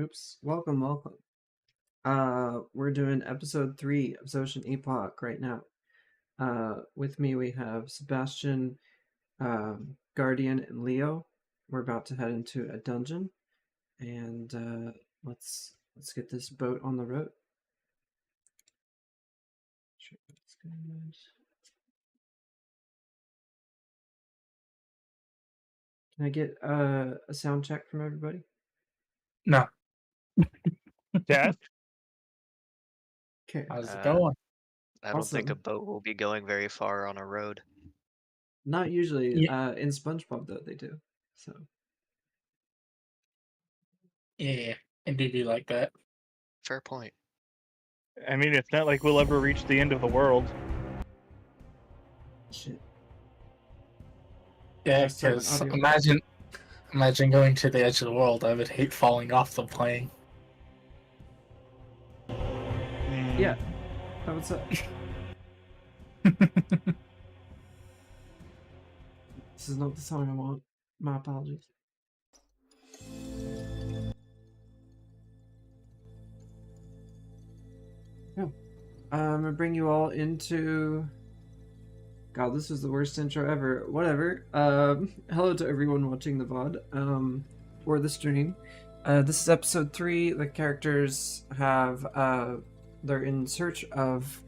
Oops. Welcome. We're doing episode 3 of Zotian Epoch right now. With me we have Sebastian, Guardian, and Leo. We're about to head into a dungeon, and let's get this boat on the road. Sure, that's good. Can I get a sound check from everybody? No. Death? Okay. How's it going? I don't think a Awesome. boat will be going very far on a road. Not usually. Yeah. In SpongeBob though they do. So Yeah, indeed be like that. Fair point. I mean, it's not like we'll ever reach the end of the world. shit. Yeah, Just turn my because audio. imagine going to the edge of the world. I would hate falling off the plane. Yeah. What's up? This is not the song I want. My apologies. Yeah. I'm gonna bring you all into... God, this is the worst intro ever. Whatever. Hello to everyone watching the VOD, or the stream. This is episode 3. The characters have, they're in search of,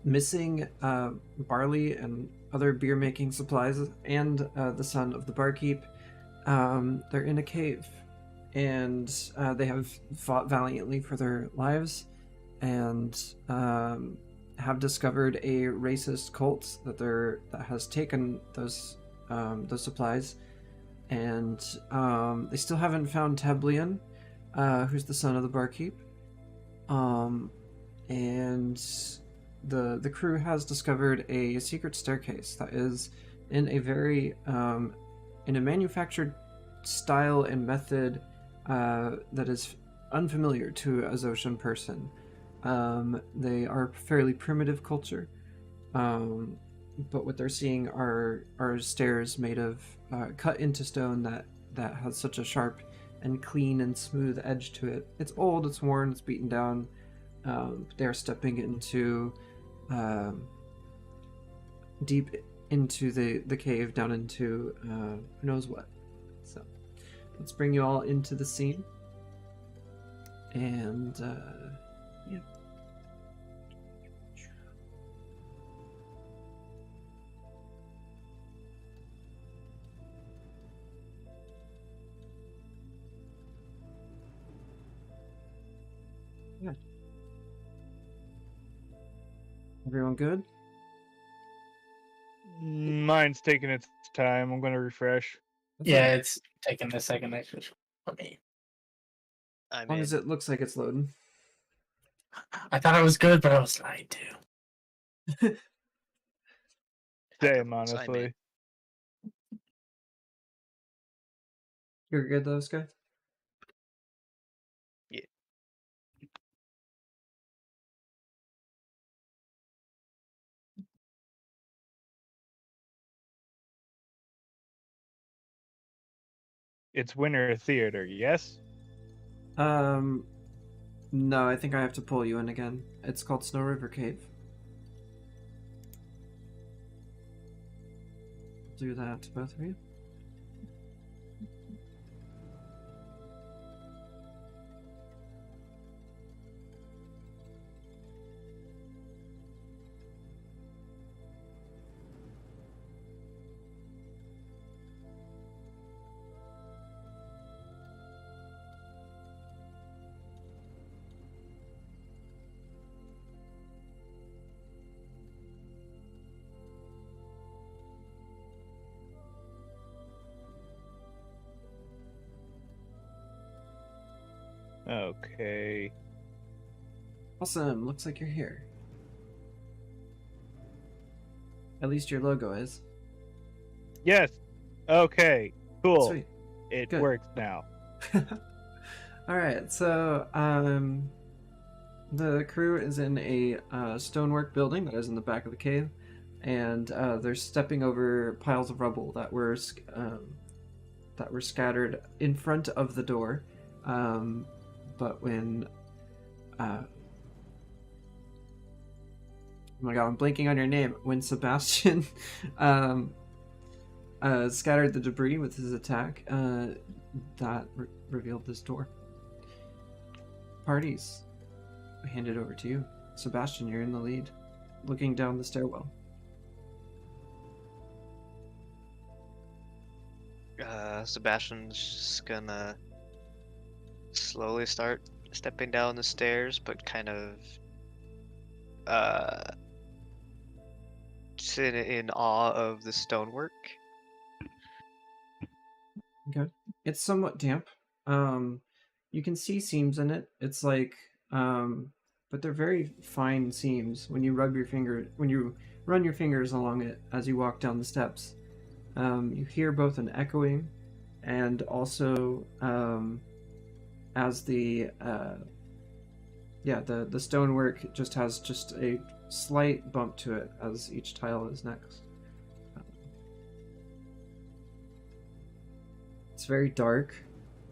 missing, barley and other beer making supplies and the son of the barkeep. They're in a cave, and they have fought valiantly for their lives, and have discovered a racist cult that has taken those supplies, and they still haven't found Teblian, who's the son of the barkeep, and the crew has discovered a secret staircase that is in a very in a manufactured style and method that is unfamiliar to a Zotian person. They are fairly primitive culture, but what they're seeing are stairs made of cut into stone that has such a sharp and clean and smooth edge to it. It's old, it's worn, it's beaten down. They are stepping into deep into the cave, down into who knows what. So let's bring you all into the scene, and yeah. Yeah. Everyone good? Mine's taking its time. I'm going to refresh. That's Yeah, okay. it's taking a second actually for me. I As long mean, as it looks like it's loading. I thought I was good, but I was lied to. Same, I honestly. mean, You're good though, Sky? yeah. It's Winter Theater, yes? No, I think I have to pull you in again. It's called Snow River Cave. Do that to both of you. Okay. Awesome, looks like you're here. At least your logo is. Yes. Okay. Cool. Sweet. It Good. works now. Alright, so the crew is in a stonework building that is in the back of the cave, and they're stepping over piles of rubble that that were scattered in front of the door. But when oh my god, I'm blanking on your name. When Sebastian scattered the debris with his attack, that revealed this door. Parties, I hand it over to you. Sebastian, you're in the lead, looking down the stairwell. Sebastian's just gonna slowly start stepping down the stairs, but kind of sit in awe of the stonework. Okay. It's somewhat damp. You can see seams in it. It's like, but they're very fine seams. When you run your fingers along it as you walk down the steps, you hear both an echoing, and also as the stonework just has just a slight bump to it as each tile is next. It's very dark.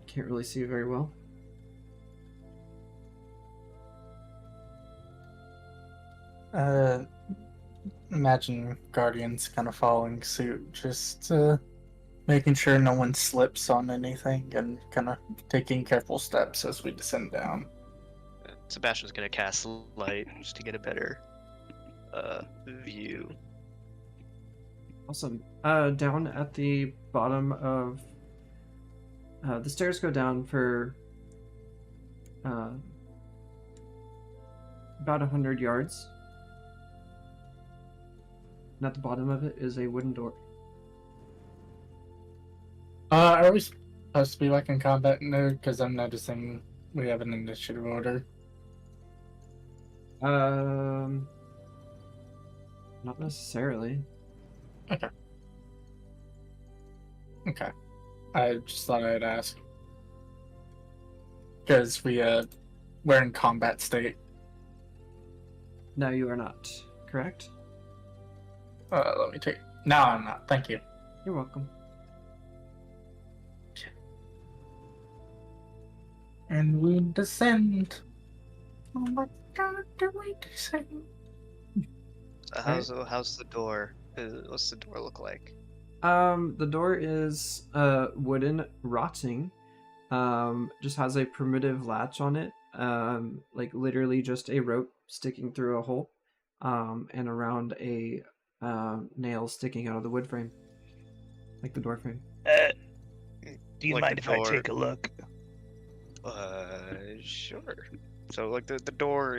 Can't really see very well. Imagine Guardians kind of following suit, just making sure no one slips on anything and kind of taking careful steps as we descend down. Sebastian's gonna cast light just to get a better view. Awesome. Down at the bottom of the stairs go down for about 100 yards. And at the bottom of it is a wooden door. Are we supposed to be like in combat mode? Because I'm noticing we have an initiative order. Not necessarily. Okay. I just thought I'd ask. Because we're in combat state. No, you are not. Correct? Let me take. No, I'm not. Thank you. You're welcome. And we descend. Oh my god, do we descend? How's the door? What's the door look like? The door is wooden, rotting. Just has a primitive latch on it. Like literally just a rope sticking through a hole, and around a nail sticking out of the wood frame, like the door frame. Do you Like mind the if I door- take a look? Sure. So like the door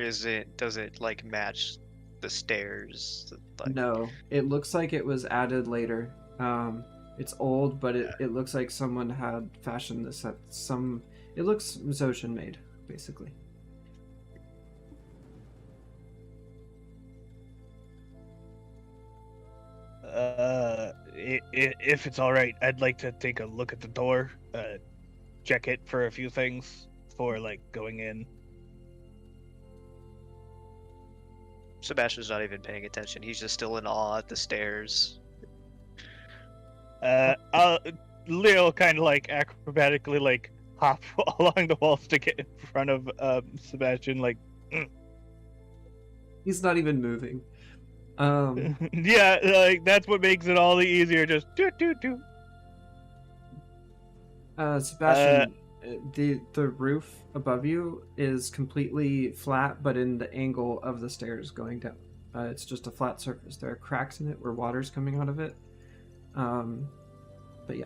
doesn't like match the stairs. Like, No, it looks like it was added later. It's old, but it looks like someone had fashioned this at some. It looks Zotian made, basically. If it's all right, I'd like to take a look at the door, check it for a few things before like going in. Sebastian's not even paying attention. He's just still in awe at the stairs. Leo kind of like acrobatically like hop along the walls to get in front of Sebastian. Like, He's not even moving. yeah, like that's what makes it all the easier. Just do. Sebastian, the roof above you is completely flat, but in the angle of the stairs going down. It's just a flat surface. There are cracks in it where water's coming out of it. But yeah.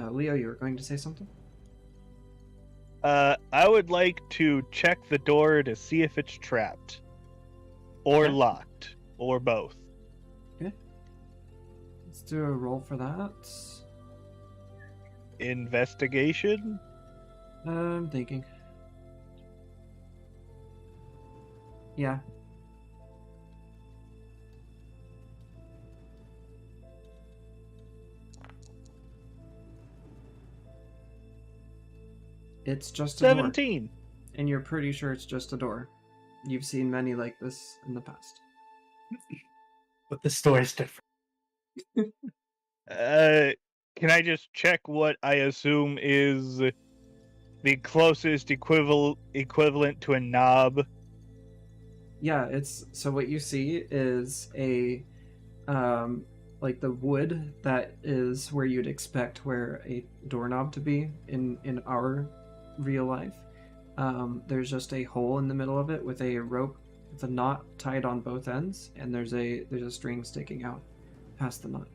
Leo, you were going to say something? I would like to check the door to see if it's trapped, or Okay. locked, or both. Let's do a roll for that. Investigation. I'm thinking. Yeah. It's just a door. 17. And you're pretty sure it's just a door. You've seen many like this in the past. But the story's different. Can I just check what I assume is the closest equivalent to a knob? Yeah, it's so what you see is a like the wood that is where you'd expect where a doorknob to be in our real life. There's just a hole in the middle of it with a rope with a knot tied on both ends, and there's a string sticking out past the knot.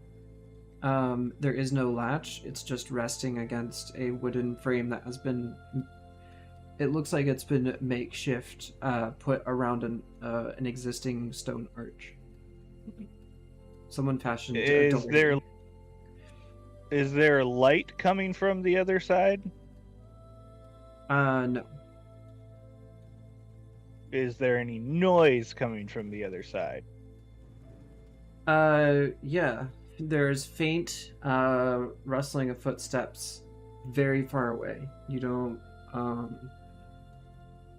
There is no latch. It's just resting against a wooden frame that has been. It looks like it's been makeshift, put around an existing stone arch. Someone fashioned a door. Is there light coming from the other side? No. Is there any noise coming from the other side? Yeah. There's faint rustling of footsteps very far away. You don't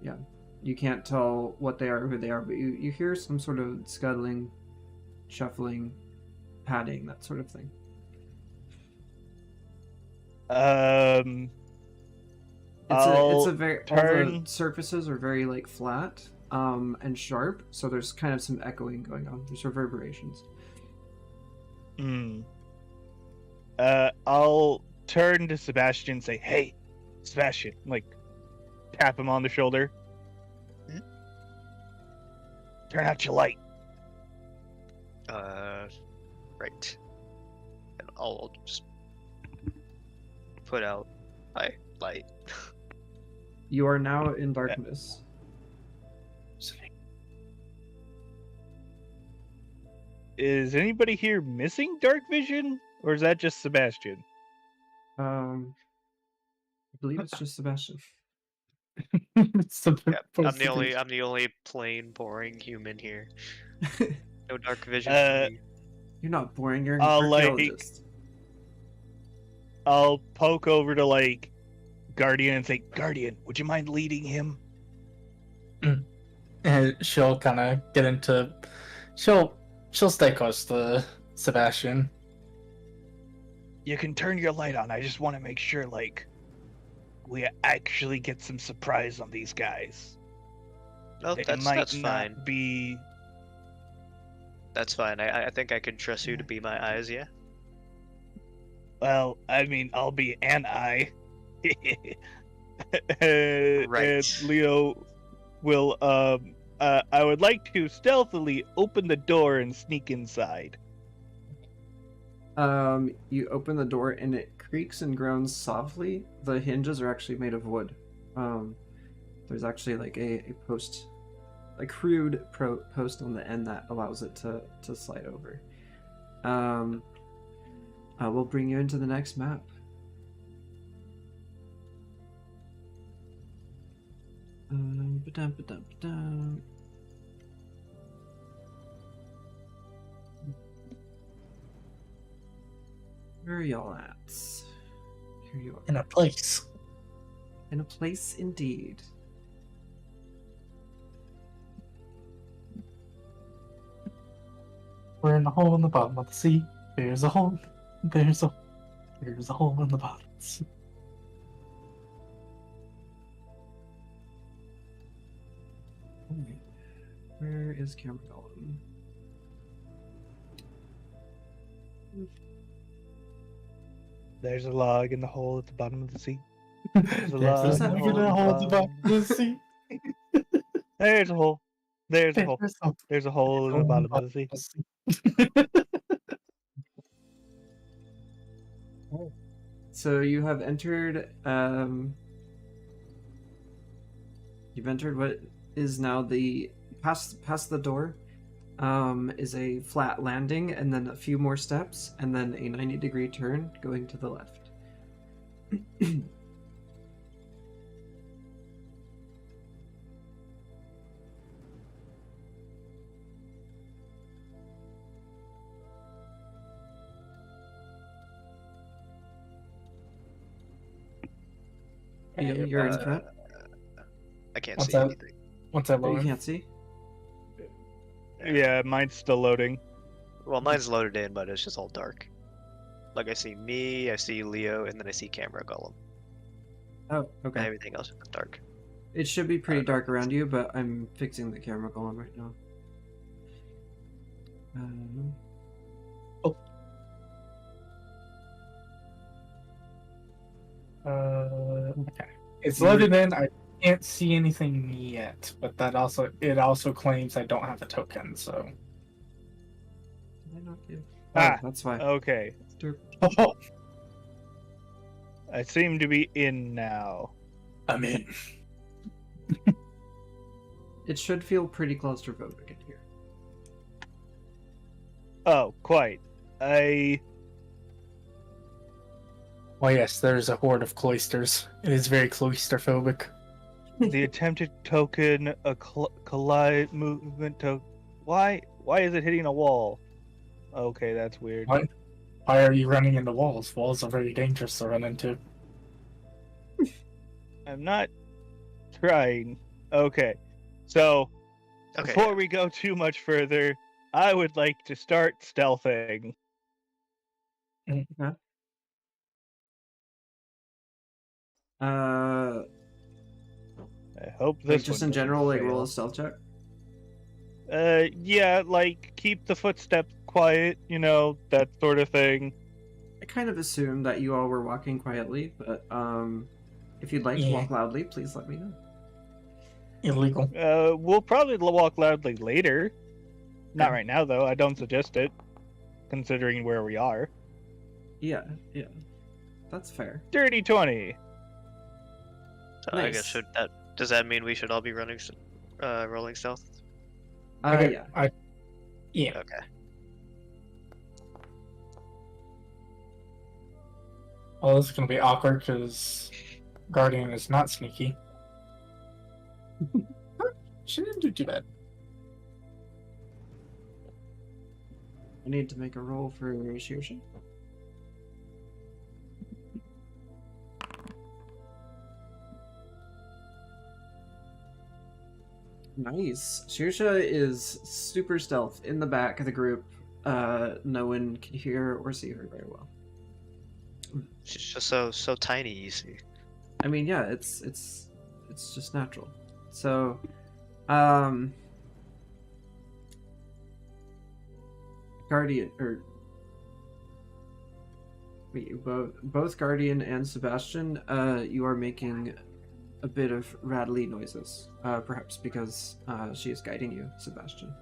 yeah. You can't tell what they are or who they are, but you hear some sort of scuttling, shuffling, padding, that sort of thing. It's a very all the surfaces are very like flat and sharp, so there's kind of some echoing going on. There's reverberations. I'll turn to Sebastian and say, "Hey, Sebastian!" Like, tap him on the shoulder. Hmm? Turn out your light. Right. And I'll just put out my light. You are now in darkness. Is anybody here missing dark vision, or is that just Sebastian? I believe it's just Sebastian. Yeah, I'm the only plain boring human here. No dark vision. For me. You're not boring. You're an I'll archaeologist. I'll poke over to like Guardian and say, "Guardian, would you mind leading him?" And she'll kind of get into. She'll stay close to Sebastian. You can turn your light on. I just want to make sure, like, we actually get some surprise on these guys. No, It that's might fine. not be. That's fine. I think I can trust you to be my eyes. Yeah. Well, I mean, I'll be an eye. Right. And Leo will. I would like to stealthily open the door and sneak inside. You open the door and it creaks and groans softly. The hinges are actually made of wood. There's actually like a post, a crude post on the end that allows it to slide over. We'll bring you into the next map. Where are y'all at? Here you are. In a place. In a place indeed. We're in a hole in the bottom of the sea. There's a hole. There's a hole in the bottom. Where is Cameron? There's a log in the hole at the bottom of the sea. There's a log in the hole at the bottom of the sea. There's a hole. There's a hole. There's a hole in the bottom of the sea. So you have entered. You've entered what is now the past the door. Is a flat landing, and then a few more steps, and then a 90-degree turn going to the left. You're in front. I can't What's see that? anything. What's that, Oh, you Logan? can't see. Yeah, mine's still loading. Well, mine's loaded in, but it's just all dark. Like I see me, I see Leo, and then I see Camera Golem. Oh, okay. Everything else is dark. It should be pretty don't know dark if around you, but I'm fixing the camera golem right now. Okay. It's loaded in. I can't see anything yet, but it also claims I don't have a token, so. Did I not give? Ah, that's why. Okay. Derp. I seem to be in now. I'm in. It should feel pretty claustrophobic in here. Oh, quite. Well, yes, there's a horde of cloisters. It is very claustrophobic. The attempted token, a collide movement token. Why is it hitting a wall? Okay, that's weird. What? Why are you running into walls? Walls are very dangerous to run into. I'm not trying. Okay, so Okay. before we go too much further, I would like to start stealthing. I hope this. Just one in general, doesn't like roll fail. a stealth check. Yeah, like keep the footsteps quiet, that sort of thing. I kind of assumed that you all were walking quietly, but if you'd like to walk loudly, please let me know. Illegal. We'll probably walk loudly later. Not Okay. right now, though. I don't suggest it, considering where we are. Yeah, that's fair. Dirty 20. So I guess Nice. does that mean we should all be rolling stealth? Yeah. Yeah. Okay. Well, this is going to be awkward because Guardian is not sneaky. She didn't do too bad. I need to make a roll for Shirsha. Nice. Shirsha is super stealth in the back of the group. No one can hear or see her very well. She's just so tiny, you see. I mean, yeah, it's just natural. So, Guardian both Guardian and Sebastian, you are making a bit of rattly noises, perhaps because she is guiding you, Sebastian.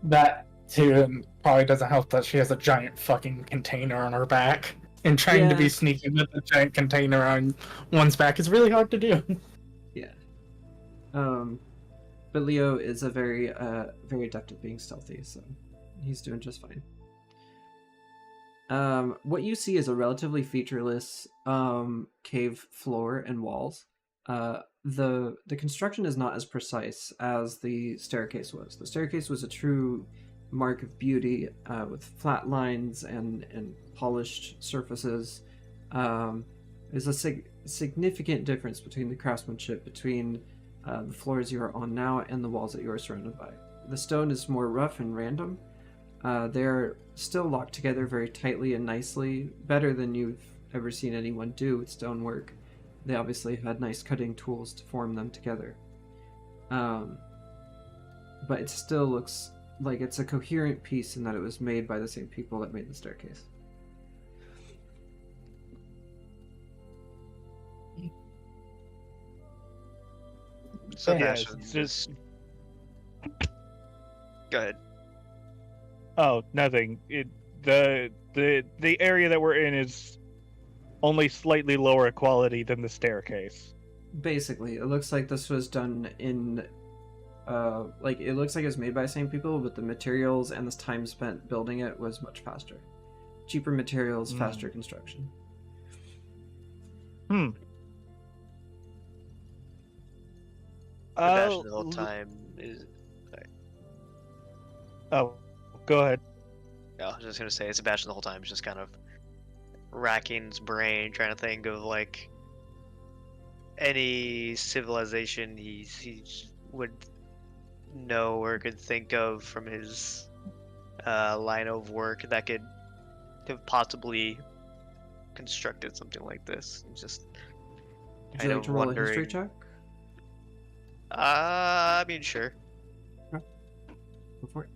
That, too, probably doesn't help that she has a giant fucking container on her back. And trying to be Yeah. sneaky with a giant container on one's back is really hard to do. Yeah. But Leo is a very adept at being stealthy, so he's doing just fine. What you see is a relatively featureless cave floor and walls. The construction is not as precise as the staircase was. The staircase was a true mark of beauty, with flat lines and polished surfaces. There's a significant difference between the craftsmanship between the floors you are on now and the walls that you are surrounded by. The stone is more rough and random. They're still locked together very tightly and nicely, better than you've ever seen anyone do with stonework. They obviously had nice cutting tools to form them together. But it still looks like it's a coherent piece in that it was made by the same people that made the staircase. So Yeah, Sebastian it's just- Go ahead. Oh, nothing. The area that we're in is only slightly lower quality than the staircase. Basically, it looks like this was done in it looks like it was made by the same people, but the materials and the time spent building it was much faster. Cheaper materials, faster construction. Sebastian the whole time is. Oh, go ahead. No, I was just gonna say Sebastian the whole time is just kind of racking his brain, trying to think of like any civilization he would know or could think of from his line of work that could have possibly constructed something like this. I'm just Would you kind like of to roll a history wondering. check? I mean, sure. Go for it.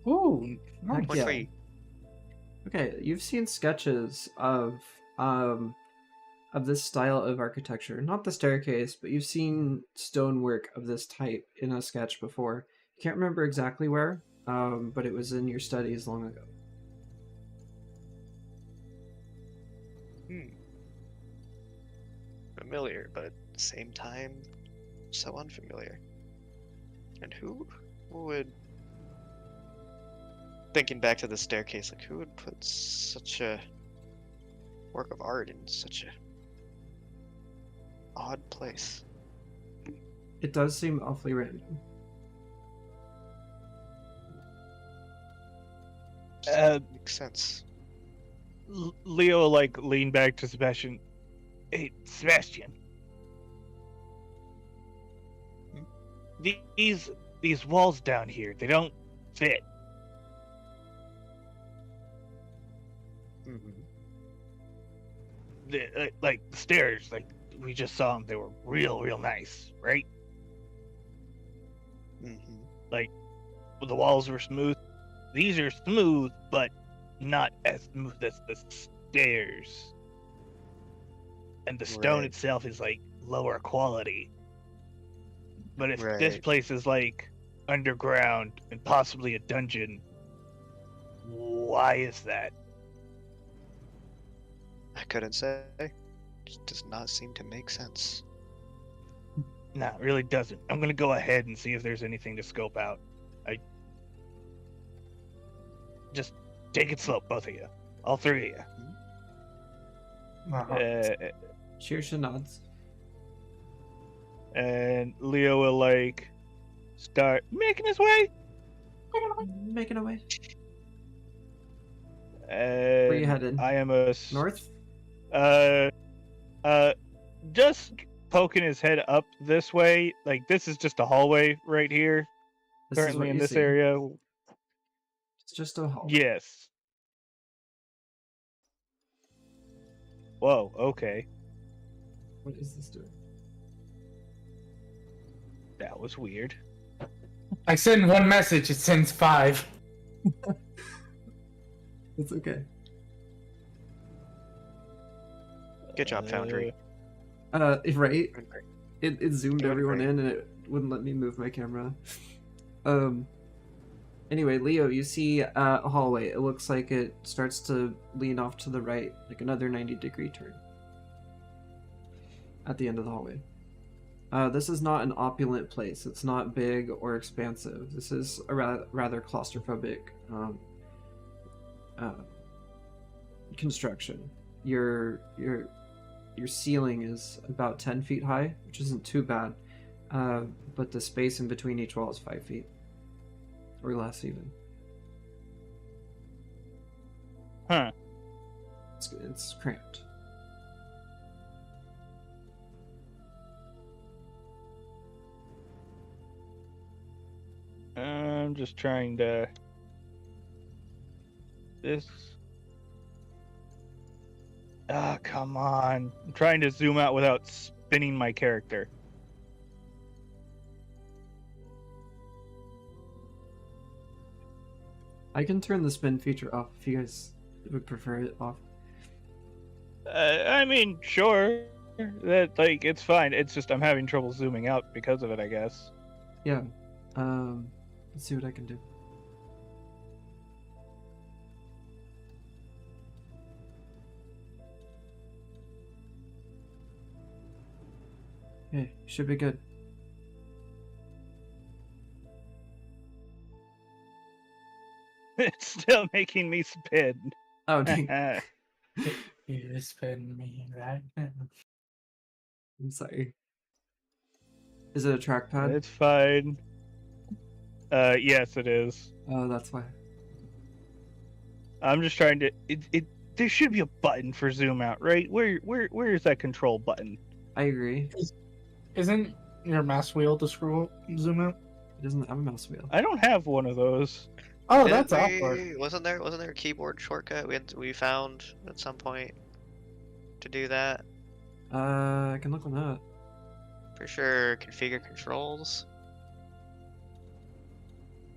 Ooh, Heck nice. yeah. 23. Okay, you've seen sketches of this style of architecture. Not the staircase, but you've seen stonework of this type in a sketch before. You can't remember exactly where, but it was in your studies long ago. Familiar, but at the same time, so unfamiliar. And who would, thinking back to the staircase, like who would put such a work of art in such a odd place? It does seem awfully random. Makes sense. Leo like leaned back to Sebastian. Hey, Sebastian. These walls down here, they don't fit. Mm-hmm. Like the stairs, like we just saw them, they were real nice, right? Mm-hmm. Like the walls were smooth. These are smooth, but not as smooth as the stairs. And the stone Right. itself is like lower quality. But if this Right. place is like underground and possibly a dungeon, why is that? I couldn't say. Just does not seem to make sense. No, it really doesn't. I'm gonna go ahead and see if there's anything to scope out. Just take it slow, both of you. All three of you. Uh-huh. Shearsha nods. And Leo will like start making his way. Making a way. And Where you headed? I am a North? just poking his head up this way. Like this is just a hallway right here. This is Currently what in you this see. area. It's just a hall. Yes. Whoa. Okay. What is this doing? That was weird. I send one message, it sends 5. It's okay. Good job, Foundry. Right? Great. It zoomed Doing everyone great. in and it wouldn't let me move my camera. Anyway, Leo, you see a hallway. It looks like it starts to lean off to the right, like another 90-degree turn. At the end of the hallway. This is not an opulent place. It's not big or expansive. This is a rather claustrophobic construction. Your ceiling is about 10 feet high, which isn't too bad, but the space in between each wall is 5 feet. Or less, even. Huh. It's cramped. I'm just trying to. This. Ah, come on. I'm trying to zoom out without spinning my character. I can turn the spin feature off if you guys would prefer it off. I mean, sure. That, like, it's fine. It's just I'm having trouble zooming out because of it, I guess. Yeah. Let's see what I can do. Okay, should be good. It's still making me spin. Oh, dang. You spin me right now. I'm sorry. Is it a trackpad? It's fine. Yes, it is. Oh, that's why. I'm just trying to. There should be a button for zoom out, right? Where is that control button? I agree. Isn't your mouse wheel to scroll zoom out? It doesn't have a mouse wheel. I don't have one of those. Oh, Didn't that's awkward. Wasn't there a keyboard shortcut we found at some point to do that? I can look on that. For sure, configure controls.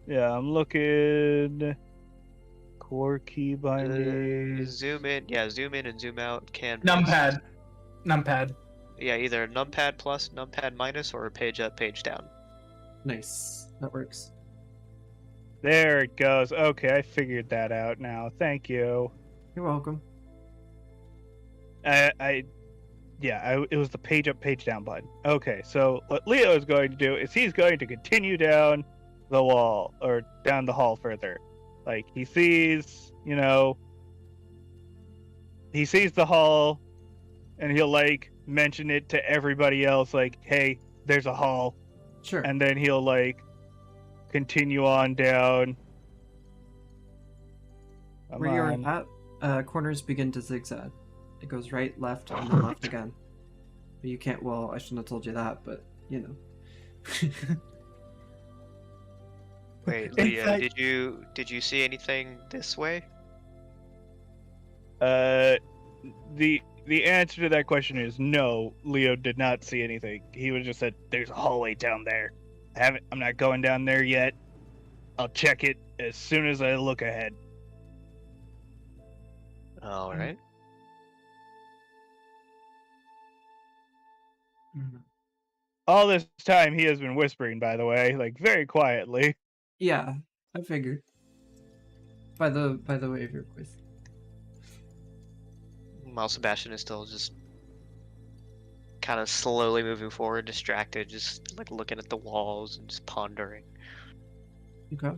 Yeah, I'm looking. Core key binding. Zoom in, zoom in and zoom out. Canvas. Numpad. Yeah, either numpad plus, numpad minus, or page up, page down. Nice. That works. There it goes. Okay, I figured that out now. Thank you. You're welcome. It was the page up, page down button. Okay, so what Leo is going to do is he's going to continue down the wall, or down the hall further. Like, he sees the hall, and he'll, like, mention it to everybody else, like, hey, there's a hall. Sure. And then he'll, like, continue on down. Come Where you're on. at, corners begin to zigzag. It goes right, left, and then left again. But you can't, well, I shouldn't have told you that, but, you know. Wait, In Leah, fact- did you see anything this way? The answer to that question is no. Leo did not see anything. He was just said, "There's a hallway down there. I'm not going down there yet. I'll check it as soon as I look ahead." All right. All this time, he has been whispering, by the way, like very quietly. Yeah, I figured. By the way of your voice. While Sebastian is still just kind of slowly moving forward, distracted, just like looking at the walls and just pondering. Okay.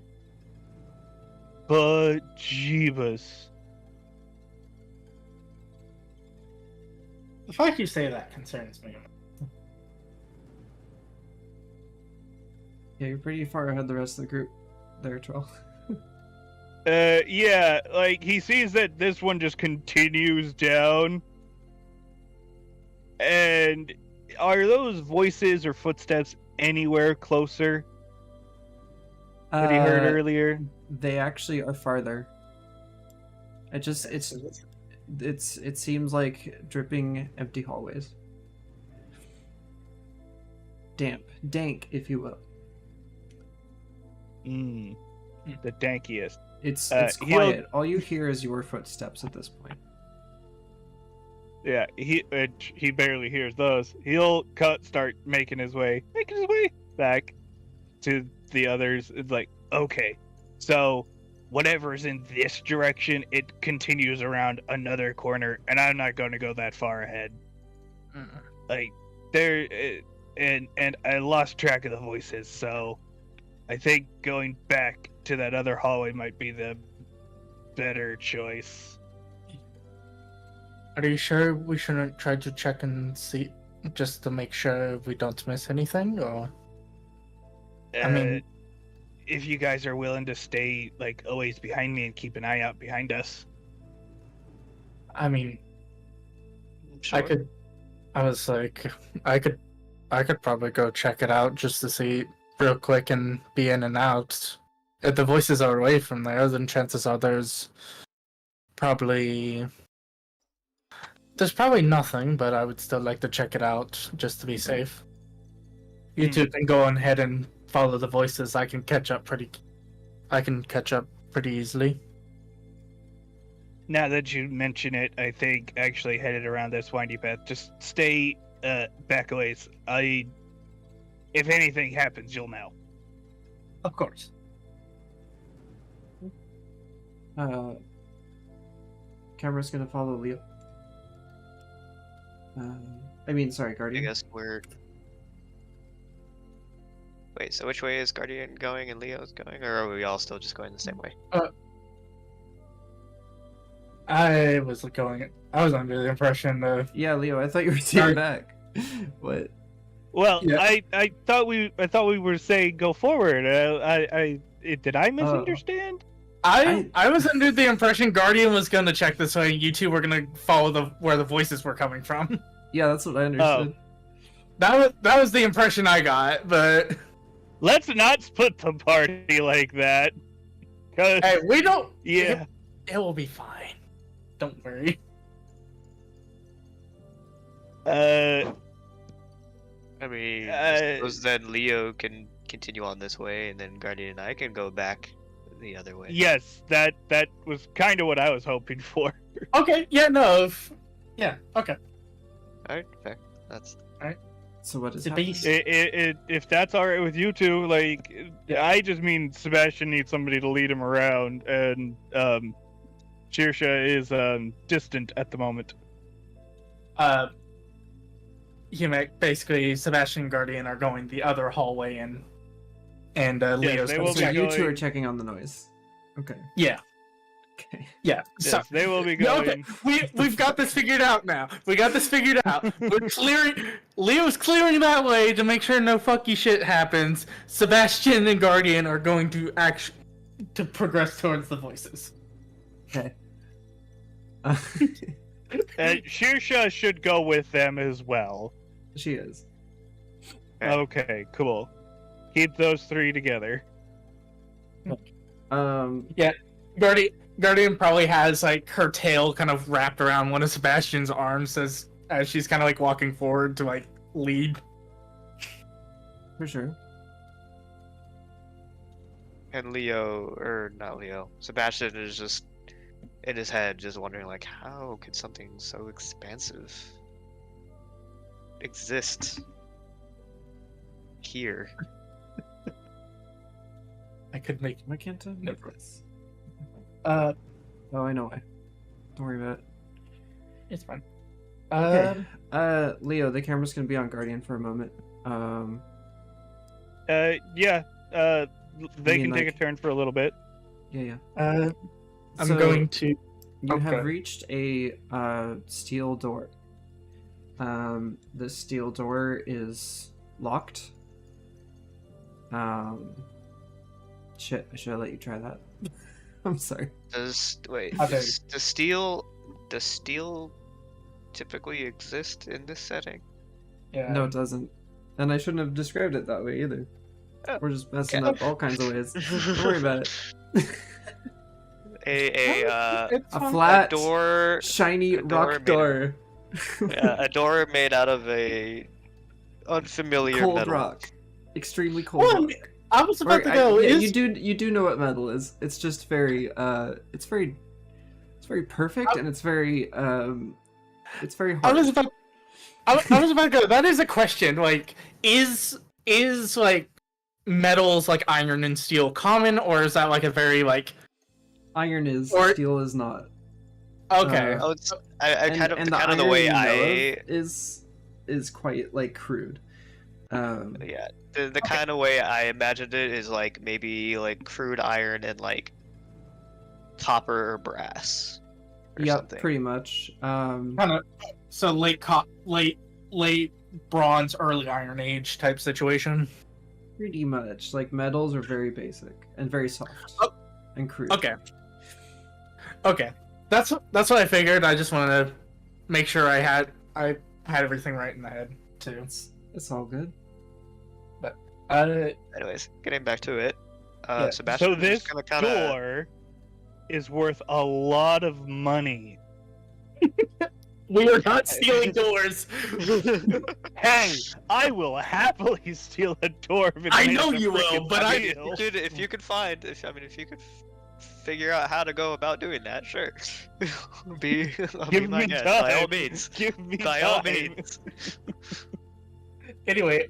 But Jeebus. The fact you say that concerns me. Yeah, you're pretty far ahead of the rest of the group there, Troll. Yeah, like, he sees that this one just continues down. And are those voices or footsteps anywhere closer that he heard earlier? They actually are farther. It seems like dripping empty hallways. Dank, if you will. The dankiest. It's he'll- quiet. All you hear is your footsteps at this point. Yeah, he barely hears those. He'll start making his way back to the others. It's like, okay, so whatever's in this direction, it continues around another corner, and I'm not going to go that far ahead. Like, there, and I lost track of the voices, so I think going back to that other hallway might be the better choice. Are you sure we shouldn't try to check and see, just to make sure we don't miss anything, or? I mean, if you guys are willing to stay, like, always behind me and keep an eye out behind us. I mean, Sure. I could probably go check it out just to see real quick and be in and out. If the voices are away from there, then chances are there's probably nothing, but I would still like to check it out just to be safe. You two can go on ahead and follow the voices. I can catch up pretty easily. Now that you mention it, I think actually headed around this windy path. Just stay back a ways. If anything happens, you'll know. Of course. Camera's gonna follow Leo. Sorry, I Guardian. guess we're. Wait, so which way is Guardian going and Leo's going, or are we all still just going the same way? I was under the impression of Yeah, Leo, I thought you were taking back. What? Well, Yeah. I thought we were saying go forward. Did I misunderstand? I was under the impression Guardian was gonna check this way and you two were gonna follow where the voices were coming from. Yeah, that's what I understood. That was the impression I got, but Let's not split the party like that. 'Cause- Hey, we don't. yeah. It will be fine. Don't worry. Uh, I mean, Uh, suppose then Leo can continue on this way, and then Guardian and I can go back the other way. yes, that was kind of what I was hoping for. Okay. Yeah. No. Yeah. Okay. All right, fair. That's So what is The happening? beast. If that's all right with you two, like, I just mean Sebastian needs somebody to lead him around, and Shirsha is distant at the moment. Basically, Sebastian and Guardian are going the other hallway in, and Leo's they gonna will be So check. you two going- are checking on the noise. Okay. Yeah. Okay. Yeah. So, Yes, they will be no, going. okay. We've got this figured out now. We got this figured out. We're clearing. Leo's clearing that way to make sure no fucky shit happens. Sebastian and Guardian are going to progress towards the voices. Okay. Shirsha should go with them as well. She is. Okay. Okay, cool. Keep those three together. Guardian probably has like her tail kind of wrapped around one of Sebastian's arms as she's kind of like walking forward to like lead. For sure. and Leo, or not Leo. Sebastian is just in his head, just wondering like, how could something so expansive exist here? I could make. Why can't I No. make this? Uh, Oh, I know why. Don't worry about it. it's fine. Okay. Leo, the camera's gonna be on Guardian for a moment. Yeah. They mean, can take like- a turn for a little bit. Yeah. I'm So, going to. You Okay. have reached a steel door. The steel door is locked. Shit, I should have let you try that. I'm sorry. Does How dare does steel typically exist in this setting? Yeah. No, it doesn't. And I shouldn't have described it that way either. Oh, We're just messing okay. up all kinds of ways. Don't worry about it. It's A fine. flat, door, shiny a door rock made door. a door made out of a unfamiliar Cold metal. rock. Extremely cold Well, I rock. mean, I was about Or, to go. yeah, is you do know what metal is. It's just very it's very perfect and it's very hard. I was about. I was about to go. That is a question. Like, is like metals like iron and steel common, or is that like a very like? Iron is, or- steel is not. Okay. Oh, it's I kind of and the kind of the iron way you know I of is quite like crude. yeah the kind of way I imagined it is like maybe like crude iron and like copper or brass or Yep, something. pretty much. Kind of. So late bronze, early Iron Age type situation. Pretty much. Like metals are very basic and very soft Oh, and crude. Okay. Okay. That's what I figured. I just wanted to make sure I had everything right in the head too. It's all good. Anyways, getting back to it, Yeah. Sebastian So is this gonna kind of door is worth a lot of money. We are not stealing doors. Hey, I will happily steal a door if it I makes know a you will, freaking but I- deal. Dude, if you could find, if you could figure out how to go about doing that, sure. I'll be Give my me guest, time. by all means. Give me By all time. means. Anyway,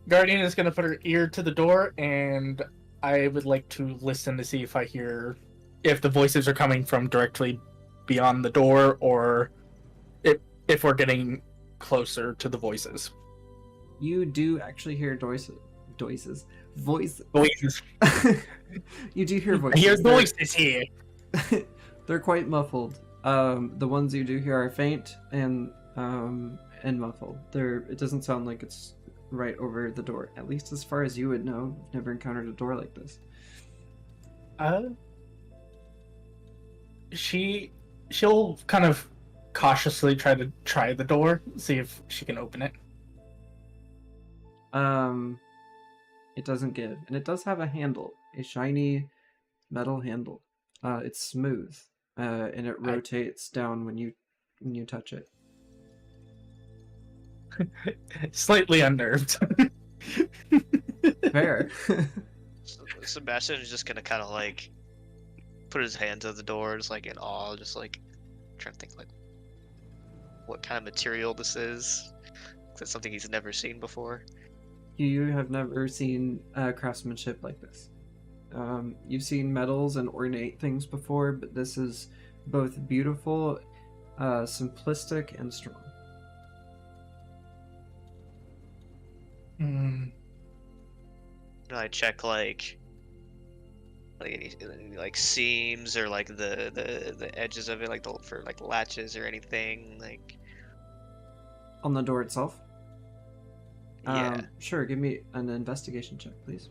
Guardian is gonna put her ear to the door, and I would like to listen to see if I hear if the voices are coming from directly beyond the door, or if we're getting closer to the voices. You do actually hear voices. Voices. Voices. You do hear I voices. hear They're- voices here. They're quite muffled. The ones you do hear are faint and muffled. It doesn't sound like it's right over the door. At least as far as you would know. You've never encountered a door like this. She'll kind of cautiously try the door, see if she can open it. It doesn't give, and it does have a handle, a shiny metal handle. It's smooth, and it rotates down when you touch it. Slightly unnerved. Fair. Sebastian is just gonna kind of like put his hands at the door, just like in awe, just like trying to think like what kind of material this is. It's something he's never seen before. You have never seen craftsmanship like this. You've seen metals and ornate things before, but this is both beautiful, simplistic, and strong. I check like any like seams or like the edges of it, like for like latches or anything like On the door itself? yeah. Sure, give me an investigation check, please.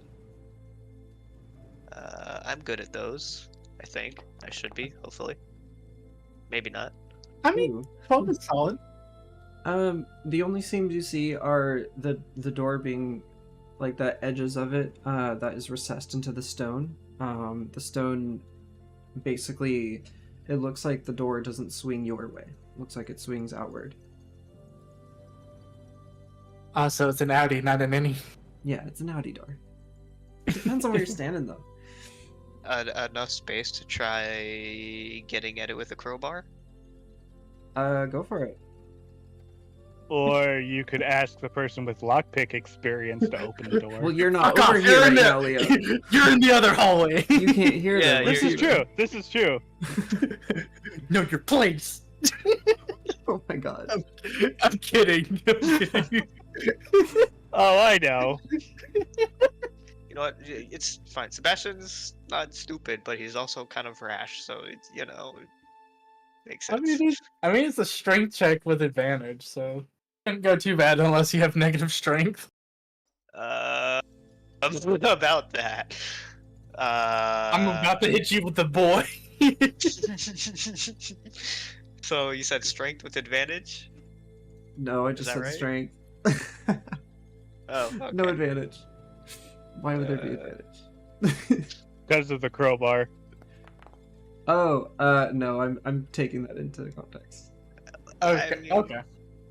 I'm good at those. I think I should be. Hopefully, maybe not. I mean, Ooh. 12 is solid. The only seams you see are the door being, like, the edges of it, that is recessed into the stone. The stone, basically, it looks like the door doesn't swing your way. It looks like it swings outward. So it's an Audi, not an innie. Yeah, it's an Audi door. Depends on where you're standing, though. Enough space to try getting at it with a crowbar. Go for it. Or you could ask the person with lockpick experience to open the door. Well, you're not Fuck over off, here right in now, Leo. You're in the other hallway. You can't hear Yeah, them. This is true. This is true. Know your place. Oh my god. I'm kidding. I'm kidding. Oh, I know. You know what? It's fine. Sebastian's not stupid, but he's also kind of rash, so it's it makes sense. I mean, it's a strength check with advantage, so can't go too bad unless you have negative strength. About that. I'm about to hit you with the boy. So you said strength with advantage? No, I just that said right? strength. Oh, okay. No advantage. Why would there be advantage? Because of the crowbar. Oh, no, I'm taking that into context. Okay. I mean, Okay.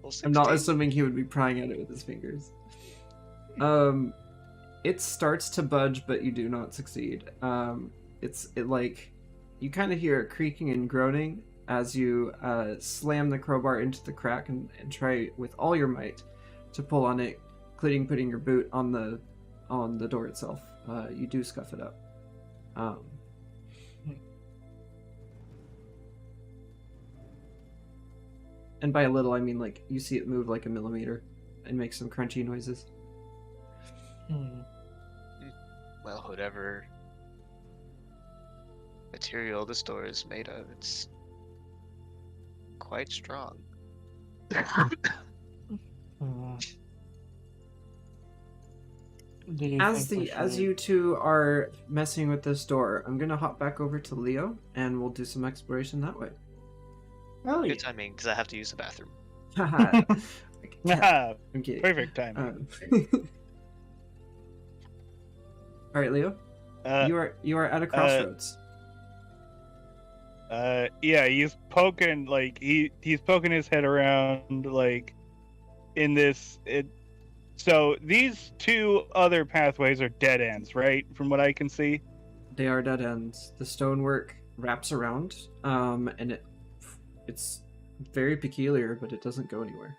Well, I'm not 16. assuming he would be prying at it with his fingers. It starts to budge, but you do not succeed. You kind of hear it creaking and groaning as you slam the crowbar into the crack and try with all your might to pull on it, including putting your boot on the door itself. You do scuff it up. And by a little, I mean like you see it move like a millimeter and make some crunchy noises. Well, whatever material this door is made of, it's quite strong. As you two are messing with this door, I'm gonna hop back over to Leo and we'll do some exploration that way. Oh, yeah. Good timing, because I have to use the bathroom. Haha. Ah, I'm kidding. perfect time. All right, Leo. You are at a crossroads. Yeah, he's poking he's poking his head around like in this. So these two other pathways are dead ends, right? From what I can see. They are dead ends. The stonework wraps around, and it's very peculiar, but it doesn't go anywhere.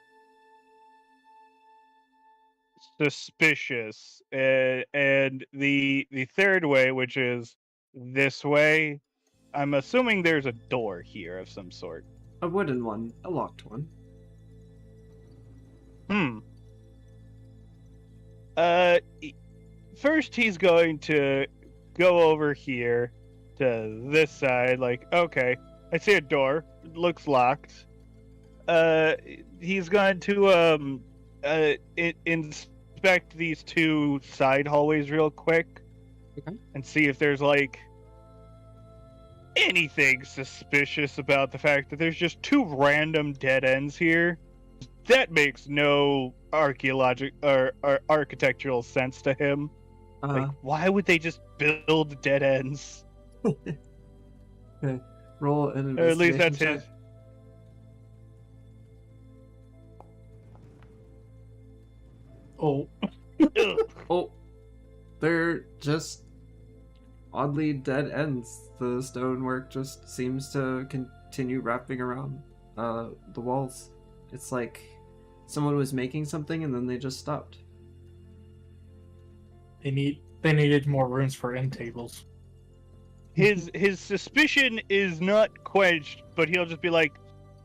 Suspicious. And the third way, which is this way, I'm assuming there's a door here of some sort. A wooden one, a locked one. First he's going to go over here to this side, like, okay, I see a door, it looks locked. He's going to inspect these two side hallways real quick. Okay. And see if there's like anything suspicious about the fact that there's just two random dead ends here. That makes no architectural sense to him. Like, why would they just build dead ends? Okay. Roll an Or at least investigation that's check. his. Oh, Ugh. Oh, they're just oddly dead ends. The stonework just seems to continue wrapping around the walls. It's like someone was making something and then they just stopped. they needed more rooms for end tables. His suspicion is not quenched, but he'll just be like,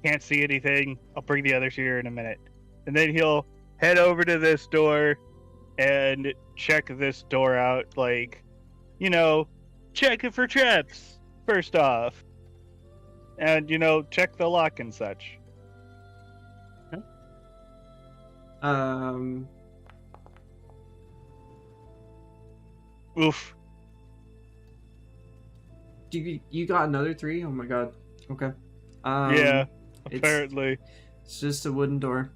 "Can't see anything. I'll bring the others here in a minute," and then he'll head over to this door and check this door out. Like, check it for traps first off, and check the lock and such. Oof. You got another 3? Oh my god. Okay. Yeah. it's- Apparently. It's just a wooden door.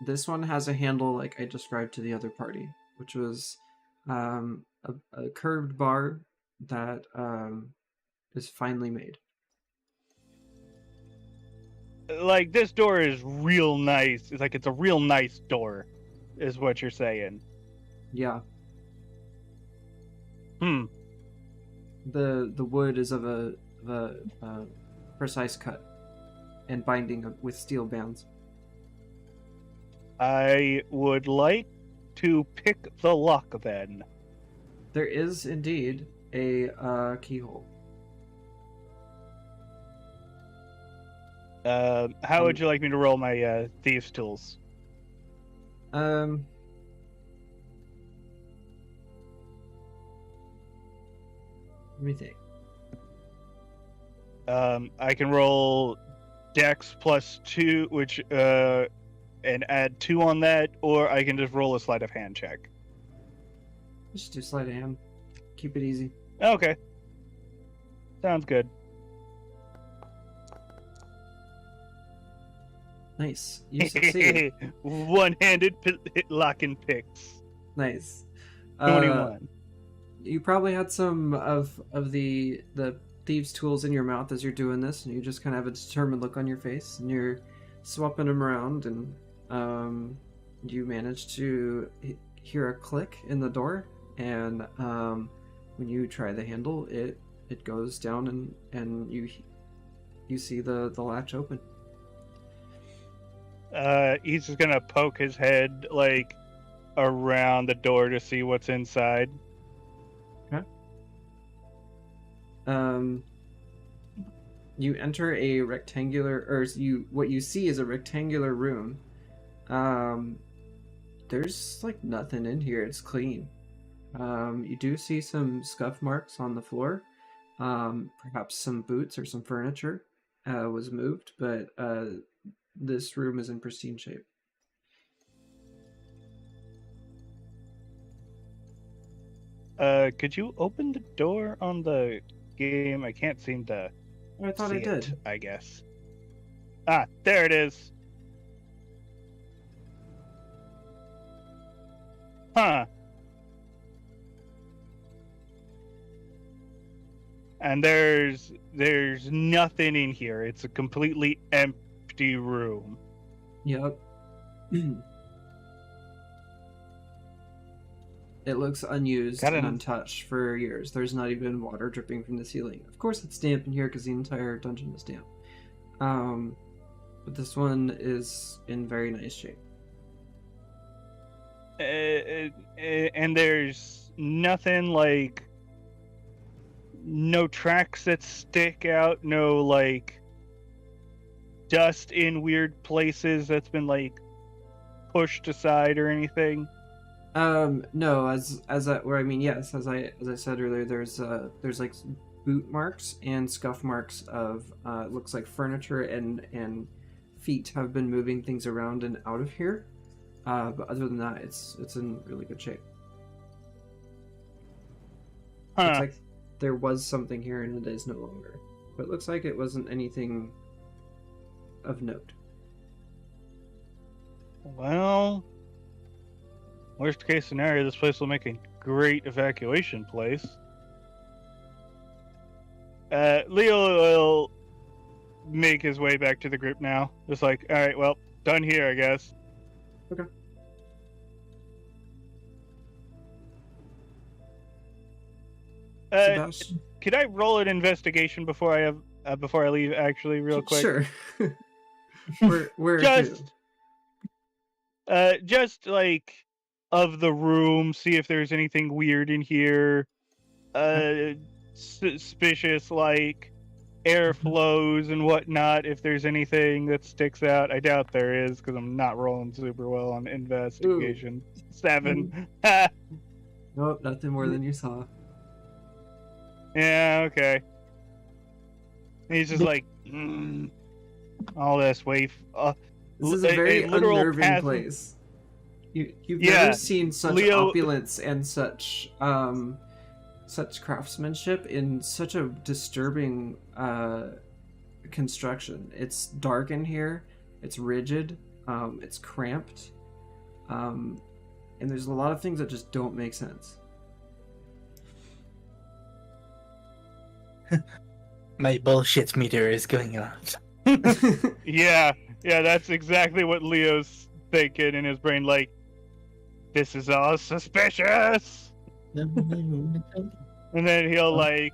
This one has a handle like I described to the other party, which was a curved bar that is finely made. Like, this door is real nice. It's a real nice door, is what you're saying. Yeah. The The wood is of a precise cut and binding with steel bands. I would like to pick the lock then. There is indeed a keyhole. How would you like me to roll my thieves' tools? Let me think. I can roll Dex +2, which and add 2 on that, or I can just roll a sleight of hand check. Just do sleight of hand. Keep it easy. Okay. Sounds good. Nice. You succeeded. One-handed lock and picks. Nice. 21. You probably had some of the thieves' tools in your mouth as you're doing this, and you just kind of have a determined look on your face, and you're swapping them around, and you manage to hear a click in the door, and when you try the handle, it goes down, and you see the latch open. He's just gonna poke his head around the door to see what's inside. Okay. You enter a rectangular, or what you see is a rectangular room. There's nothing in here. It's clean. You do see some scuff marks on the floor. Perhaps some boots or some furniture was moved, but this room is in pristine shape. Could you open the door on the game? I can't seem to I thought I see did. it, I guess. Ah, there it is. Huh. And there's nothing in here. It's a completely empty room. Yep. It looks unused and untouched for years. There's not even water dripping from the ceiling. Of course it's damp in here because the entire dungeon is damp. But this one is in very nice shape. And there's nothing no tracks that stick out, no dust in weird places that's been pushed aside or anything. No, yes, as I said earlier, there's boot marks and scuff marks of it looks like furniture and feet have been moving things around and out of here. But other than that, it's in really good shape. Huh. Looks like there was something here and it is no longer. But it looks like it wasn't anything of note. Well, worst case scenario, this place will make great evacuation place. Leo will make his way back to the group now. Just like, all right, well, done here, I guess. Okay. Sebastian? Could I roll an investigation before I leave? Actually, real quick. Sure. where just like of the room, see if there's anything weird in here. Suspicious, like air flows and whatnot. If there's anything that sticks out, I doubt there is because I'm not rolling super well on investigation. 7. Nope, nothing more than you saw. Yeah, okay. He's just like, all this way. This is a very unnerving place. You've never seen such opulence and such craftsmanship in such a disturbing construction. It's dark in here. It's rigid. It's cramped. And there's a lot of things that just don't make sense. My bullshit meter is going off. Yeah, that's exactly what Leo's thinking in his brain. Like, this is all suspicious. And then he'll like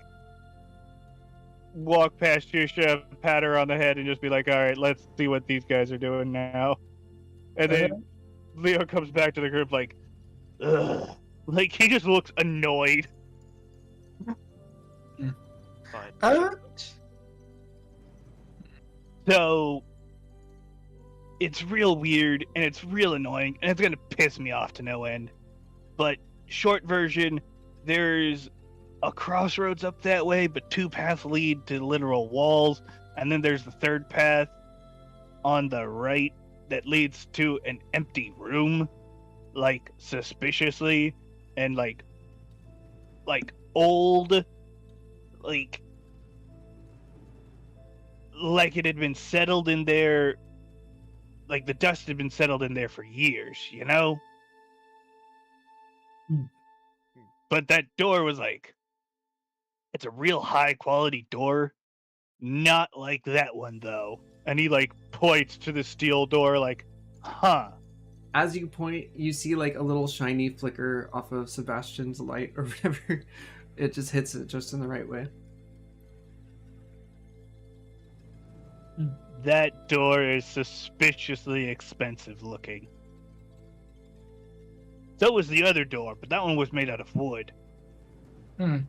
walk past you, pat her on the head, and just be like, "All right, let's see what these guys are doing now." And then Leo comes back to the group like, ugh. Like he just looks annoyed. Fine. So it's real weird and it's real annoying and it's gonna piss me off to no end. But short version, there's a crossroads up that way, but 2 paths lead to literal walls, and then there's the 3rd path on the right that leads to an empty room, like suspiciously, and like old, like it had been settled in there, like the dust had been settled in there for years, you know? But that door was like, it's a real high quality door, not like that one though. And he like points to the steel door like, huh. As you point, you see like a little shiny flicker off of Sebastian's light or whatever. It just hits it just in the right way. That door is suspiciously expensive looking. So was the other door, but that one was made out of wood. Do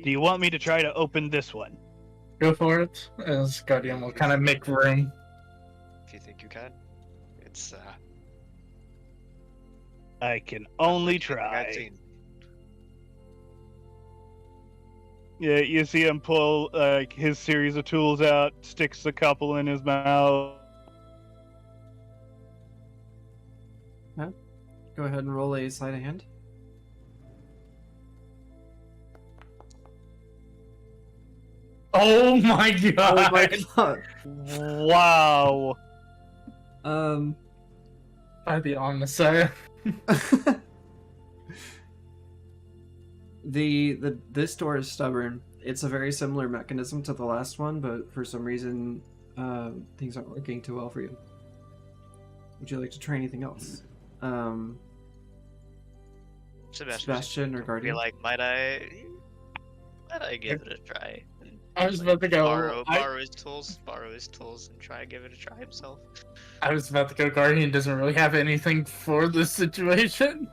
you want me to try to open this one? Go for it, as Guardian will kind of make room. If you think you can. It's I can only try. Yeah, you see him pull his series of tools out, sticks a couple in his mouth. Huh? Go ahead and roll a sleight of hand. Oh my god! Oh my god! Wow. I'd be honest, sir. This door is stubborn. It's a very similar mechanism to the last one, but for some reason, things aren't working too well for you. Would you like to try anything else? Sebastian or Guardian? Be like, might I give it a try? And, I was about to go. Borrow his tools, and try to give it a try himself. I was about to go. Guardian doesn't really have anything for this situation.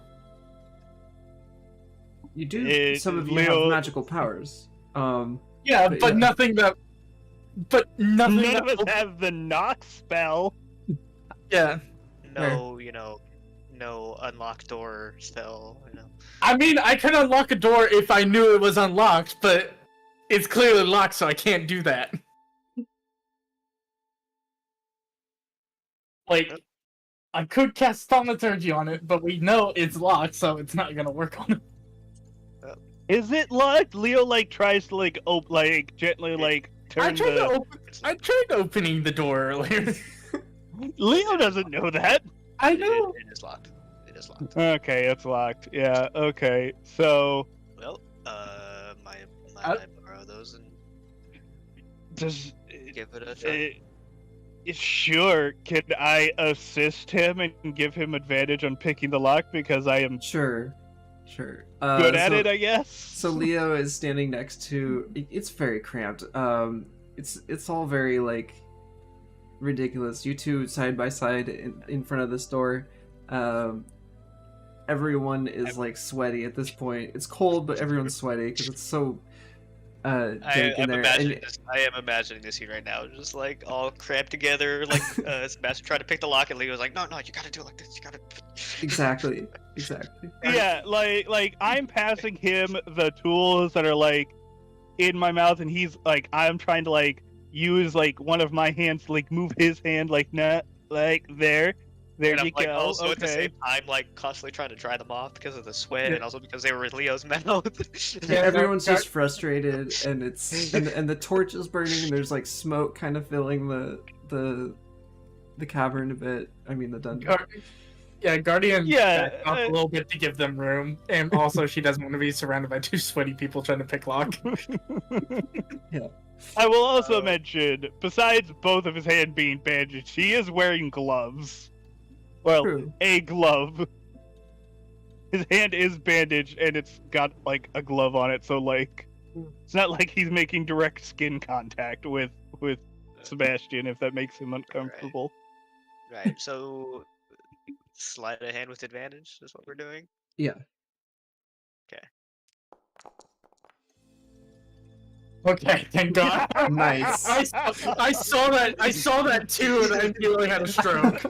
You do. Some of you have magical powers. Yeah, but nothing that. But nothing. None of us have the knock spell. Yeah. No, no unlock door spell. I mean, I could unlock a door if I knew it was unlocked, but it's clearly locked, so I can't do that. Like, I could cast Thaumaturgy on it, but we know it's locked, so it's not gonna work on it. Is it locked? Leo tries to gently turn I tried opening the door earlier. Leo doesn't know that. I know. It is locked. is locked. Okay, it's locked. Yeah. Okay. So Well, might Uh, I borrow those and does give it a try? sure? Can I assist him and give him advantage on picking the lock because I am Sure. Sure. good at it, I guess. So Leo is standing next to. It's very cramped. It's all very like ridiculous. You two side by side in front of this door. Everyone is like sweaty at this point. It's cold, but everyone's sweaty because it's so dank in there. I am imagining this scene right now, just like all cramped together, like Sebastian trying to pick the lock, and Leo's like, "No, you gotta do it like this. You gotta." Exactly. Yeah, like I'm passing him the tools that are like in my mouth, and he's like, I'm trying to like use like one of my hands to like move his hand like not like there. There And you I'm like go. also Okay. at the same time like constantly trying to dry them off because of the sweat and also because they were in Leo's mouth. Yeah, Everyone's just frustrated, and it's and the torch is burning, and there's like smoke kind of filling the cavern a bit. I mean the dungeon. Guardian backed off Yeah, a little bit to give them room, and also she doesn't want to be surrounded by two sweaty people trying to pick lock. I will also mention, besides both of his hand being bandaged, he is wearing gloves. Well, True. a glove. His hand is bandaged, and it's got like a glove on it, so like it's not like he's making direct skin contact with Sebastian, if that makes him uncomfortable. Right. So sleight of hand with advantage is what we're doing. Yeah. Okay, thank God. Nice. I saw that too, and I immediately had a stroke.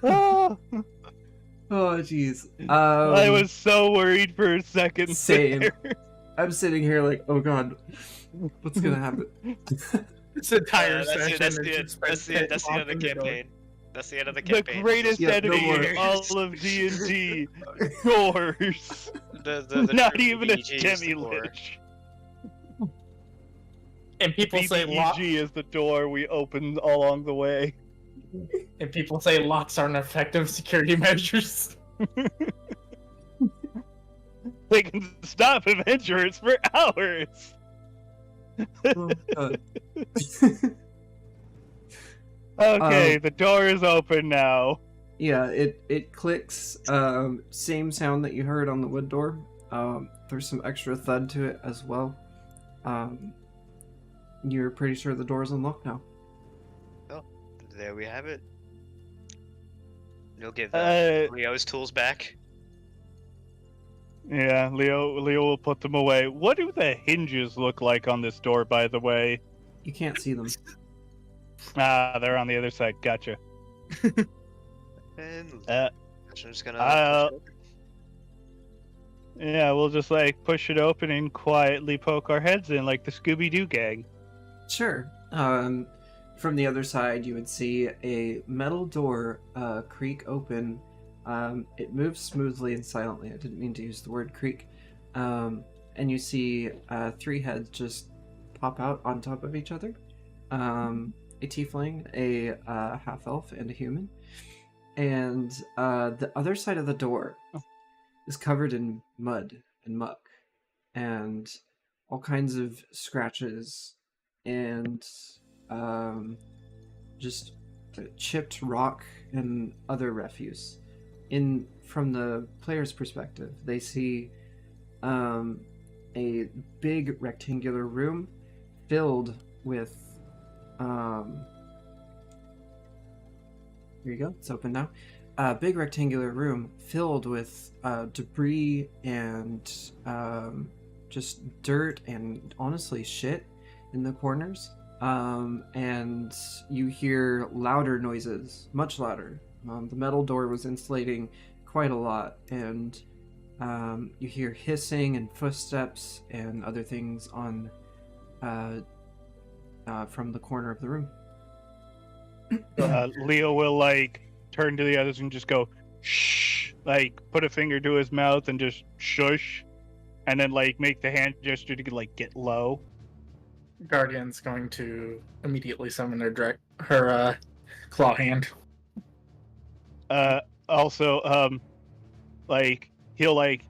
Ah, Oh jeez. I was so worried for a second. Same. there. I'm sitting here like, oh god, what's gonna happen? This entire That's session. that's is the just that's the spent end of the off in door. campaign. That's the end of the The campaign. greatest Yeah, no enemy more. in all of D&D. Doors. The Not true even a BG is the door. demi-lich. And people say lock. BBEG is the door we opened along the way. And people say locks aren't effective security measures. They can stop adventurers for hours. Oh, God. Okay, the door is open now. Yeah, it clicks. Same sound that you heard on the wood door. There's some extra thud to it as well. You're pretty sure the door's unlocked now. There we have it. You'll give Uh, Leo's tools back. Yeah, Leo will put them away. What do the hinges look like on this door, by the way? You can't see them. Ah, they're on the other side. Gotcha. And Uh, I'm just gonna. uh, Yeah, we'll just like push it open and quietly poke our heads in like the Scooby-Doo gang. Sure. From the other side, you would see a metal door creak open. It moves smoothly and silently. I didn't mean to use the word creak. And you see three heads just pop out on top of each other. A tiefling, a half-elf, and a human. And the other side of the door is covered in mud and muck and all kinds of scratches and just chipped rock and other refuse. From the player's perspective, they see a big rectangular room filled with here you go, it's open now. A big rectangular room filled with debris and just dirt and honestly shit in the corners. And you hear louder noises, much louder. The metal door was insulating quite a lot, and you hear hissing and footsteps and other things on from the corner of the room. Leo will like turn to the others and just go shh, like put a finger to his mouth and just shush, and then like make the hand gesture to like get low. Guardian's going to immediately summon her claw hand. Also, like he'll like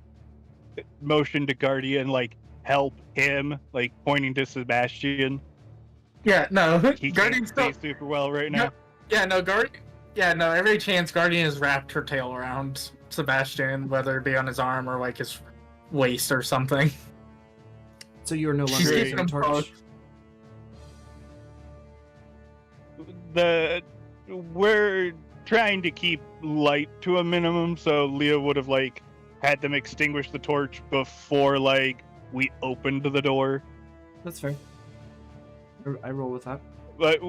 motion to Guardian, like help him, like pointing to Sebastian. Yeah, no, He Guardian's can't still. see super well right now. Yeah, no, Yeah, no, every chance Guardian has wrapped her tail around Sebastian, whether it be on his arm or like his waist or something. So you are no She's longer Great. using a keeping torch. We're trying to keep light to a minimum, so Leah would have like had them extinguish the torch before like we opened the door. That's fair. I roll with that. But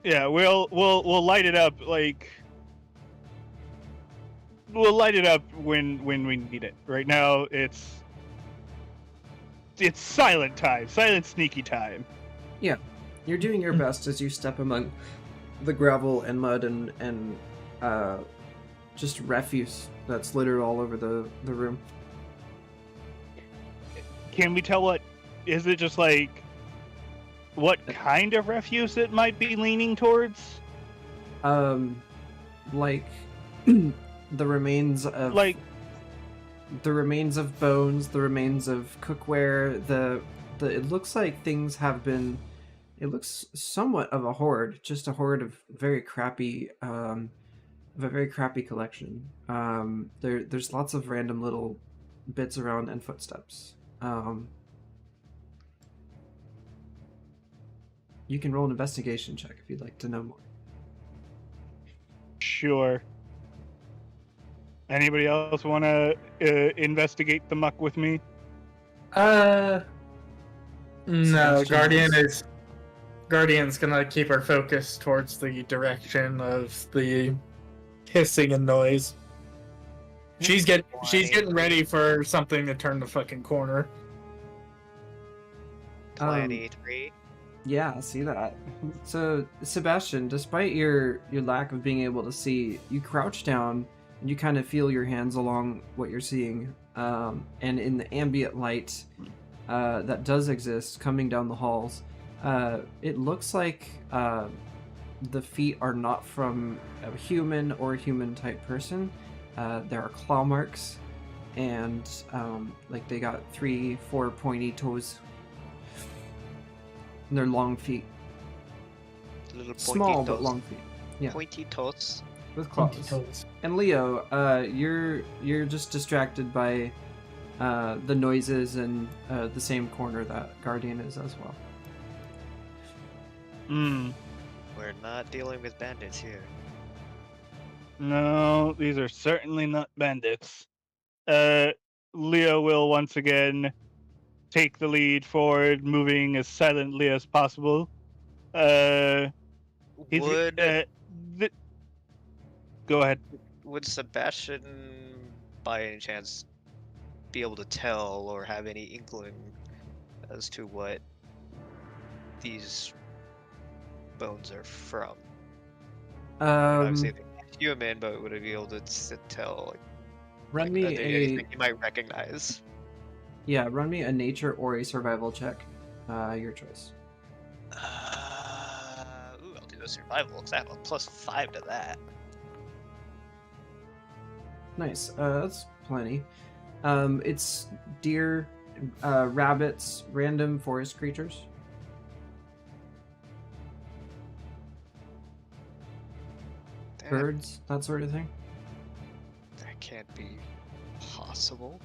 yeah, we'll light it up like we'll light it up when we need it. Right now it's silent time, silent sneaky time. You're doing your best as you step among the gravel and mud and just refuse that's littered all over the room. Can we tell what is it? Just like what kind of refuse it might be leaning towards? Like the remains of Like bones, the remains of cookware. It looks like things have been. It looks somewhat of a hoard, just a hoard of very crappy, of a very crappy collection. There's lots of random little bits around and footsteps. You can roll an investigation check if you'd like to know more. sure. Anybody else want to investigate the muck with me? No, Sebastian Guardian's gonna keep her focus towards the direction of the hissing and noise. She's getting ready for something to turn the fucking corner. 23. Yeah, I see that. So, Sebastian, despite your lack of being able to see, you crouch down and you kind of feel your hands along what you're seeing. And in the ambient light that does exist coming down the halls, it looks like the feet are not from a human or human-type person. There are claw marks, and like they got 3-4 pointy toes. And they're long feet. Little pointy Small but toes. long feet. Yeah, Pointy toes. with claws. And Leo, you're just distracted by the noises and the same corner that Guardian is as well. We're not dealing with bandits here. No, these are certainly not bandits. Leo will once again take the lead forward, moving as silently as possible. Go ahead. Would Sebastian, by any chance, be able to tell or have any inkling as to what these bones are from? Obviously, they're human, but would I be able to tell? Like, Run are me there anything you might recognize? run me a nature or a survival check. Your choice. I'll do a survival. Cause I have a +5 to that. Nice. That's plenty. It's deer, rabbits, random forest creatures. Birds, that sort of thing. That can't be possible.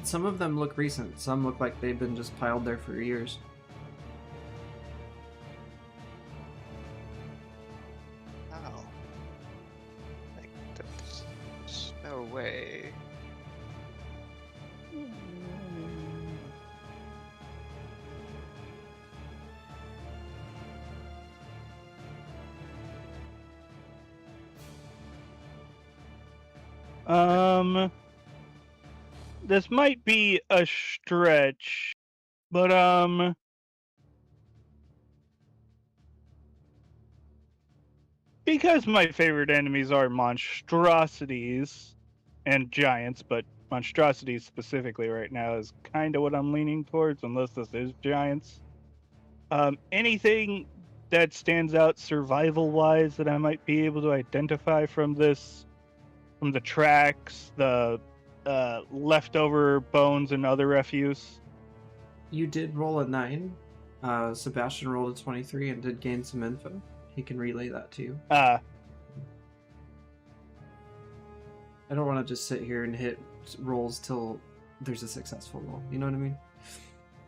Some of them look recent. Some look like they've been just piled there for years. How? Like, there's no way. This might be a stretch, but because my favorite enemies are monstrosities and giants, but monstrosities specifically right now is kind of what I'm leaning towards, unless this is giants. Anything that stands out survival-wise that I might be able to identify from this, from the tracks, the leftover bones and other refuse? You did roll a 9. Sebastian rolled a 23 and did gain some info. He can relay that to you. I don't want to just sit here and hit rolls till there's a successful roll. You know what I mean?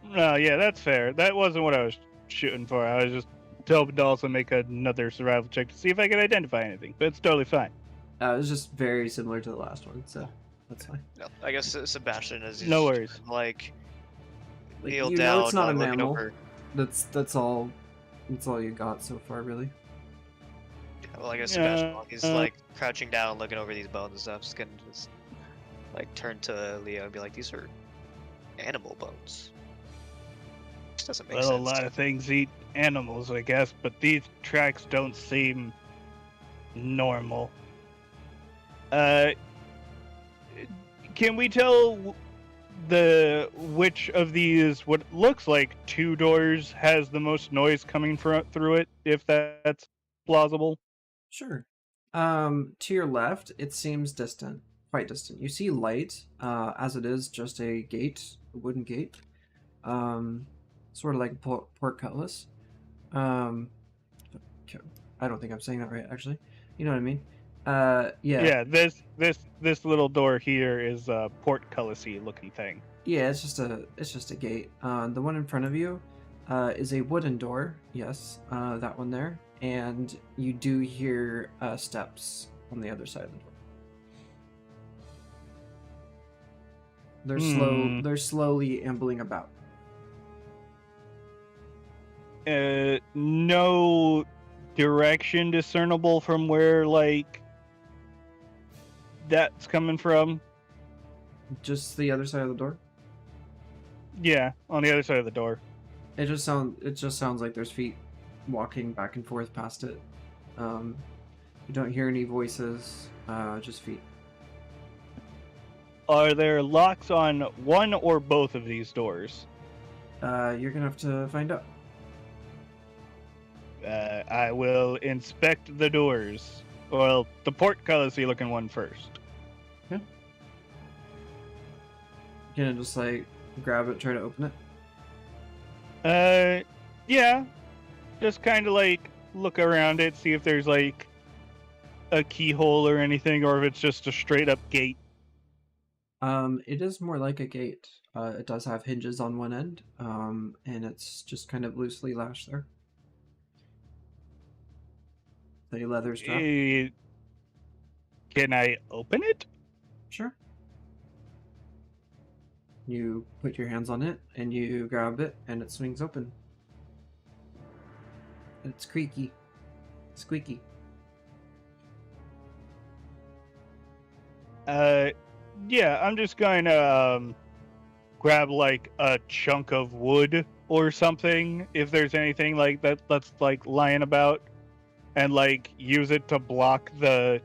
No, yeah, that's fair. That wasn't what I was shooting for. I was just hoping to also make another survival check to see if I could identify anything, but it's totally fine. It was just very similar to the last one, so that's fine. No, I guess Sebastian is No worries. Like Like, kneel you down, know it's not a looking mammal. over. That's all. That's all you got so far, really. Well, I guess Yeah, Sebastian, he's like crouching down, looking over these bones and stuff. Just gonna just like turn to Leo and be like, "These are animal bones." Which doesn't make Well, sense. a lot of things eat animals, I guess, but these tracks don't seem normal. Can we tell which of these, what looks like 2 doors, has the most noise coming through it, if that's plausible? Sure. To your left, it seems distant, quite distant. You see light, as it is just a gate, a wooden gate, sort of like a portcullis. I don't think I'm saying that right, actually. You know what I mean? Yeah. Yeah, this little door here is a portcullis-y looking thing. Yeah, it's just a gate. The one in front of you, is a wooden door. Yes, that one there, and you do hear steps on the other side of the door. They're slowly ambling about. No direction discernible from where, like, that's coming from. Just the other side of the door. Yeah, on the other side of the door. It just sounds like there's feet walking back and forth past it. You don't hear any voices, just feet. Are there locks on one or both of these doors? You're gonna have to find out. I will inspect the doors. Well, the portcullis-y looking one first. Yeah. You gonna just like grab it, try to open it? Yeah. Just kind of like look around it, see if there's like a keyhole or anything, or if it's just a straight up gate. It is more like a gate. It does have hinges on one end, and it's just kind of loosely lashed there. The leather strap. Can I open it? Sure. You put your hands on it, and you grab it, and it swings open. It's creaky. Squeaky. Yeah, I'm just going to grab like a chunk of wood or something, if there's anything like that that's like lying about, and like use it to block the...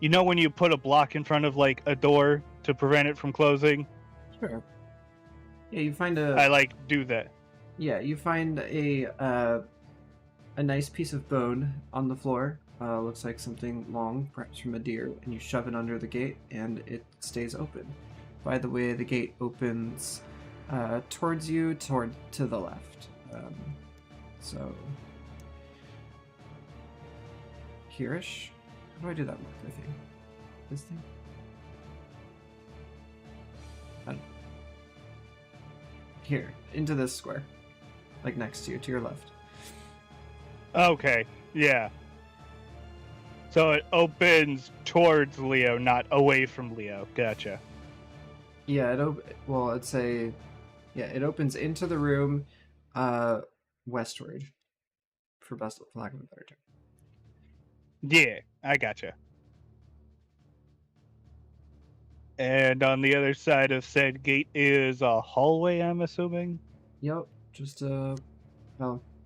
You know when you put a block in front of like a door to prevent it from closing? Sure. Yeah, you find a... I like do that. Yeah, you find a nice piece of bone on the floor. Looks like something long, perhaps from a deer, and you shove it under the gate, and it stays open. By the way, the gate opens towards you, to the left. So here-ish. How do I do that marker thing? This thing? Here, into this square, like next to you, to your left. Okay, yeah. So it opens towards Leo, not away from Leo. Gotcha. Yeah, it opens into the room, westward, for lack of a better term. Yeah, I gotcha. And on the other side of said gate is a hallway, I'm assuming? Yep, just let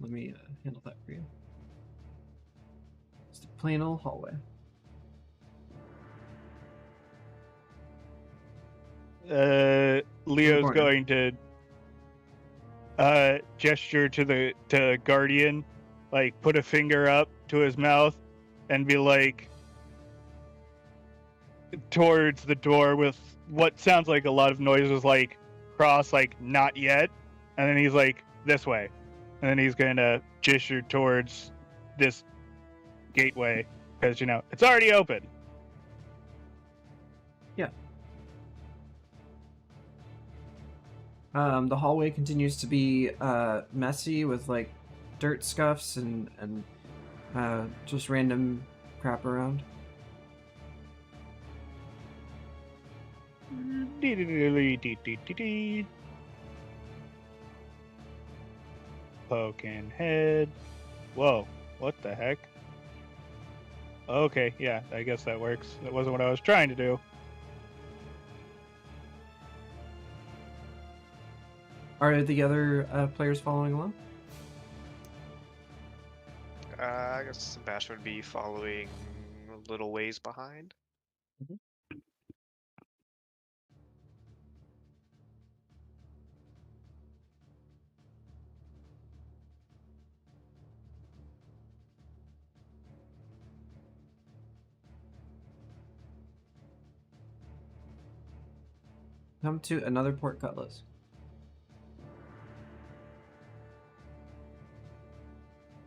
me handle that for you. Just a plain old hallway. Leo's corner. going to gesture to Guardian, like put a finger up to his mouth, and be like towards the door with what sounds like a lot of noises, like cross, like not yet, and then he's like this way, and then he's gonna gesture towards this gateway because it's already open. The hallway continues to be messy with like dirt scuffs and just random crap around. Poking head. Whoa, what the heck? Okay, yeah, I guess that works. That wasn't what I was trying to do. Are the other players following along? I guess Sebastian would be following a little ways behind. Come to another portcullis.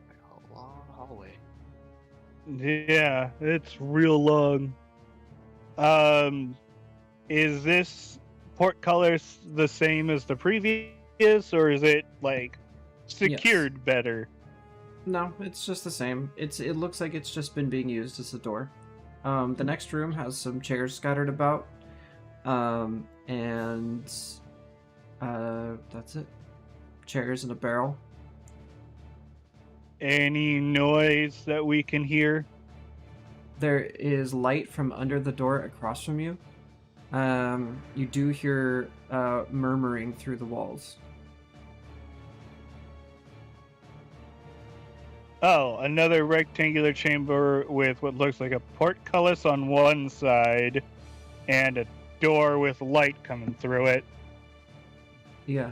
A long hallway. Yeah, it's real long. Is this portcullis the same as the previous, or is it like secured better? No, it's just the same. It looks like it's just been being used as a door. The next room has some chairs scattered about. And that's it. Chairs and a barrel. Any noise that we can hear? There is light from under the door across from you. You do hear murmuring through the walls. Oh, another rectangular chamber with what looks like a portcullis on one side and a door with light coming through it. Yeah.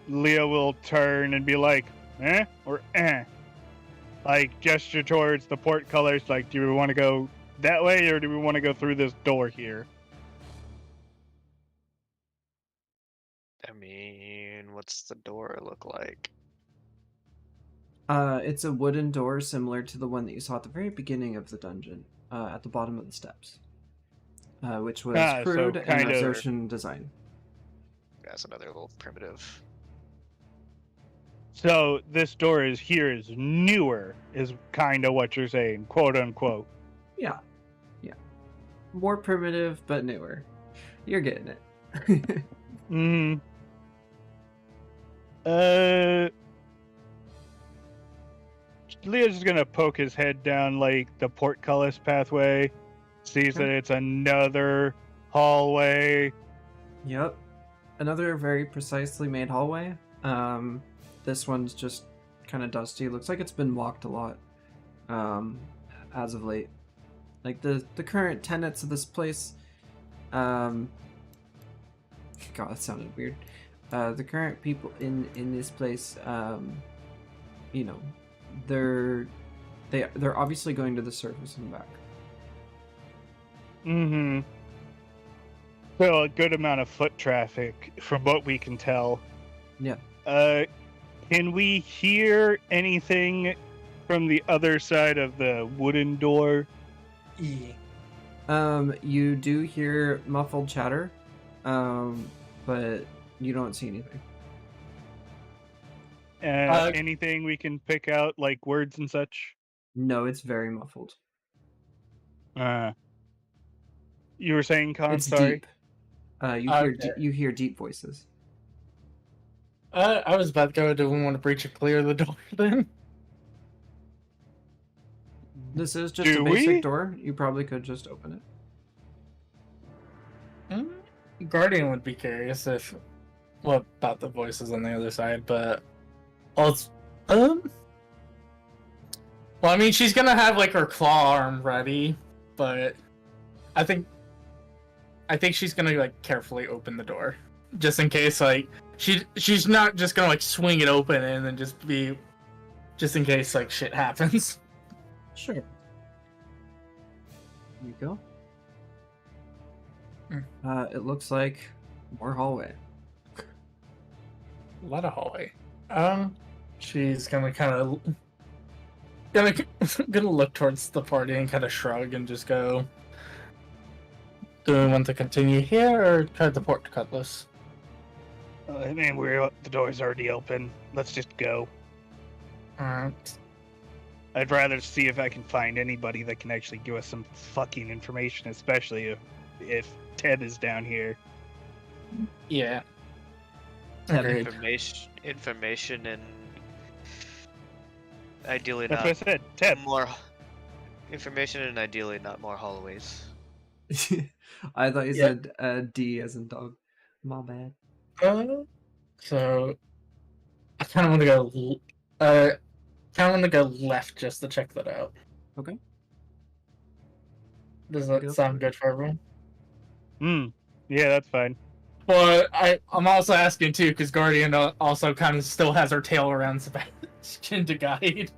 Leo will turn and be like, eh? Or eh? Like, gesture towards the portcullis, like, do we want to go that way, or do we want to go through this door here? I mean, what's the door look like? It's a wooden door similar to the one that you saw at the very beginning of the dungeon, at the bottom of the steps, which was crude so and kind of Zotian design. That's another little primitive. So this door is newer, is kind of what you're saying, quote unquote. Yeah. More primitive, but newer. You're getting it. Leo's just gonna poke his head down like the portcullis pathway, sees that it's another hallway. Yep. Another very precisely made hallway. This one's just kind of dusty. Looks like it's been walked a lot as of late. Like the current tenants of this place. God, that sounded weird. The current people in this place, they're obviously going to the surface and back. So a good amount of foot traffic, from what we can tell. Yeah. Can we hear anything from the other side of the wooden door? You do hear muffled chatter, but you don't see anything. Anything we can pick out, like words and such? No, it's very muffled. You were saying, Con? It's Sorry. deep. You hear deep voices. I was about to go. Do we want to breach or clear the door then? This is just a basic door. You probably could just open it. Guardian would be curious what about the voices on the other side, but well, I mean, she's gonna have like her claw arm ready, but I think she's gonna like carefully open the door just in case, like she's not just gonna like swing it open and then just in case like shit happens. Sure. There you go. It looks like more hallway. A lot of hallway. She's gonna kind of gonna look towards the party and kind of shrug and just go. Do we want to continue here or try the port cutlass? I mean, the door's already open. Let's just go. Alright. I'd rather see if I can find anybody that can actually give us some fucking information, especially if Ted is down here. Yeah. Ted, Agreed. Information, and ideally That's not what I said. Ted. more information, and ideally not more hallways. I thought you Yeah. said D as in dog. My bad. So I kind of want to go left just to check that out. Okay. Does that Go sound for good for everyone? Yeah, that's fine. But I'm also asking too because Guardian also kind of still has her tail around Sebastian to guide.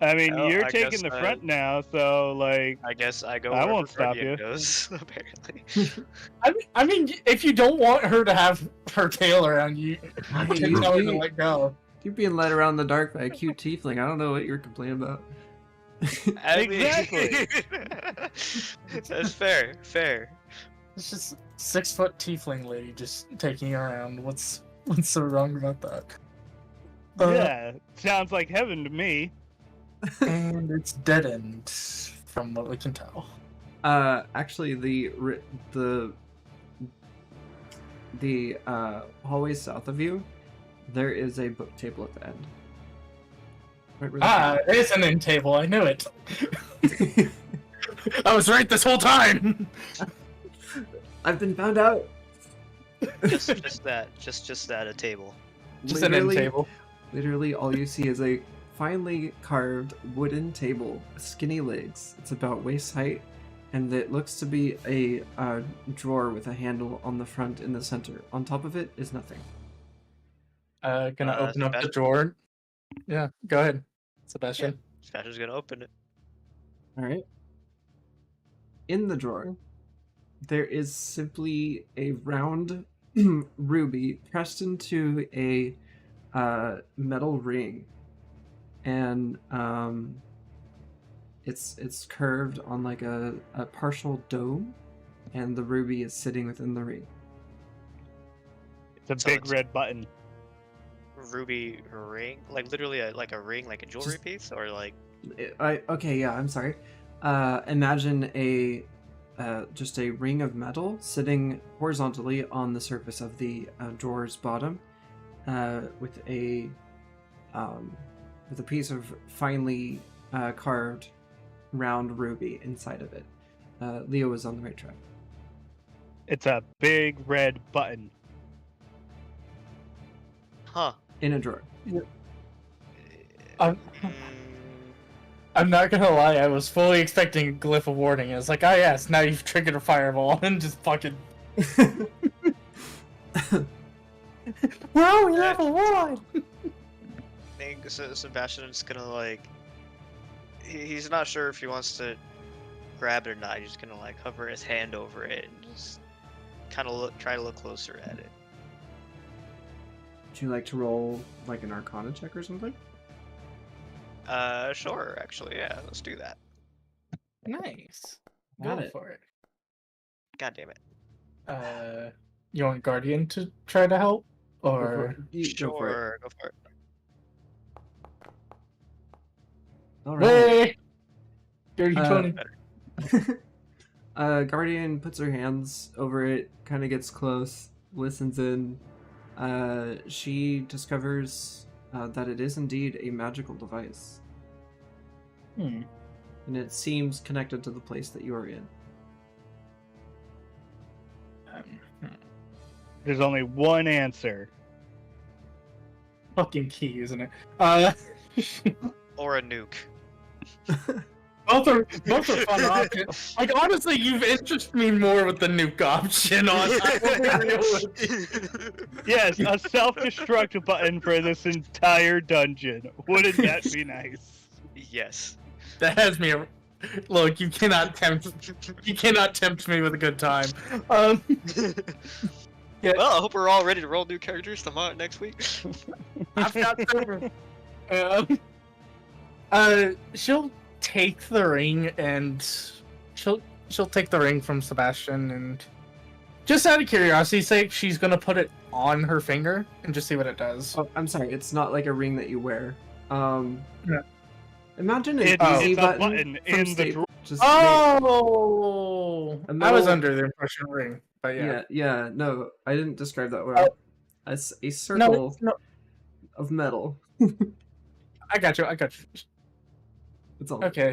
I mean, Oh, you're I taking guess the front now, so like, I guess I go. I wherever won't stop Guardian you. Goes, apparently. I mean, if you don't want her to have her tail around you, you can tell her to let go. You're being led around the dark by a cute tiefling. I don't know what you're complaining about. I mean- Exactly. That's fair. Fair. It's just 6-foot tiefling lady just taking you around. What's so wrong about that? yeah, sounds like heaven to me. And it's dead end, from what we can tell. Actually, the hallway south of you, there is a book table at the end. Right where the- It's an end table. I knew it. I was right this whole time. I've been found out. Just that. Just that. A table. Just an end table. Literally, all you see is a finely carved wooden table, skinny legs. It's about waist height, and it looks to be a drawer with a handle on the front in the center. On top of it is nothing. Gonna open up the Sebastian? drawer. Yeah, go ahead, Sebastian. Sebastian's gonna open it. All right. In the drawer, there is simply a round ruby pressed into a metal ring, and it's curved on like a partial dome, and the ruby is sitting within the ring. It's a So big it's- red button. Ruby ring, like literally like a ring, like a jewelry Just- piece, or like I'm sorry. Imagine just a ring of metal sitting horizontally on the surface of the drawer's bottom, with a piece of finely carved round ruby inside of it. Leo is on the right track. It's a big red button. huh. In a drawer. I'm, Mm, I'm not gonna lie. I was fully expecting a glyph of warning. I was like, oh yes, now you've triggered a fireball and just fucking. We're only level 1. I think Sebastian's gonna like. He's not sure if he wants to grab it or not. He's just gonna like hover his hand over it and just kind of try to look closer at it. Would you like to roll like an Arcana check or something? Sure. Actually, yeah. Let's do that. Nice. Got Go it. for it. God damn it. You want Guardian to try to help, Go or for it. You go for it. Sure. Go for it. All right. hey, dirty Uh, 20. Guardian puts her hands over it, kind of gets close, listens in. She discovers that it is indeed a magical device, and it seems connected to the place that you are in. There's only one answer. Fucking key, isn't it? Or a nuke. Both are fun options. Like honestly, you've interested me more with the nuke option. On Yes, a self-destruct button for this entire dungeon. Wouldn't that be nice? Yes. that has me. Look, you cannot tempt me with a good time. Yeah. Well, I hope we're all ready to roll new characters tomorrow next week. I've got several. She'll take the ring and she'll take the ring from Sebastian and just out of curiosity's sake, she's gonna put it on her finger and just see what it does. Oh, I'm sorry. It's not like a ring that you wear. Yeah. Imagine an It's easy a button, button in the Staple. drawer. Just Oh, A I was metal- under the impression ring, but yeah. yeah. No, I didn't describe that well. A circle No, of metal. I got you. That's all. Okay,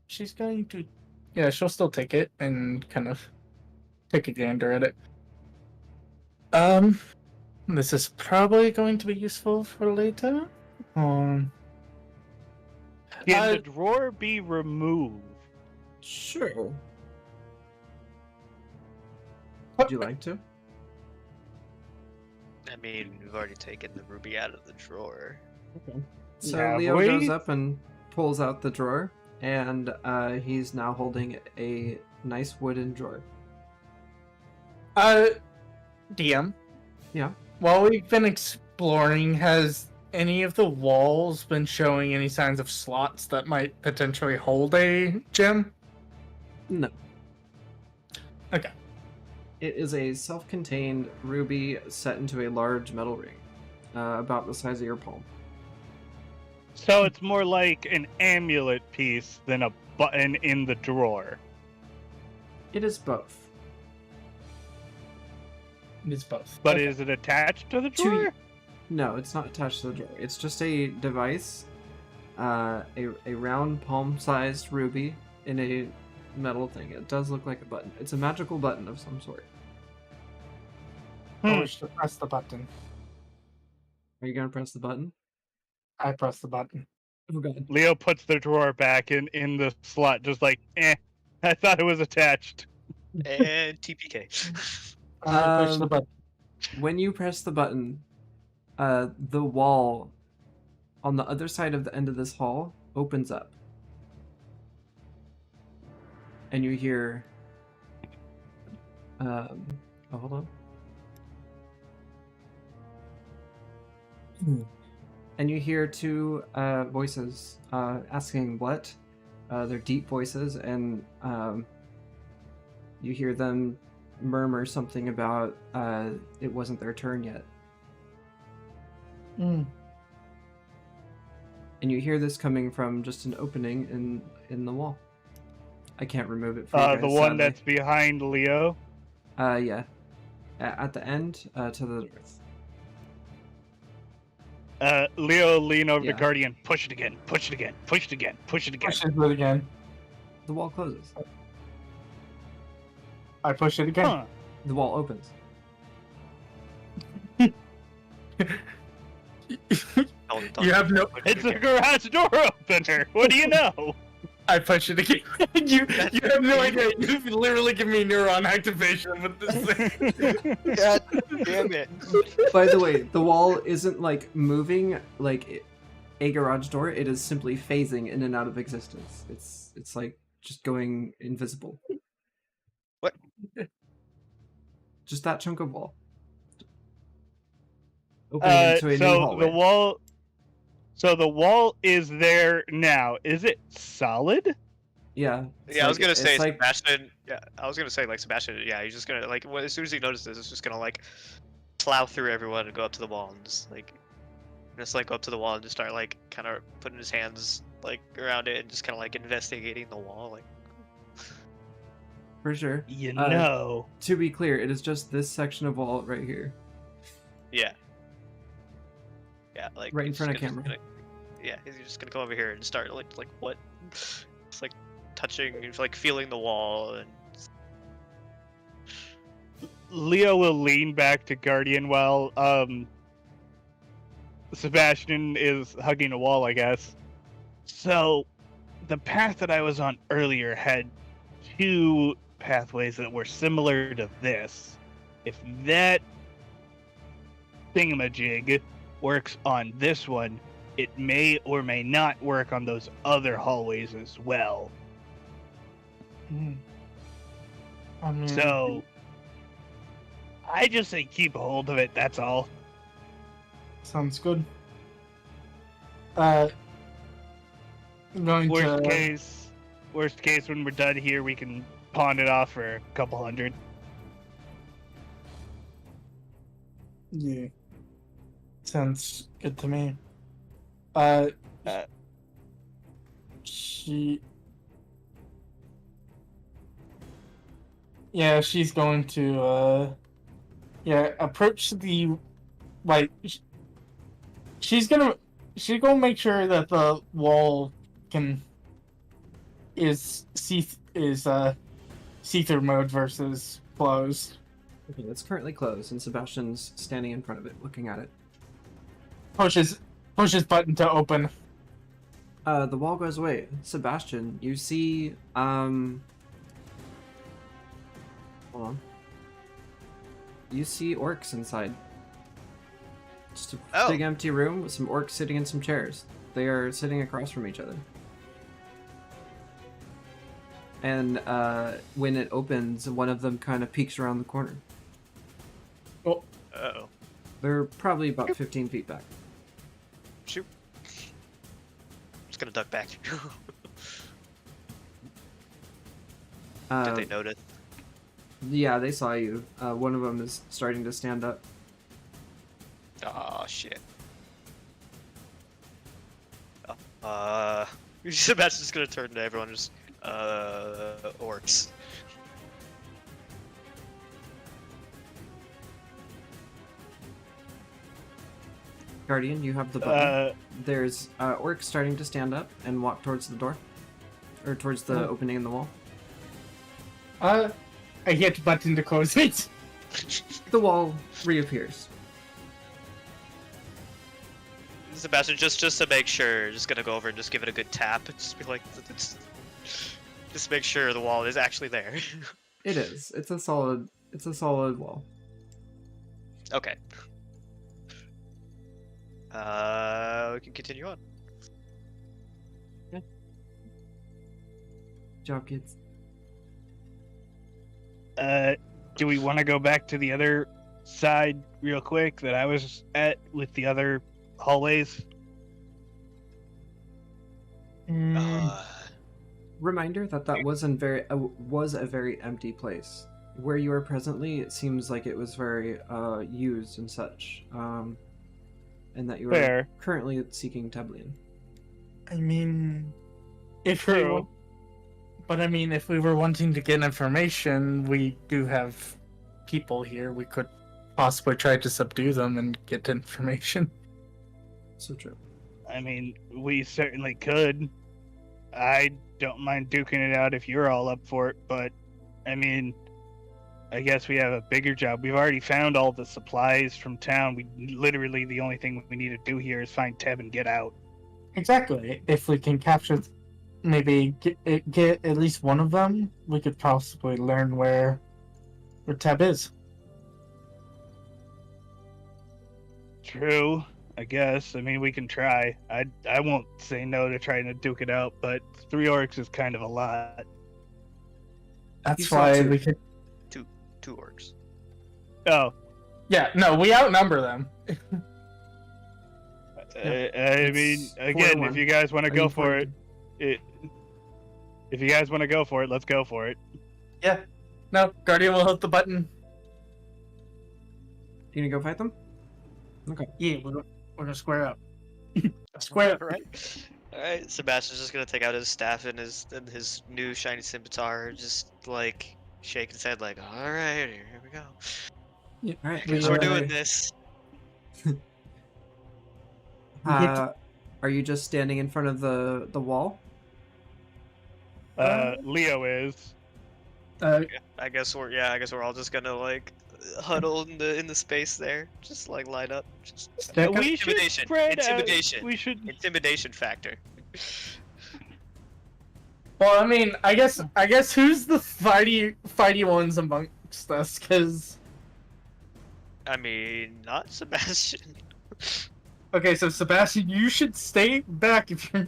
she's going to, yeah, she'll still take it and kind of take a gander at it. This is probably going to be useful for later. Can the drawer be removed? Sure. Would you like to? I mean, we've already taken the ruby out of the drawer. So Yeah, Leo we- goes up and pulls out the drawer, and he's now holding a nice wooden drawer. DM. Yeah. While we've been exploring, has any of the walls been showing any signs of slots that might potentially hold a gem? No. Okay. It is a self-contained ruby set into a large metal ring, about the size of your palm. So it's more like an amulet piece than a button in the drawer. It is both. It's both. But Okay. is it attached to the To- drawer? No, it's not attached to the drawer. It's just a device, a round palm-sized ruby in a metal thing. It does look like a button. It's a magical button of some sort. I wish to press the button. Are you gonna press the button? I press the button. Oh god. Leo puts the drawer back in the slot, just like, I thought it was attached. And TPK. I push the button. When you press the button, the wall on the other side of the end of this hall opens up. And you hear... hold on. And you hear two voices asking what? They're deep voices, and you hear them murmur something about it wasn't their turn yet. Mm. And you hear this coming from just an opening in the wall. I can't remove it for you guys, The one sadly. that's behind Leo. Yeah. At the end, to the north. Leo lean over Yeah. to Guardian. Push it again. Push it again. Push it again. Push it again. Push it again. The wall closes. I push it again. Huh. The wall opens. Don't You have no. It's a garage door opener. What do you know? I push it again. you have no idea. You've literally given me neuron activation with this thing. God damn it. By the way, the wall isn't like moving like a garage door. It is simply phasing in and out of existence. It's like just going invisible. What? Just that chunk of wall. Opening into a new So hallway. the wall is there now. Is it solid? Yeah. it's Yeah, I was like- gonna it's say like, Sebastian. Yeah, I was gonna say like Sebastian. Yeah, he's just gonna like as soon as he notices, it's just gonna like plow through everyone and go up to the wall and just like go up to the wall and just start like kind of putting his hands like around it and just kind of like investigating the wall. Like, for sure. You Uh, know. To be clear, it is just this section of wall right here. yeah, yeah, like Right in he's front of just camera. yeah, he's just gonna come over here and start like what? It's like touching, like feeling the wall and. Leo will lean back to Guardian while Sebastian is hugging a wall, I guess. So, the path that I was on earlier had 2 pathways that were similar to this. If that thingamajig works on this one, it may or may not work on those other hallways as well. I mean, So, I just say keep a hold of it, that's all. sounds good. I'm going Worst to... case, when we're done here, we can pawn it off for a couple hundred. Yeah. Sounds good to me. She... Yeah, she's going to, approach the, like, she's gonna make sure that the wall is see-through mode versus closed. Okay, it's currently closed, and Sebastian's standing in front of it, looking at it. Pushes button to open. The wall goes away. Sebastian, you see, hold on. You see orcs inside. Just a big empty room with some orcs sitting in some chairs. They are sitting across from each other. And when it opens, one of them kind of peeks around the corner. Oh. Uh-oh. They're probably about 15 feet back. Shoot. Just gonna duck back. Did they notice? Yeah, they saw you. One of them is starting to stand up. Oh shit. Sebastian's just gonna turn to everyone and just orcs. Guardian, you have the button. There's orcs starting to stand up and walk towards the door. Or towards the opening in the wall. I hit button to close it. The wall reappears. Sebastian, just to make sure, just gonna go over and just give it a good tap. Just be like, just make sure the wall is actually there. It is. It's a solid wall. Okay. We can continue on. Good job, kids. Do we want to go back to the other side real quick that I was at with the other hallways? Reminder that was a very empty place. Where you are presently, it seems like it was very used and such. And that you are currently seeking Teblian. I mean, if True. we were wanting to get information, we do have people here. We could possibly try to subdue them and get information. So true. I mean, we certainly could. I don't mind duking it out if you're all up for it, but I mean, I guess we have a bigger job. We've already found all the supplies from town. Literally the only thing we need to do here is find Teb and get out. Exactly. If we can capture, maybe get at least one of them, we could possibly learn where Teb is. True, I guess. I mean, we can try. I won't say no to trying to duke it out, but 3 orcs is kind of a lot. That's You why saw two. we could. 2 orcs. Oh, Yeah, no, we outnumber them. I mean, again, 4-1. if you guys want to Are go you for it, 4-2? if you guys want to go for it, let's go for it. Yeah. No, Guardian will hit the button. You gonna go fight them? Okay. Yeah, we're gonna square up. Square up. Right. Alright, Sebastian's just gonna take out his staff and his new shiny scimitar, just like shake his head like, alright, here we go. Yeah. All right. Guess we're doing this. Are you just standing in front of the wall? Leo is. I guess we're all just gonna like huddle in the space there, just like line up. Just We should intimidation. spread out. Intimidation. We should. Intimidation factor. Well, I mean, I guess who's the fighty ones amongst us? Because I mean, not Sebastian. okay, so Sebastian, you should stay back if you're.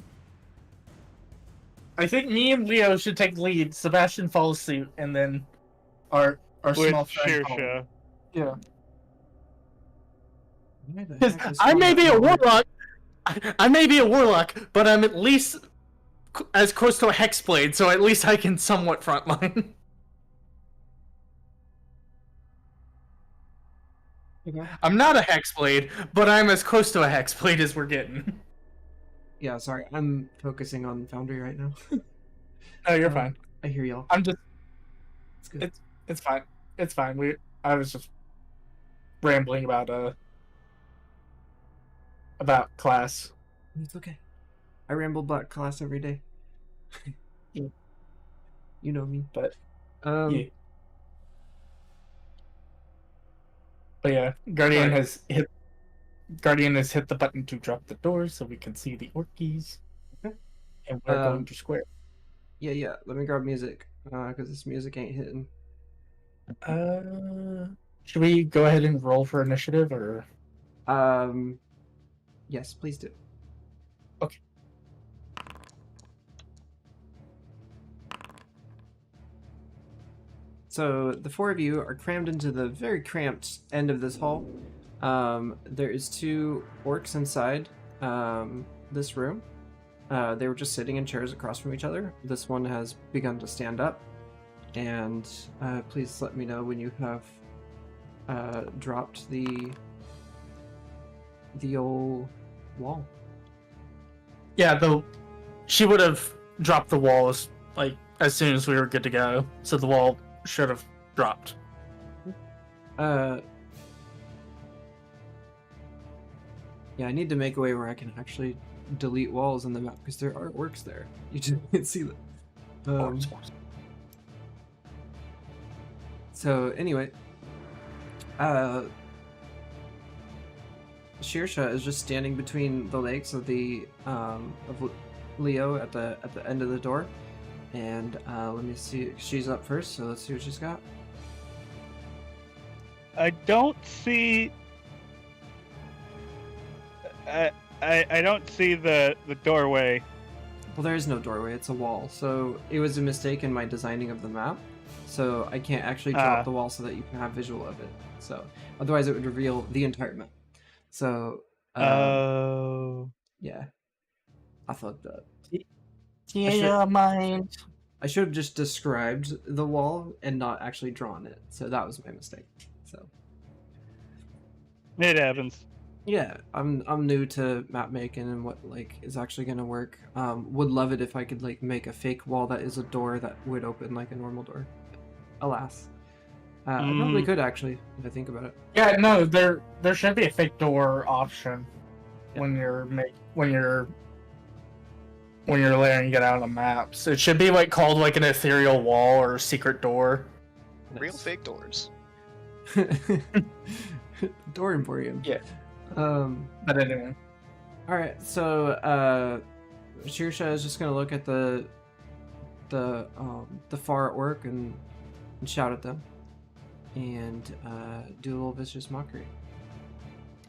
I think me and Leo should take lead. Sebastian follows suit, and then our With small friend. Shearsha. Yeah. Why the Because heck is I may combat be a not working? warlock. I may be a warlock, but I'm at least as close to a hexblade, so at least I can somewhat frontline. Okay. I'm not a hexblade, but I'm as close to a hexblade as we're getting. Yeah, sorry, I'm focusing on Foundry right now. Oh, you're fine. I hear y'all. I'm just. It's good. It's fine. It's fine. I was just rambling about class. It's okay. I ramble about class every day. Yeah. You know me. But Yeah. But yeah, Guardian Sorry. has hit the button to drop the door so we can see the orkies. Okay. And we're going to square. Yeah. Let me grab music. Because this music ain't hitting. Should we go ahead and roll for initiative or Yes, please do. okay. So the four of you are crammed into the very cramped end of this hall. There is two orcs inside this room. They were just sitting in chairs across from each other. This one has begun to stand up. And please let me know when you have dropped the old wall. Yeah, though she would have dropped the walls like as soon as we were good to go. So the wall should have dropped. Yeah, I need to make a way where I can actually delete walls in the map because there are orcs there. You just can't see them. So anyway, Shearsha is just standing between the legs of of Leo at the end of the door, and let me see. She's up first, so let's see what she's got. I don't see. I don't see the doorway. Well, there is no doorway; it's a wall. So it was a mistake in my designing of the map. So I can't actually drop the wall so that you can have visual of it. So otherwise, it would reveal the entire map. So yeah, I fucked up. Yeah, mind. I should have just described the wall and not actually drawn it. So that was my mistake. So It happens. yeah, I'm new to map making and what like is actually gonna work. Would love it if I could like make a fake wall that is a door that would open like a normal door. Alas, I probably could actually if I think about it. Yeah, no, there should be a fake door option when you're layering it out on maps. It should be like called like an ethereal wall or a secret door. Real fake doors. Door Emporium. Yeah. But anyway. All right, so Shearsha is just gonna look at the far orc and shout at them, and do a little vicious mockery.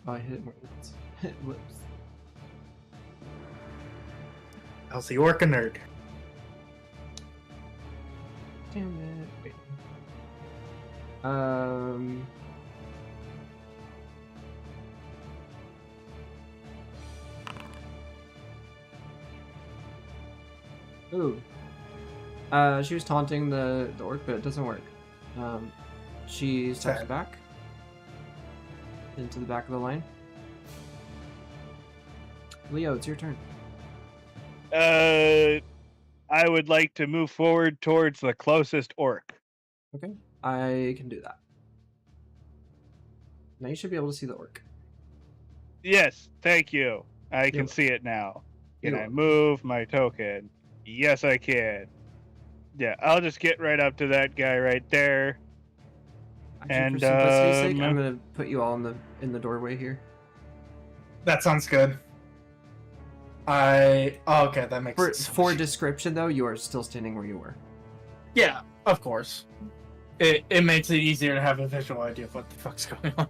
Oh, I hit it more than once. Whoops. How's the orc a nerd? Damn it. Wait. Ooh. She was taunting the orc, but it doesn't work. She steps Okay. back into the back of the line. Leo, it's your turn. I would like to move forward towards the closest orc. Okay, I can do that. Now you should be able to see the orc. Yes, thank you. I can You're see it now. Can You're I move my token? Yes, I can. Yeah, I'll just get right up to that guy right there. Actually, And, for simplicity's sake, I'm gonna put you all in the doorway here. That sounds good. Okay, that makes sense. For description though, you are still standing where you were. Yeah, of course. It makes it easier to have a visual idea of what the fuck's going on.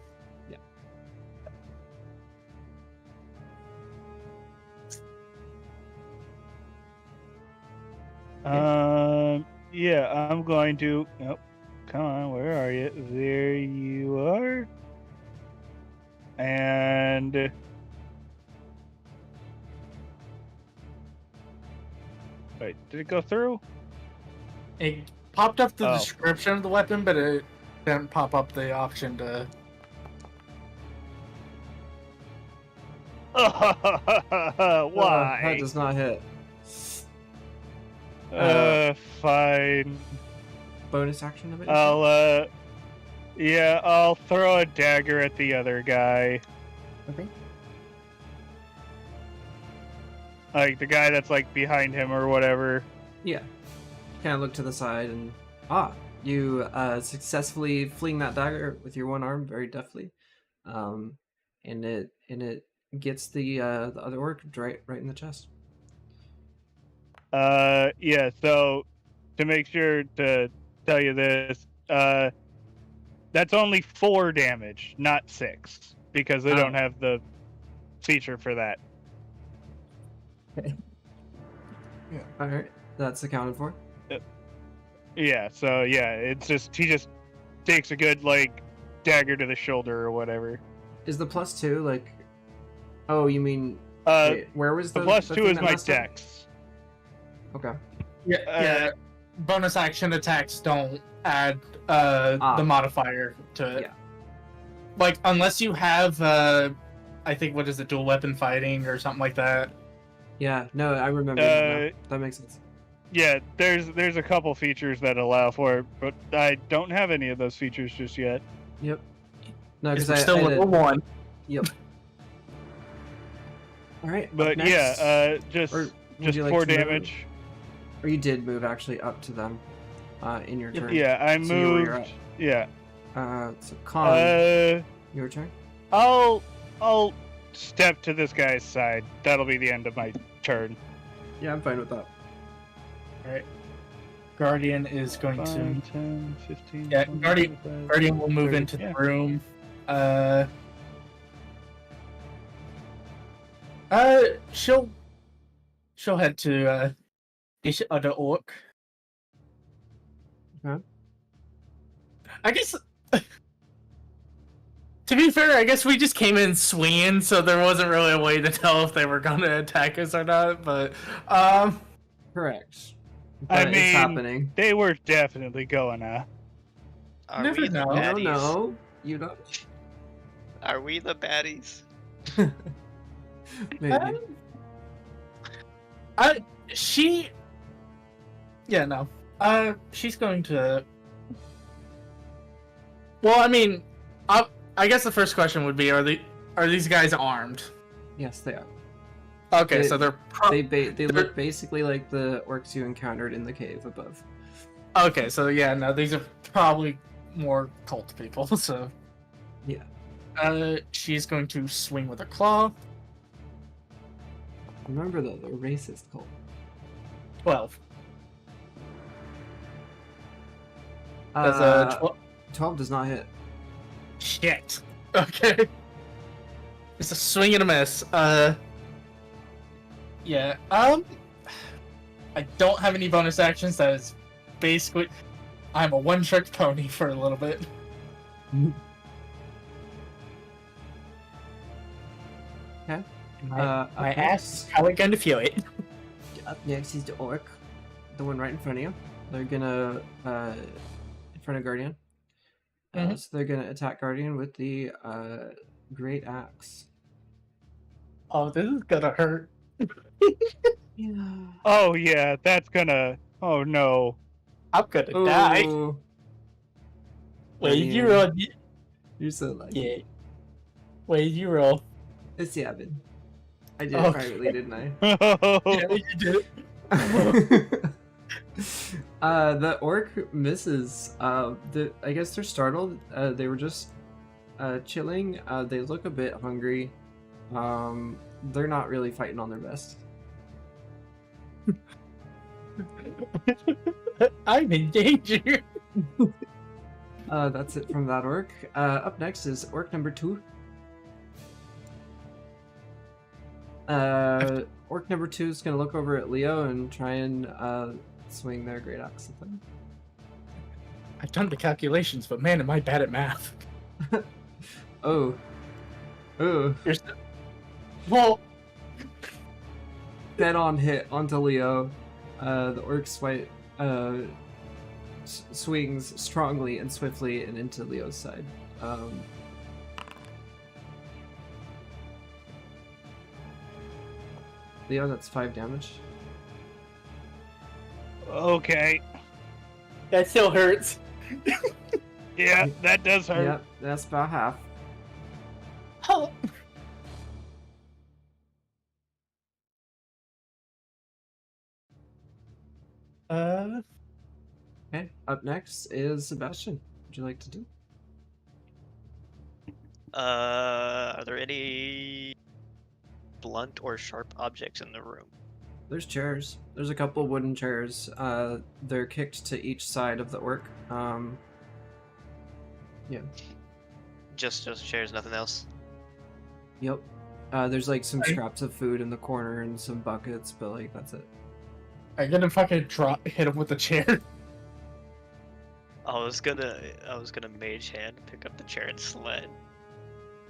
Yeah, I'm going to. Oh, come on, where are you? There you are. And wait, did it go through? It popped up the Oh. description of the weapon, but it didn't pop up the option to. Why? That does not hit. Fine. Bonus action of it? I'll throw a dagger at the other guy. Okay. Like the guy that's like behind him or whatever. Yeah. Kind of look to the side and you successfully fling that dagger with your one arm very deftly, and it gets the other orc right in the chest. Yeah. So to make sure to tell you this, that's only 4 damage, not 6, because they don't have the feature for that. Okay. Yeah. All right. That's accounted for. Yeah. So yeah, it's just he just takes a good like dagger to the shoulder or whatever. Is the +2 like? Oh, you mean? Wait, where was the the +2 thing is that my messed up? dex. Okay. Yeah. Bonus action attacks don't add the modifier to it. Yeah. Like unless you have I think what is it, dual weapon fighting or something like that. Yeah. No, I remember that now. That makes sense. Yeah, there's a couple features that allow for it, but I don't have any of those features just yet. Yep. No, Because because we're still level 1. Yep. All right. up But next, yeah, just or would you like 4 to move? damage. Or you did move actually up to them, in your turn. Yeah, I So you're where you're moved. Yeah. So Con, your turn. I'll step to this guy's side. That'll be the end of my turn. Yeah, I'm fine with that. Alright. Guardian is going 5, to 10, 15. Yeah, 20, Guardian- 25, Guardian will move 30, into yeah. the room. She'll head to this other orc. Okay. I guess. To be fair, I guess we just came in swinging, so there wasn't really a way to tell if they were gonna attack us or not. But Correct. I But mean, it's happening. They were definitely going Are Never we the know. I baddies? don't know. You don't. Are we the baddies? Maybe. Yeah, no. She's going to. Well, I mean, I guess the first question would be: Are these guys armed? Yes, they are. Okay, They- so they're They look basically like the orcs you encountered in the cave above. okay. So yeah, no, these are probably more cult people. So Yeah. She's going to swing with a claw. Remember though, they're racist cult. 12. That's a 12 does not hit. Shit. Okay. It's a swing and a miss. Yeah. I don't have any bonus actions. That is basically, I'm a one-trick pony for a little bit. Okay. My Up ass next- is probably going to feel it. Up next is the orc, the one right in front of you. They're gonna in front of Guardian. Mhm. So they're gonna attack Guardian with the great axe. Oh, this is gonna hurt. Yeah. Oh yeah, that's gonna. Oh no. I'm gonna die. Ooh, Wait, you Guardian. roll. you're so lucky. Yeah. Wait, you roll. It's Yavin. I did Okay. it privately, didn't I? Yeah, you did it. The orc misses. I guess they're startled. They were just chilling. They look a bit hungry. They're not really fighting on their best. I'm in danger. That's it from that orc. Up next is orc number 2. Orc number 2 is going to look over at Leo and try and swing their great axe at them. I've done the calculations, but man, am I bad at math. Oh. Oh. Well, Dead on hit onto Leo. The orc swings strongly and swiftly and into Leo's side. Leo, that's 5 damage. Okay. that still hurts. Yeah, that does hurt. Yep, that's about half. Oh. Okay, up next is Sebastian. What would you like to do? Are there any blunt or sharp objects in the room? There's chairs. There's a couple wooden chairs. They're kicked to each side of the orc. Yeah. Just chairs, nothing else. Yep. There's like some scraps of food in the corner and some buckets, but like that's it. I'm gonna fucking hit him with the chair. I was gonna mage hand, pick up the chair and sled.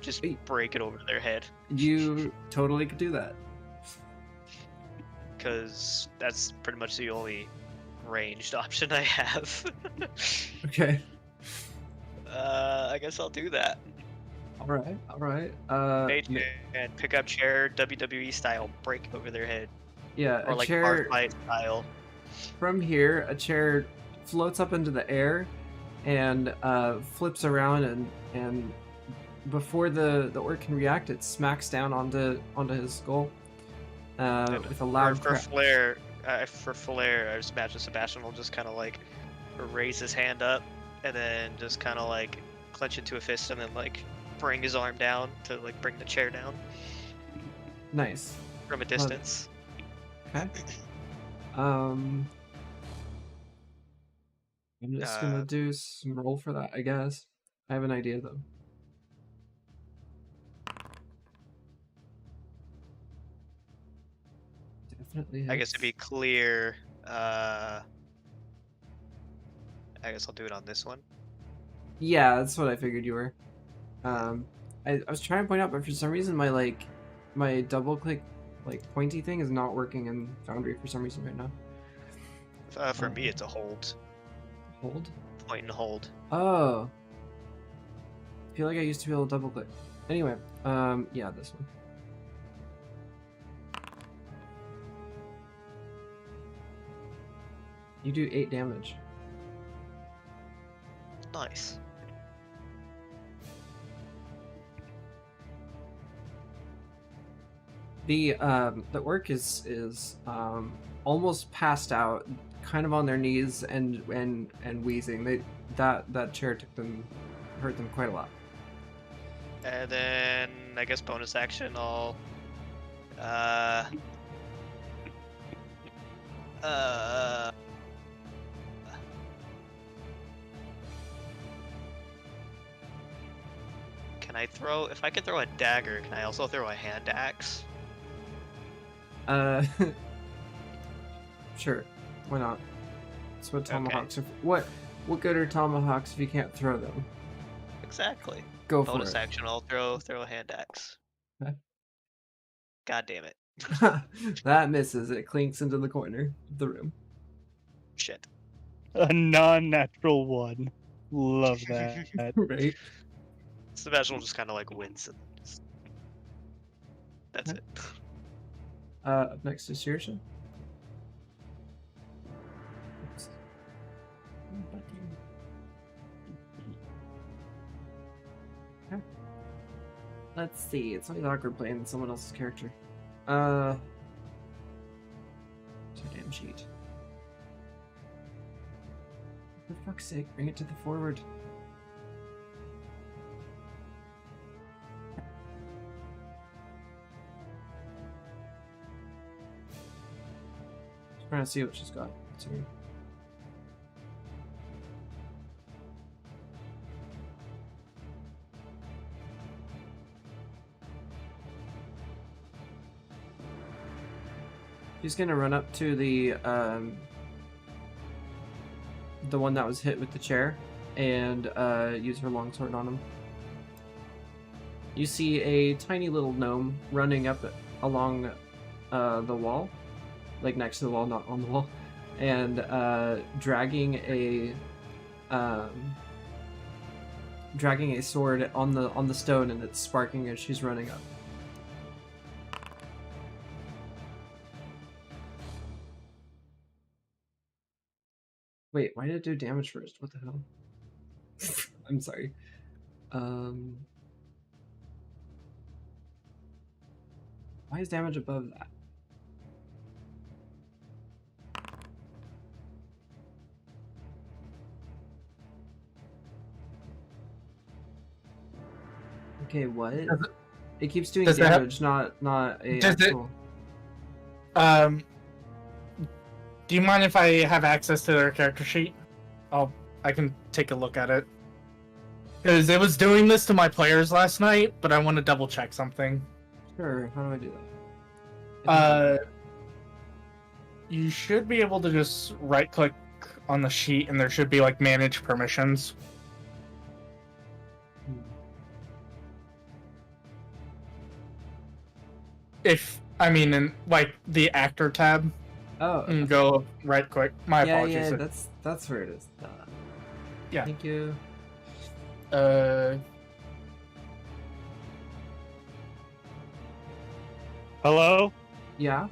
Just break it over their head. You totally could do that. Because that's pretty much the only ranged option I have. Okay. I guess I'll do that. Alright. Mage hand, pick up chair, WWE style, break over their head. Yeah, Or a like chair bar fight style. from here, a chair floats up into the air and flips around and before the orc can react, it smacks down onto his skull with a loud for flair. For flair, I just imagine Sebastian will just kind of like raise his hand up and then just kind of like clench into a fist and then like bring his arm down to like bring the chair down Nice. from a distance. Okay. I'm just gonna do some roll for that, I guess. I have an idea though. Definitely. I guess to be clear, I guess I'll do it on this one. Yeah, that's what I figured you were. I was trying to point out, but for some reason my double click pointy thing is not working in Foundry for some reason right now. For me, it's a hold. Hold? Point and hold. Oh. I feel like I used to be able to double click. Anyway, yeah, this one. You do 8 damage. Nice. The orc is almost passed out, kind of on their knees and wheezing. That chair hurt them quite a lot. And then I guess bonus action, I'll can I throw? If I can throw a dagger, can I also throw a hand axe? Sure, why not? That's what tomahawks are. What good are tomahawks if you can't throw them? Exactly. Go for Bonus it. action, I'll throw a hand axe. Okay. God damn it. That misses. It clinks into the corner of the room. Shit. A non-natural one. Love that. Right. Sebastian will just kind of like wince and just... That's Okay. it. Up next is Sirsha. Oops. Okay. Let's see. It's always awkward playing someone else's character. It's a damn sheet. For fuck's sake, bring it to the forward. trying to see what she's got. Sorry. She's gonna run up to the one that was hit with the chair and use her longsword on him. You see a tiny little gnome running up along the wall, like next to the wall, not on the wall, and dragging a sword on the stone, and it's sparking as she's running up. Wait, why did it do damage first? What the hell? I'm sorry. Why is damage above that? Okay, what? It keeps doing damage, not a actual... Do you mind if I have access to their character sheet? I can take a look at it. Because it was doing this to my players last night, but I want to double check something. Sure, how do I do that? You should be able to just right click on the sheet and there should be like manage permissions. In like the actor tab. Oh, and go right quick. My apologies. Yeah, that's where it is. Yeah. Thank you. Hello? Yeah?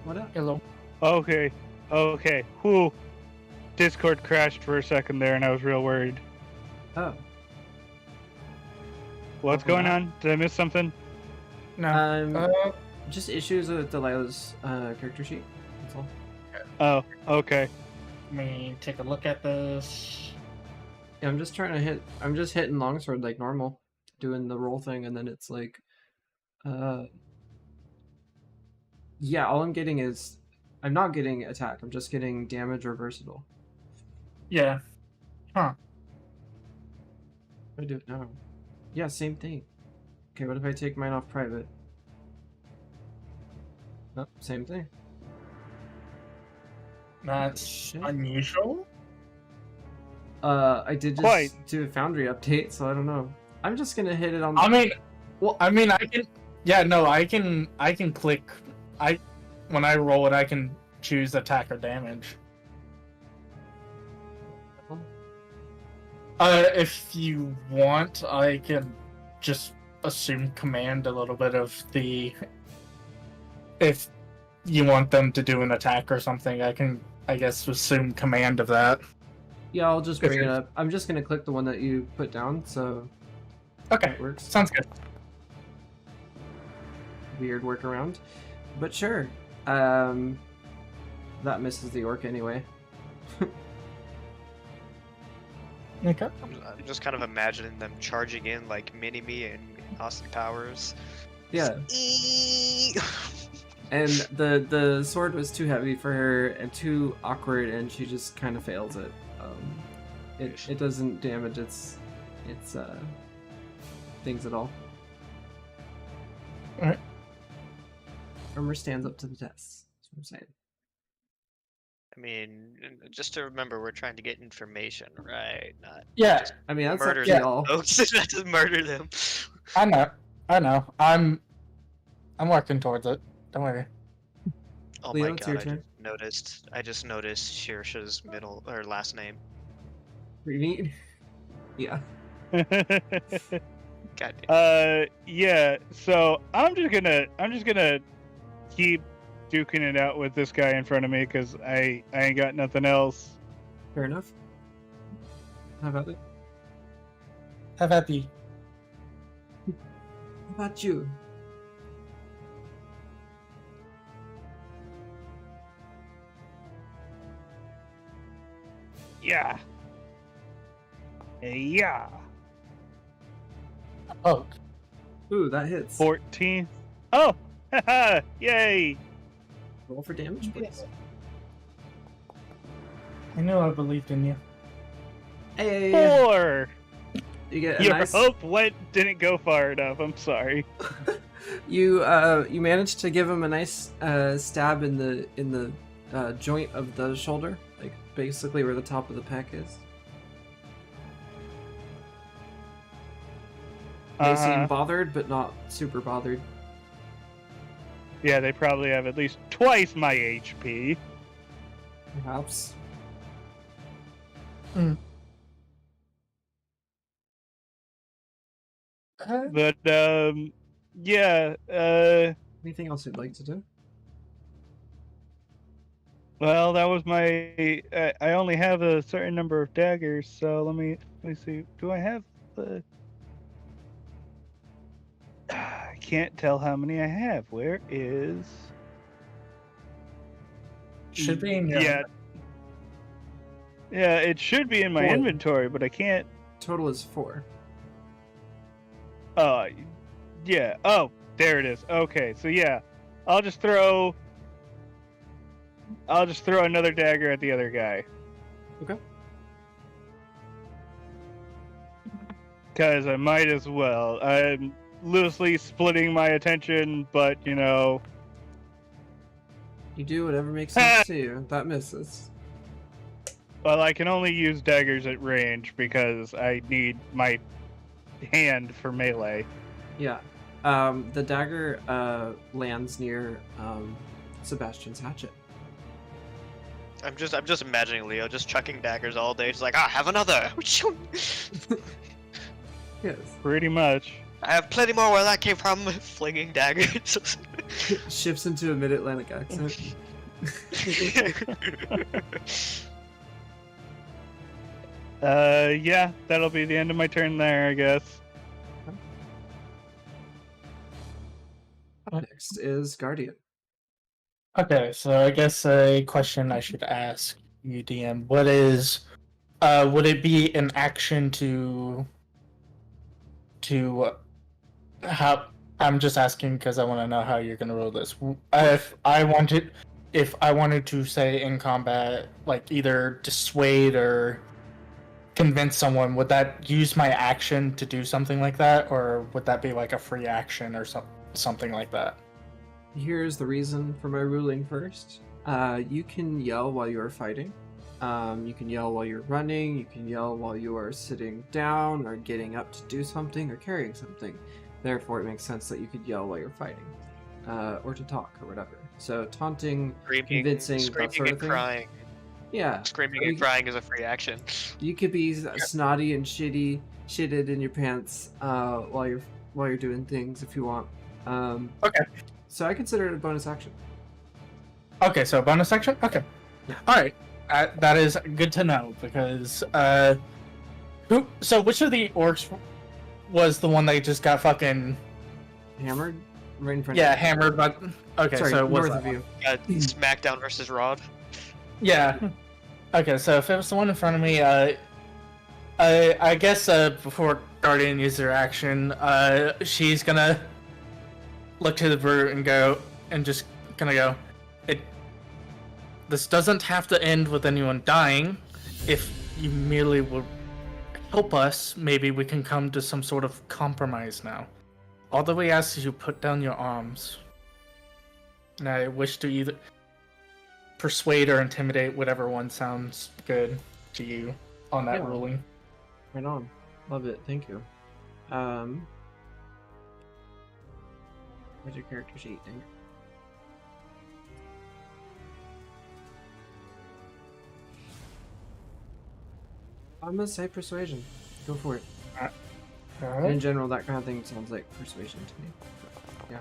What up? Hello. Okay. Whew. Discord crashed for a second there and I was real worried. Oh. What's going on? Did I miss something? No. Just issues with Delilah's character sheet. That's all. Oh, okay. Let me take a look at this. Yeah, I'm just trying to hit. I'm just hitting longsword like normal, doing the roll thing, and then it's like, yeah. All I'm getting is, I'm not getting attack. I'm just getting damage or versatile. Yeah. Huh. What do I do now? Yeah, same thing. Okay, what if I take mine off private? Nope, same thing. That's Shit. unusual. I did just do a Foundry update, so I don't know. I'm just gonna hit it on. I can. Yeah, no, I can click. When I roll it, I can choose attack or damage. If you want, I can just assume command a little bit of the. If you want them to do an attack or something, I can, I guess, assume command of that. Yeah, I'll just bring it up. I'm just gonna click the one that you put down, so. Okay, that works. sounds good. Weird workaround, but sure. That misses the orc anyway. Okay. I'm just kind of imagining them charging in like Mini-Me and Austin Powers. Yeah. And the sword was too heavy for her and too awkward, and she just kind of fails it. It doesn't damage its things at all. Alright. Armor stands up to the test. That's what I'm saying. I mean, just to remember, we're trying to get information, right? Not Yeah. just I mean, that's murder up to them, y'all. folks. Not just murder them. I know. I'm working towards it. Don't worry. Oh Leo, my it's your god! turn. I just noticed Shirsha's middle or last name. Reneat? Yeah. God damn. Yeah. So I'm just gonna keep duking it out with this guy in front of me because I ain't got nothing else. Fair enough. How about it? Have happy. How about you? Yeah. Yeah. Oh. Ooh, that hits. 14. Oh, haha! Yay! Roll for damage, please. I know I believed in you. Hey, 4. you get a Your nice. hope didn't go far enough. I'm sorry. You managed to give him a nice stab in the joint of the shoulder, like basically where the top of the pec is. They seem bothered, but not super bothered. Yeah, they probably have at least twice my HP. Perhaps. But yeah. Anything else you'd like to do? Well, that was my. I only have a certain number of daggers, so let me see. Do I have the? I can't tell how many I have. Where is? Should be in your Yeah. Yeah, it should be in my 4. inventory, but I can't. Total is 4. Yeah. Oh, there it is. Okay, so yeah, I'll just throw another dagger at the other guy. Okay. Because I might as well. I'm loosely splitting my attention, but you know. You do whatever makes sense to you. That misses. Well, I can only use daggers at range because I need my hand for melee. Yeah. The dagger lands near Sebastian's hatchet. I'm just imagining Leo just chucking daggers all day. She's like, have another. Yes. Pretty much. I have plenty more where that came from. Flinging daggers. Shifts into a mid-Atlantic accent. Yeah, that'll be the end of my turn there, I guess. Up next is Guardian. Okay, so I guess a question I should ask you, DM. What is, would it be an action to how? I'm just asking because I want to know how you're gonna roll this. If I wanted to say in combat, like either dissuade or convince someone, would that use my action to do something like that, or would that be like a free action or something like that? Here's the reason for my ruling first. You can yell while you are fighting. You can yell while you're running. You can yell while you are sitting down or getting up to do something or carrying something. Therefore, it makes sense that you could yell while you're fighting, or to talk or whatever. So taunting, convincing, that sort of and thing. crying. Yeah. Screaming and crying is a free action. You could be snotty and shitted in your pants while you're doing things if you want. Okay. So I consider it a bonus action. Okay, so bonus action. Okay. Yeah. All right. That is good to know because So which of the orcs was the one that just got fucking Hammered right in front. Yeah, of you. hammered. But okay, Sorry, so it was north that of you. Smackdown versus Rod. Yeah. Okay, so if it was the one in front of me, I guess before Guardian uses their action, she's gonna look to the brute and go, and just gonna go. This doesn't have to end with anyone dying. If you merely will help us, maybe we can come to some sort of compromise now. All that we ask is you put down your arms. And I wish to either persuade or intimidate, whichever one sounds good to you on that ruling. Right on. Love it. Thank you. Where's your character sheet? Dang it. I'm gonna say persuasion. Go for it. In general, that kind of thing sounds like persuasion to me. But, yeah.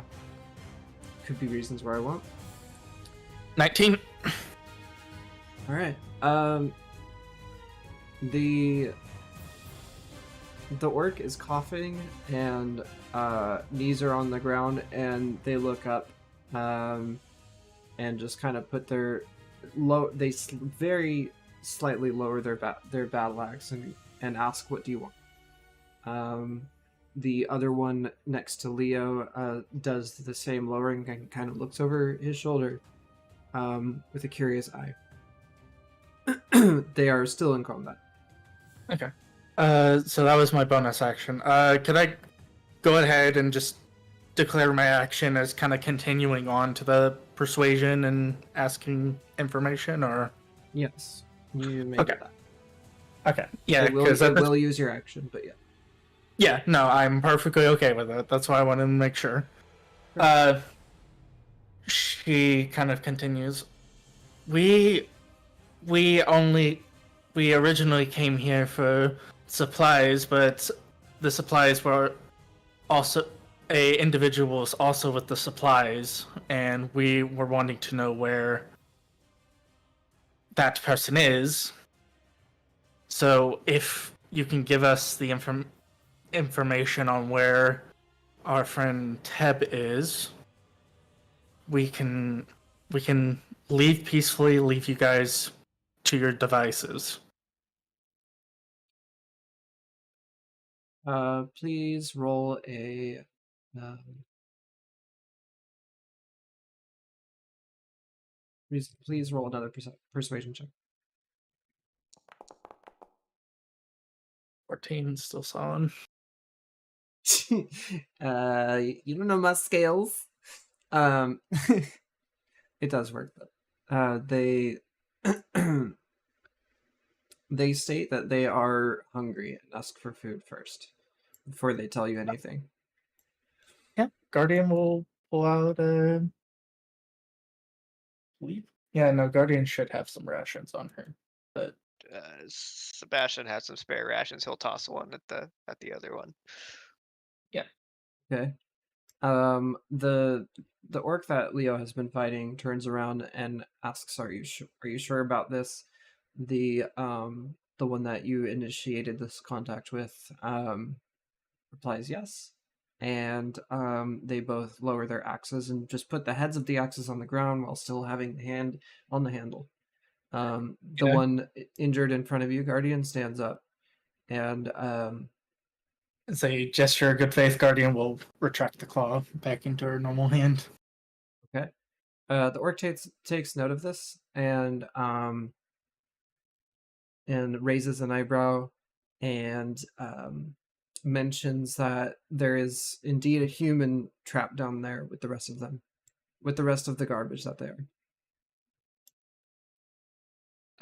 Could be reasons where I won't. 19. Alright. The orc is coughing and knees are on the ground, and they look up and just kind of put their very slightly lower their battle axe and ask, "What do you want?" The other one next to Leo does the same lowering and kind of looks over his shoulder with a curious eye. they are still in combat. Okay. So that was my bonus action. Could I go ahead and just declare my action as kind of continuing on to the persuasion and asking information, or? Yes, you may Okay. do that. Okay. Yeah, It will, because it will use your action, but yeah. Yeah, no, I'm perfectly okay with it. That's why I wanted to make sure. She kind of continues. We we only we originally came here for supplies, but the supplies were also a individual was also with the supplies, and we were wanting to know where that person is. So if you can give us the information on where our friend Teb is, we can leave peacefully, leave you guys to your devices. Please roll a. Please roll another persuasion check. 14 still solid. You don't know my scales. It does work though. They they state that they are hungry and ask for food first before they tell you anything. Yeah, Guardian will pull out a leave. Yeah, no, Guardian should have some rations on her, but Sebastian has some spare rations. He'll toss one at the other one. yeah. Okay. The orc that Leo has been fighting turns around and asks, are you sure about this?" The one that you initiated this contact with replies yes, and they both lower their axes and just put the heads of the axes on the ground while still having the hand on the handle. The Yeah. one injured in front of you, Guardian, stands up and As a gesture of good faith, Guardian will retract the claw back into her normal hand. okay. The orc takes note of this and raises an eyebrow and mentions that there is indeed a human trapped down there with the rest of them, with the rest of the garbage that they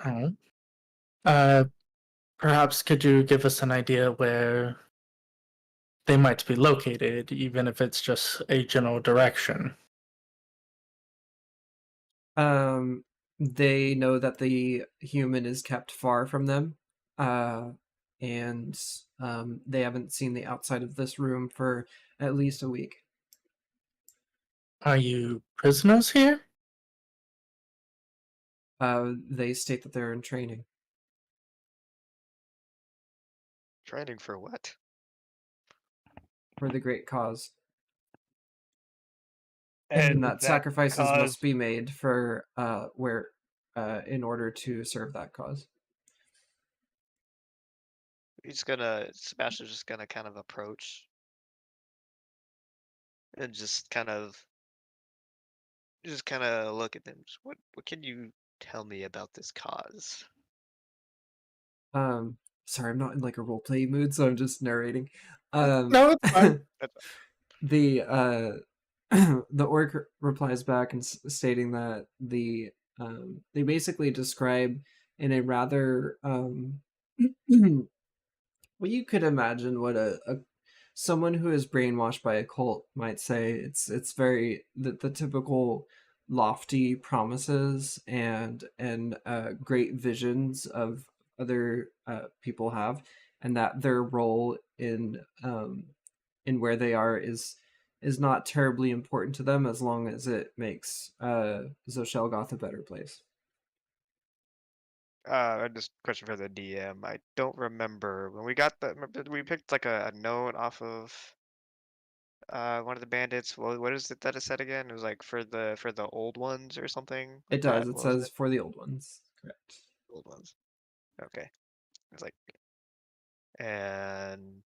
are. Oh. Perhaps could you give us an idea where they might be located, even if it's just a general direction? They know that the human is kept far from them, and they haven't seen the outside of this room for at least a week. Are you prisoners here? They state that they're in training. Training for what? For the great cause. And that sacrifices must be made for in order to serve that cause. Sebastian's just gonna kind of approach and just kind of look at them. What can you tell me about this cause? Sorry, I'm not in like a role play mood, so I'm just narrating. No, it's fine. The the orc replies back and stating that they basically describe in a rather well, you could imagine what a someone who is brainwashed by a cult might say. It's very the typical lofty promises and great visions of other people have, and that their role in where they are is not terribly important to them as long as it makes Zocheclgoth a better place. Just question for the DM. I don't remember when we got we picked like a note off of one of the bandits. What is it that it said again? It was like for the old ones or something It like does. that. It What was says it? for the old ones. Correct. Old ones. Okay. It's like, and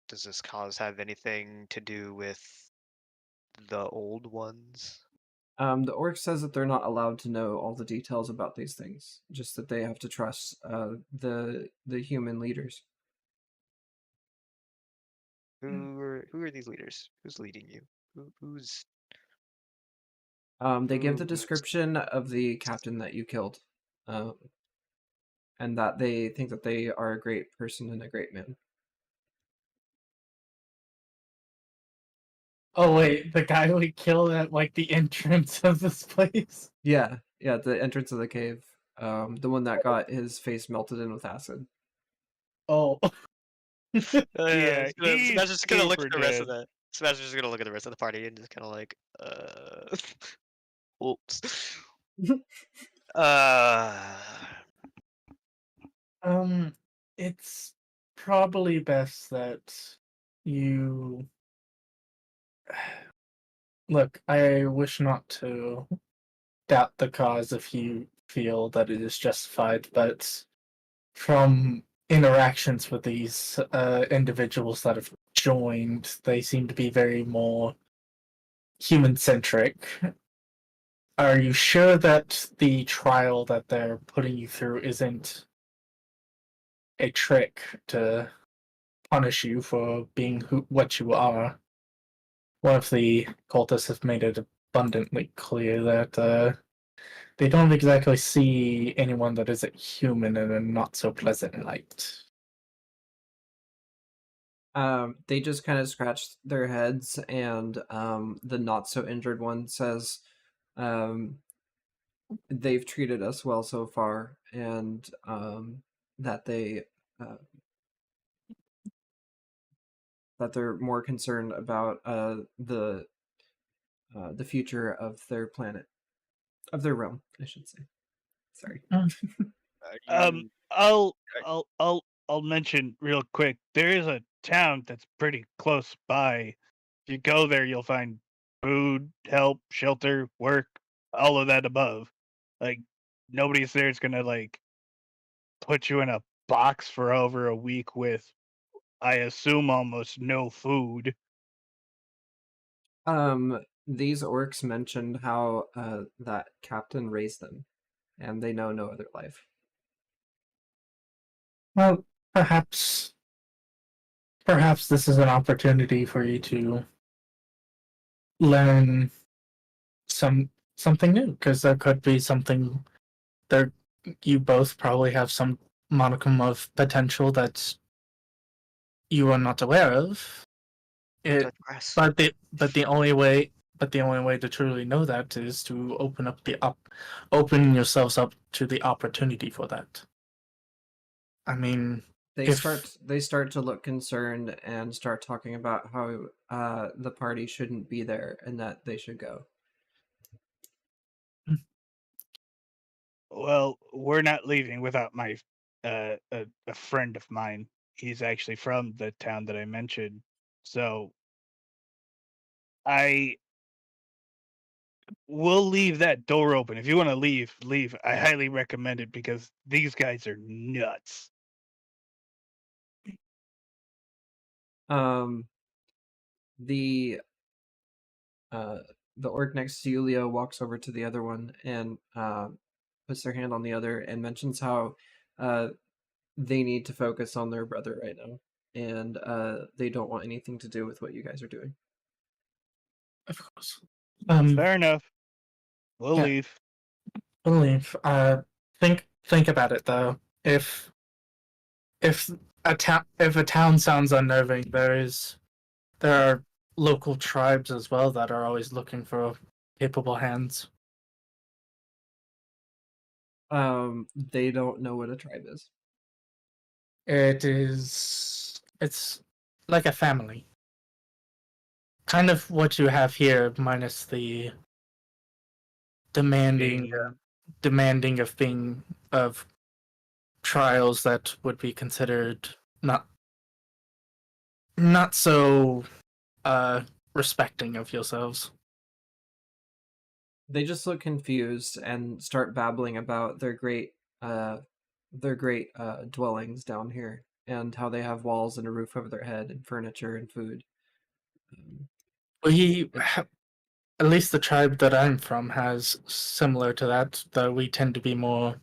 does this cause have anything to do with the old ones? The orc says that they're not allowed to know all the details about these things, just that they have to trust the human leaders. Who are these leaders? Who's leading you? Who's They give the who's description of the captain that you killed, um, and that they think that they are a great person and a great man. Oh wait, the guy we killed at like the entrance of this place. Yeah, at the entrance of the cave. The one that got his face melted in with acid. Oh. Yeah, he's Sebastian's just gonna look at super the rest of dead. the. Sebastian's just gonna look at the rest of the party and just kind of like, oops. Uh, It's probably best that you look. I wish not to doubt the cause if you feel that it is justified, but from interactions with these individuals that have joined, they seem to be very more human centric. Are you sure that the trial that they're putting you through isn't a trick to punish you for being what you are? One of the cultists has made it abundantly clear that they don't exactly see anyone that isn't human in a not so pleasant light. They just kind of scratch their heads, and the not so injured one says, they've treated us well so far, and that they that they're more concerned about the future of their planet, of their realm, I should say. Sorry. are you, I'll mention real quick. There is a town that's pretty close by. If you go there, you'll find food, help, shelter, work, all of that above. Like nobody's there is gonna like put you in a box for over a week with, I assume, almost no food. These orcs mentioned how that captain raised them, and they know no other life. Well, perhaps this is an opportunity for you to learn something new, because there could be something there. You both probably have some modicum of potential that you are not aware of. It, digress. but the only way to truly know that is to open yourselves up to the opportunity for that. I mean, They if start to look concerned and start talking about how the party shouldn't be there and that they should go. Well, we're not leaving without my a friend of mine. He's actually from the town that I mentioned. So I will leave that door open. If you want to leave, leave. I highly recommend it because these guys are nuts. Um, the uh, the orc next to Yulia walks over to the other one and puts their hand on the other and mentions how they need to focus on their brother right now, and they don't want anything to do with what you guys are doing. of course, Fair enough. We'll yeah. leave. believe. Think about it though. If a town sounds unnerving, there are local tribes as well that are always looking for capable hands. They don't know what a tribe is. It's like a family. Kind of what you have here, minus the demanding of trials that would be considered not so respecting of yourselves. They just look confused and start babbling about their great dwellings down here and how they have walls and a roof over their head and furniture and food. We at least the tribe that I'm from has similar to that, though we tend to be more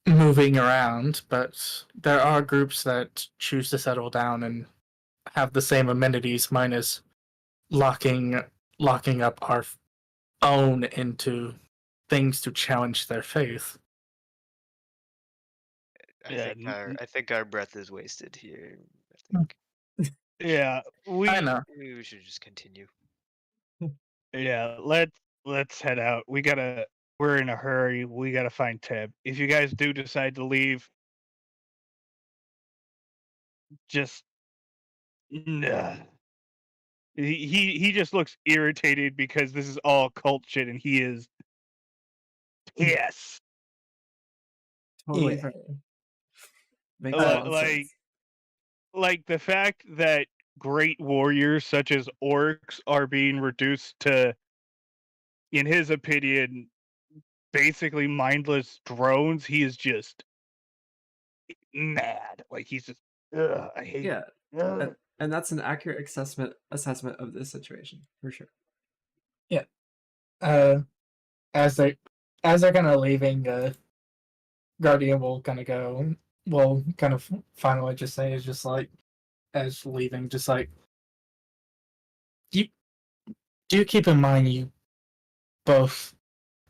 moving around, but there are groups that choose to settle down and have the same amenities minus locking up our own into things to challenge their faith. Yeah, I think our breath is wasted here. I Hmm. think yeah, I know. we should just continue. yeah. Let's head out. We're in a hurry. We gotta find Teb. If you guys do decide to leave, just nah. He just looks irritated because this is all cult shit, and he is pissed. Totally Yeah. fair. Makes a lot of Like sense. like the fact that great warriors such as orcs are being reduced to, in his opinion, basically mindless drones. He is just mad. Like he's just, ugh, I hate. Yeah, Ugh. and that's an accurate assessment of this situation for sure. Yeah. As they're kind of leaving, Guardian will kind of go. Will kind of finally just say is just like as leaving, just like you do keep in mind you both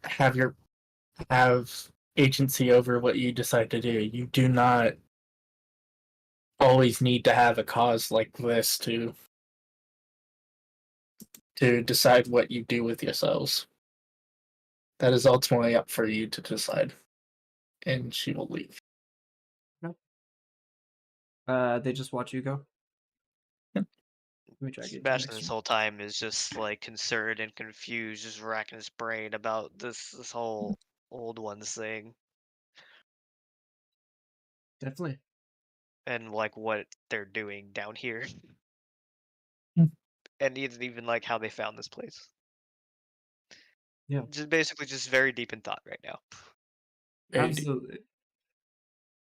have agency over what you decide to do. You do not always need to have a cause like this to decide what you do with yourselves. That is ultimately up for you to decide. And she will leave. They just watch you go. Yeah. Let me try to get you Sebastian next this turn. whole time is just like concerned and confused, just racking his brain about this whole old ones thing Definitely. and like what they're doing down here, Hmm. and even like how they found this place. Yeah. Just basically just very deep in thought right now. Very deep. Absolutely.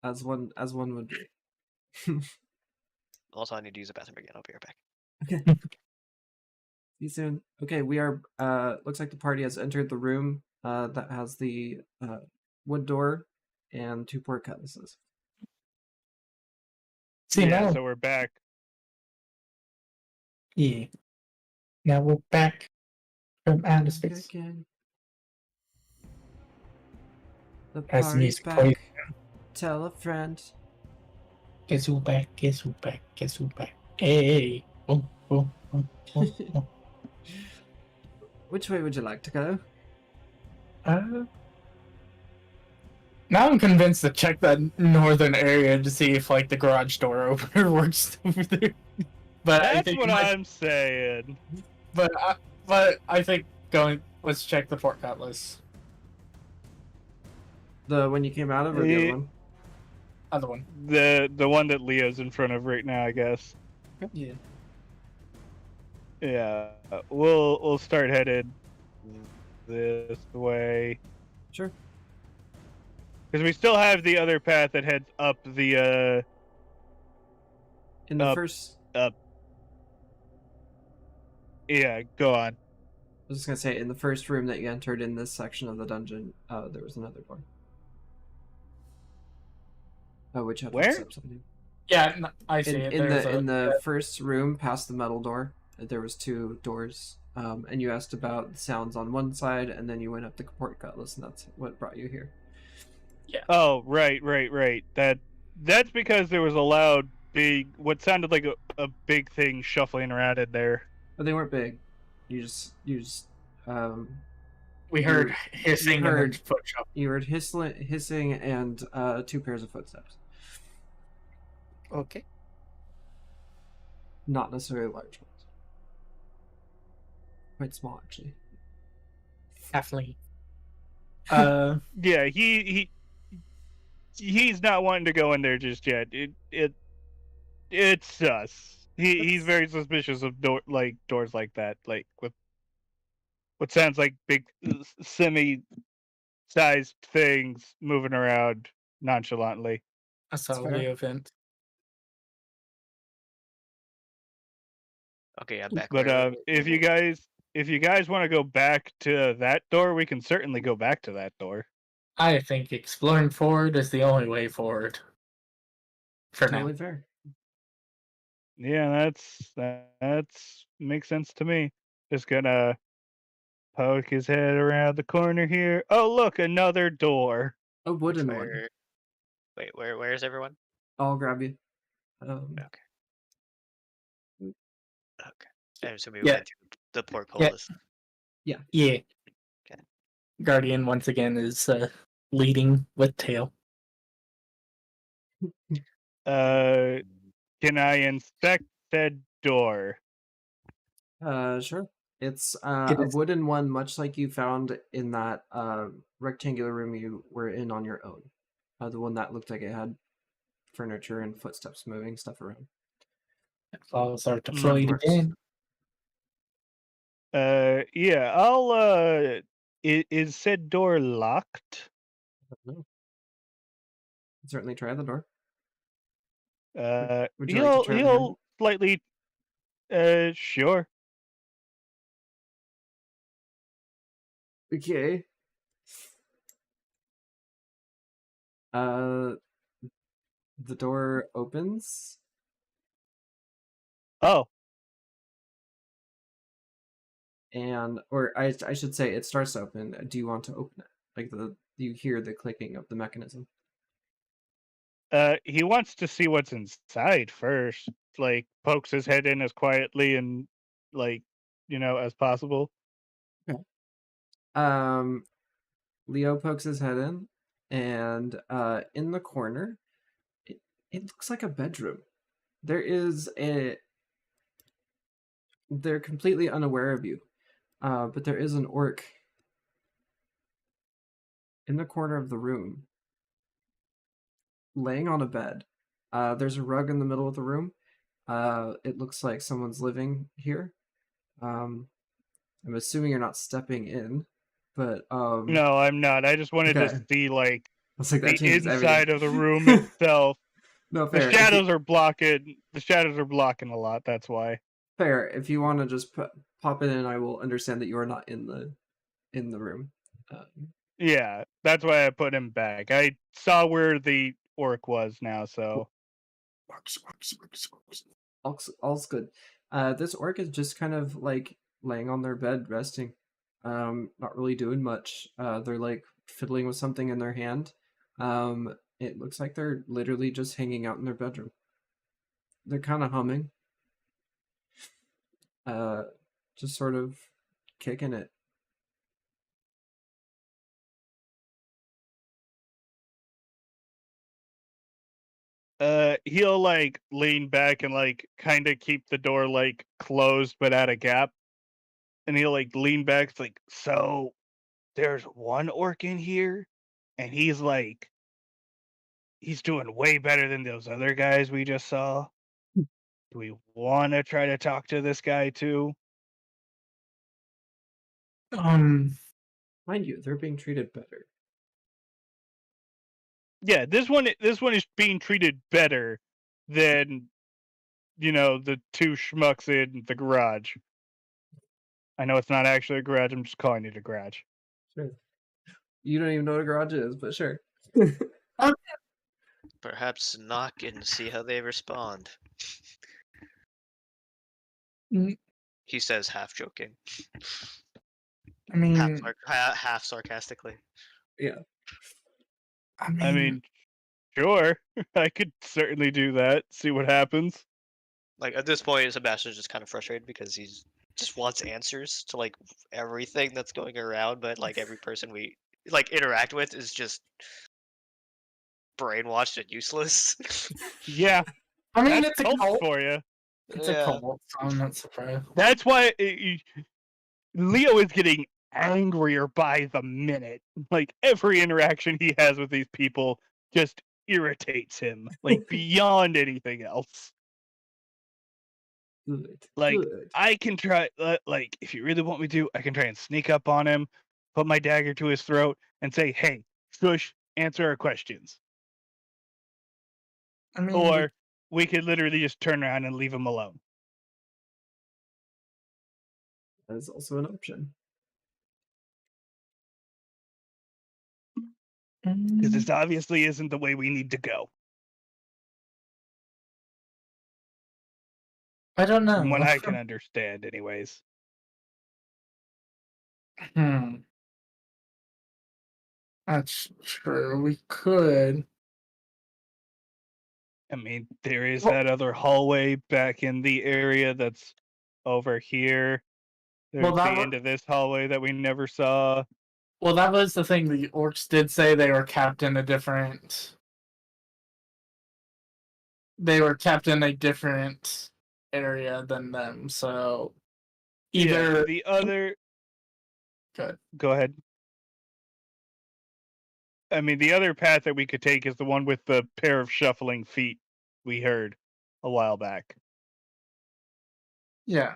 As one would be. Also, I need to use the bathroom again. I'll be right back. Okay. See you soon. Okay, we are looks like the party has entered the room that has the wood door and 2 pork cutlasses. See Yeah, now, so we're back. yeah. Now we're back from outer space. Again. The As the party's music plays. back. Tell a friend. Guess who back? Guess who back? Guess who back? Hey, oh, oh, oh, oh, oh. Which way would you like to go? Now I'm convinced to check that northern area to see if like the garage door opener works over there. But I That's think what I'm saying. but I think let's check the port cutlass. The one you came out of, or the other Eh, one? Other one. The one that Leo's in front of right now, I guess. Yeah. Yeah, we'll start headed this way Sure. because we still have the other path that heads up the In the Up. first, Yeah, go on. I was just gonna say, in the first room that you entered in this section of the dungeon, there was another door. Which had Where? footsteps on you. Yeah, I see it. In There's the first room, past the metal door, there was 2 doors. And you asked about the sounds on one side, and then you went up the port cutlass, and that's what brought you here. Oh, right. That's because there was a loud, big, what sounded like a big thing shuffling around in there. But they weren't big. You just we heard you hissing heard- and then foot shuffle. you heard hissing and 2 pairs of footsteps. Okay. Not necessarily large ones. Quite small, actually. Halfling. Yeah, he's not wanting to go in there just yet. It's sus. He's very suspicious of doors like that, like with what sounds like big semi-sized things moving around nonchalantly. I saw fair. the event. Okay, I'm back. But if you guys if you guys want to go back to that door, we can certainly go back to that door. I think exploring forward is the only way forward. For Totally now. fair. Yeah, that's makes sense to me. Just gonna poke his head around the corner here. Oh, look, another door. A wooden one. Wait, where's everyone? I'll grab you. Okay. I'm assuming we Yeah. went through the portcullis. Yeah. Okay. Guardian once again is leading with tail. Can I inspect said door? Sure. It's It a is- wooden one, much like you found in that rectangular room you were in on your own. The one that looked like it had furniture and footsteps moving stuff around. Falls are deployed Works. again. Yeah, I'll is said door locked? No. Certainly try the door. Would you like to try the handle? he'll slightly sure. Okay. The door opens, Oh, or I should say, it starts to open. Do you want to open it? Like you hear the clicking of the mechanism. he wants to see what's inside first. Like pokes his head in as quietly and like as possible. Leo pokes his head in, and in the corner, it looks like a bedroom. They're completely unaware of you, but there is an orc in the corner of the room, laying on a bed. There's a rug in the middle of the room. It looks like someone's living here. I'm assuming you're not stepping in, but No, I'm not. I just wanted okay. to see like It's like the that changes inside everything. of the room itself. No, The fair. shadows are blocking. The shadows are blocking a lot. That's why. Fair. If you want to just pop it in, I will understand that you are not in the room. Yeah, that's why I put him back. I saw where the orc was now, so All's good. This orc is just kind of like laying on their bed, resting. Not really doing much. They're like fiddling with something in their hand. It looks like they're literally just hanging out in their bedroom. They're kind of humming. Just sort of kicking it. he'll like lean back and like kind of keep the door like closed but at a gap, and he'll like lean back. It's like, so there's one orc in here, and he's doing way better than those other guys we just saw. Do we want to try to talk to this guy too? Mind you, they're being treated better. Yeah, this one is being treated better than the two schmucks in the garage. I know it's not actually a garage. I'm just calling it a garage. Sure. You don't even know what a garage is, but sure. Perhaps knock and see how they respond. He says, half joking, I mean, half sarcastically. Yeah. I mean, sure, I could certainly do that. See what happens. Like at this point, Sebastian's just kind of frustrated because he's just wants answers to like everything that's going around, but like every person we like interact with is just brainwashed and useless. Yeah, I mean, that's it's a cult cult. for you. It's a cult, so I'm not surprised. That's why Leo is getting angrier by the minute. Like every interaction he has with these people just irritates him, like beyond anything else. Good. Like Good. I can try, like if you really want me to, I can try and sneak up on him, put my dagger to his throat, and say, "Hey, shush, answer our questions." I mean, Or we could literally just turn around and leave him alone. That is also an option. Because this obviously isn't the way we need to go. I don't know. From what I can understand, anyways. That's true. We could. I mean, there is Well- that other hallway back in the area that's over here. There's Well, that the wa- end of this hallway that we never saw. Well, that was the thing. The orcs did say they were kept in a different. They were kept in a different area than them. So either The other. Good. Go ahead. I mean, the other path that we could take is the one with the pair of shuffling feet we heard a while back. Yeah.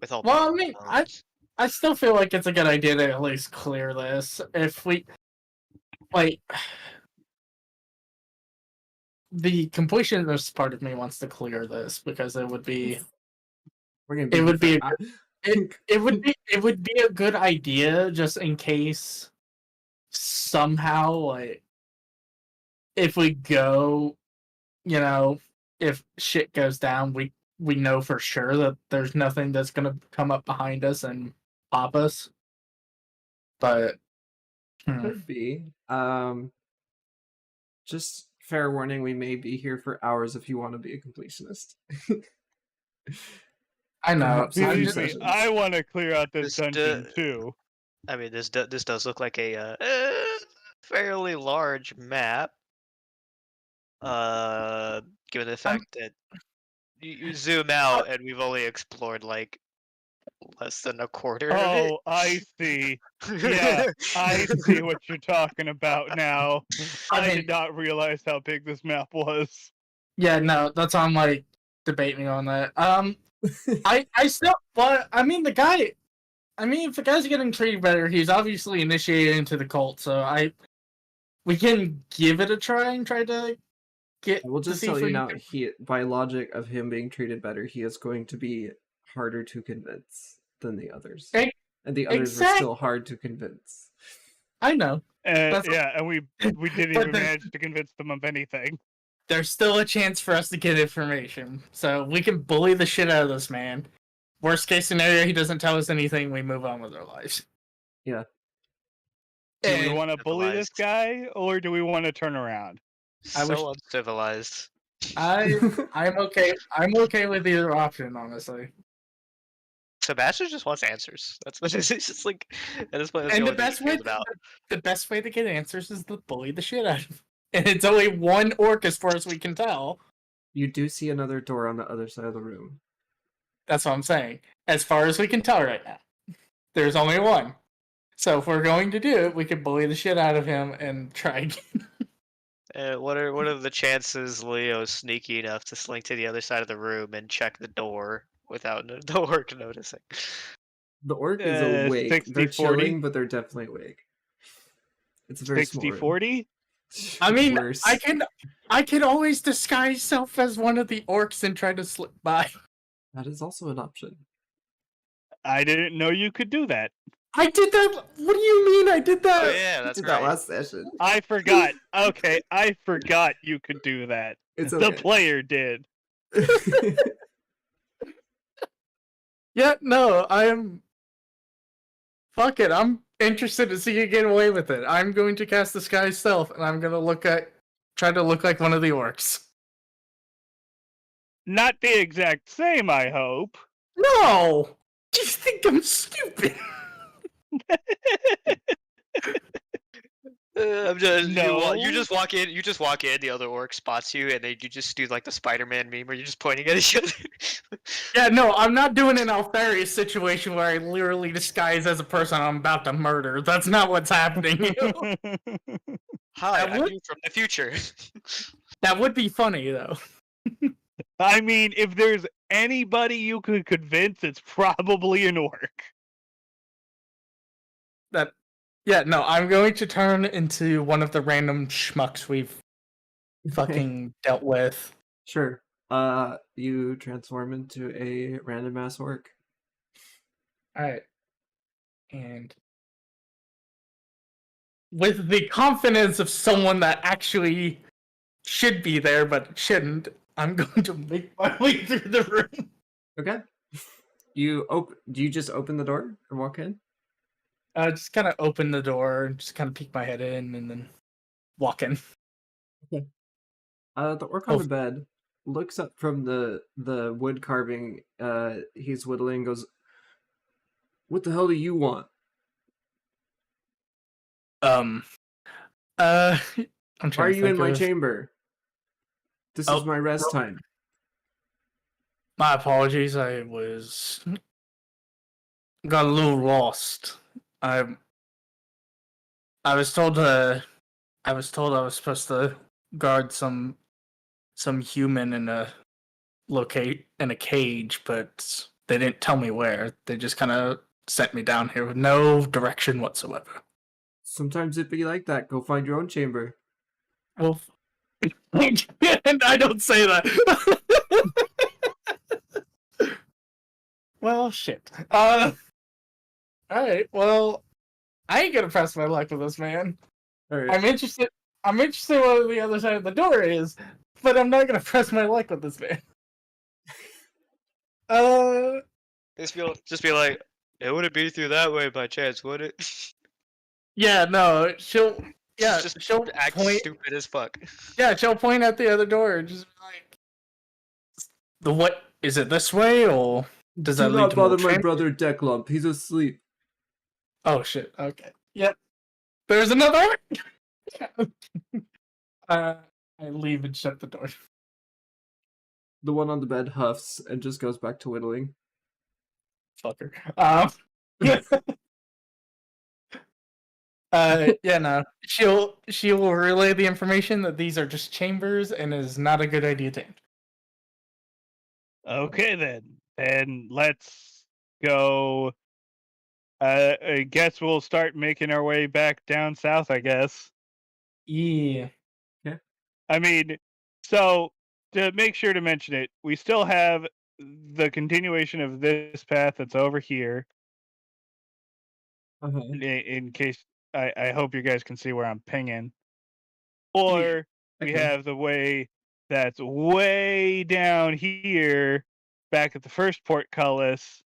With all Well, I mean, bones. I still feel like it's a good idea to at least clear this. If we, like, the completionist part of me wants to clear this because it would be, We're gonna it would be, for- it would be a good idea just in case somehow, like, if we go, you know, if shit goes down, we know for sure that there's nothing that's gonna come up behind us and pop us. But Could be. Just fair warning, we may be here for hours if you want to be a completionist. I know. Perhaps a few Believe me, sessions. I want to clear out this This dungeon too. I mean, this does look like a fairly large map. Given the fact that you zoom out and we've only explored like less than a quarter of it. Oh, I see. Yeah, I see what you're talking about now. I mean- did not realize how big this map was. Yeah, no, that's on like debating on that. I still, but I mean, if the guy's getting treated better, he's obviously initiated into the cult. So we can give it a try and try to get. I will to just see tell if you we now, can- by logic of him being treated better, he is going to be harder to convince than the others. Ex- And the others are still hard to convince. I know. That's- Yeah, and we didn't But even the- manage to convince them of anything. There's still a chance for us to get information, so we can bully the shit out of this man. Worst case scenario, he doesn't tell us anything. We move on with our lives. Yeah. Do we And want to bully this guy, or do we want to turn around? I wish- So uncivilized. I'm okay. I'm okay with either option, honestly. Sebastian just wants answers. That's what it's just like. At this point, that's And the the only thing best he way, cares about. the best way to get answers is to bully the shit out of him. And it's only one orc, as far as we can tell. You do see another door on the other side of the room. That's what I'm saying. As far as we can tell right now, there's only one. So if we're going to do it, we can bully the shit out of him and try again. What are the chances Leo's sneaky enough to slink to the other side of the room and check the door without the orc noticing? The orc is awake. 60, They're 40? chilling, but they're definitely awake. It's a very small room. 60-40? I mean, Worse. I can always disguise self as one of the orcs and try to slip by. That is also an option. I didn't know you could do that. I did that. What do you mean I did that? Oh yeah, You that's did right. that last session. I forgot. Okay, I forgot you could do that. It's The okay. player did. Yeah, no, I'm. Fuck it. I'm interested to see you get away with it. I'm going to cast Disguise Self, and I'm gonna try to look like one of the orcs. Not the exact same, I hope. No! Do you think I'm stupid? I'm just No. you just walk in. You just walk in. The other orc spots you, and then you just do like the Spider-Man meme where you're just pointing at each other. Yeah, no, I'm not doing an Altharius situation where I literally disguise as a person I'm about to murder. That's not what's happening. Hi, That I'm would- you from the future. That would be funny, though. I mean, if there's anybody you could convince, it's probably an orc. Yeah, no, I'm going to turn into one of the random schmucks we've fucking dealt with. Sure. You transform into a random ass orc. Alright. And with the confidence of someone that actually should be there but shouldn't, I'm going to make my way through the room. Okay. Do you just open the door and walk in? Just kind of open the door, just kind of peek my head in, and then walk in. The orc on the bed looks up from the wood carving he's whittling and goes, "What the hell do you want?" I'm Why trying are to you in think my of- chamber? This is my rest time. My apologies, I got a little lost. I was told I was supposed to guard some human in a cage, but they didn't tell me where. They just kind of sent me down here with no direction whatsoever. Sometimes it be like that. Go find your own chamber. Well, and I don't say that. Well, shit. All right. Well, I ain't gonna press my luck with this man. All right. I'm interested what the other side of the door is, but I'm not gonna press my luck with this man. Just be like, it wouldn't be through that way by chance, would it? Yeah, no, she'll act point. stupid as fuck. Yeah, she'll point at the other door and just be like, what is it this way, or does that Do lead not to more bother my tram- brother Declump. He's asleep. Oh shit. Okay. Yep. There's another one. I leave and shut the door. The one on the bed huffs and just goes back to whittling. Fucker. Yeah, no. She will relay the information that these are just chambers and is not a good idea to enter. Okay then. And let's go. I guess we'll start making our way back down south, I guess. Yeah. I mean, so to make sure to mention it, we still have the continuation of this path that's over here. Uh-huh. In case, I hope you guys can see where I'm pinging. Or we Okay. have the way that's way down here, back at the first portcullis.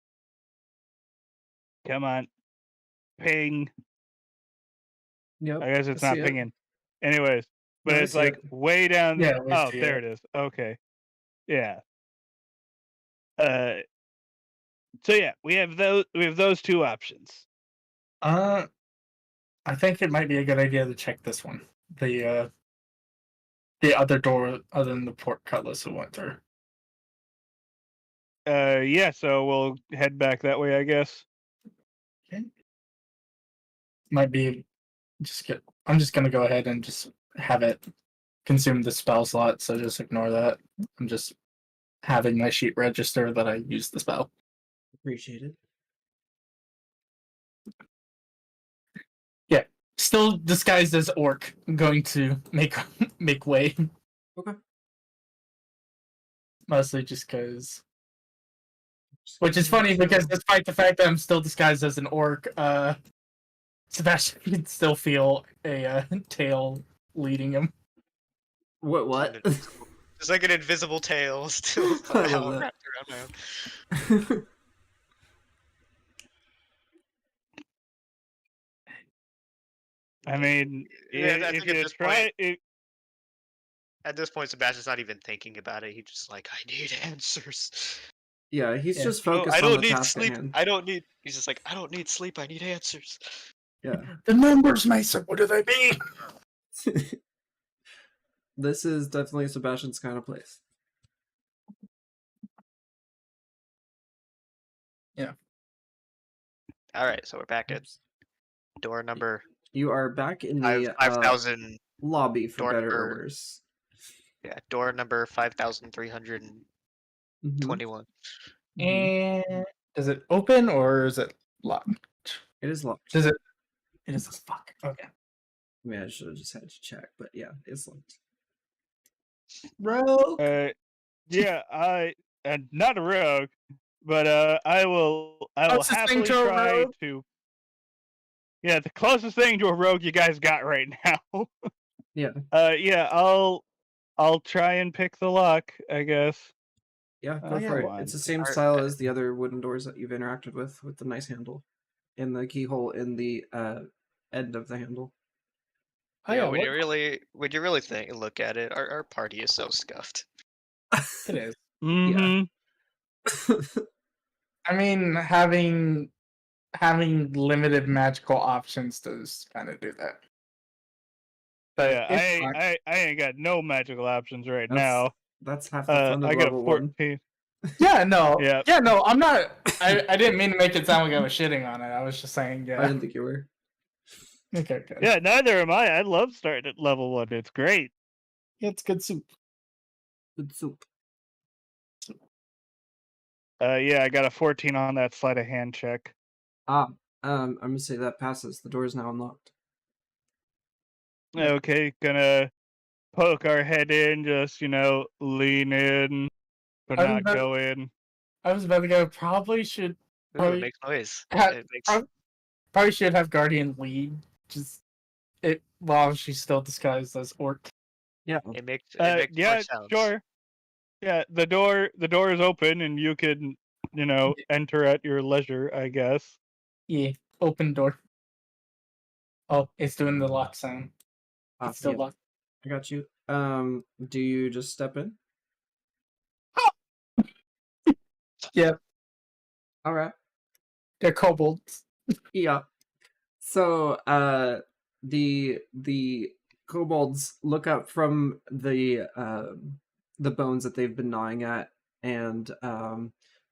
Come on, ping. Yep. I guess it's I not see it. pinging. Anyways, but No, I it's see like it. way down. Yeah, we oh, see there it. it is. Okay. Yeah. So yeah, we have those two options. I think it might be a good idea to check this one. The other door other than the portcullis we went through. Yeah, so we'll head back that way, I guess. Okay. Might be I'm just gonna go ahead and just have it consume the spell slot, so just ignore that. I'm just having my sheet register that I used the spell. Appreciate it. Yeah. Still disguised as orc. I'm going to make way. Okay. Mostly just because. Which is funny because despite the fact that I'm still disguised as an orc, Sebastian can still feel a tail leading him. What? It's like an invisible tail still I somehow love that. wrapped around my own. I mean, Yeah, I if think at you this try point- it, At this point, Sebastian's not even thinking about it. He's just like, I need answers. Yeah, he's Yeah. just No, focused I on don't the need task sleep. at hand. He's just like, I don't need sleep. I need answers. Yeah. The numbers, Mason, what do they mean? This is definitely Sebastian's kind of place. All right, so we're back at Oops. door number You are back in the 5,000. lobby, for door better or number- worse. Yeah, door number 5,321. Mhm. And does it open or is it locked? It is locked. Does it? It is. Fuck. Okay. I mean, I should have just had to check, but yeah, it's locked. Bro. Yeah, and not a rogue, but I will Closest thing happily to a try rogue? to. Yeah, the closest thing to a rogue you guys got right now. Yeah. Yeah, I'll try and pick the lock, I guess. Yeah, go yeah. for it. Come It's on. the same Are- style as the other wooden doors that you've interacted with the nice handle and the keyhole in the end of the handle. Oh, You know, yeah, when you really look at it, our party is so scuffed. it is. Mm-hmm. I mean, having limited magical options does kind of do that. But Yeah, it's fine. I ain't got no magical options right That's now. that's half the fun of I got a level 1. 14. Yeah, no. Yeah. Yeah, no, I'm not. I didn't mean to make it sound like I was shitting on it. I was just saying, I yeah. didn't think you were. Okay, good. Yeah, neither am I. I love starting at level 1. It's great. It's good soup. Good soup. Yeah, I got a 14 on that sleight of hand check. I'm gonna say that passes. The door is now unlocked. Okay, gonna poke our head in, just, lean in, but I was not about- go in. I was about to go. Probably should. Ooh, Probably, it makes noise. ha- It makes probably should have Guardian lead. Just it while she's still disguised as orc. Yeah. it makes Yeah, more sounds. sure. Yeah, the door is open, and you can, enter at your leisure, I guess. Yeah, open door. Oh, it's doing the lock sound. It's still Yeah, locked. I got you. Do you just step in? Yeah, All right. they're kobolds. Yeah. So, the kobolds look up from the bones that they've been gnawing at, and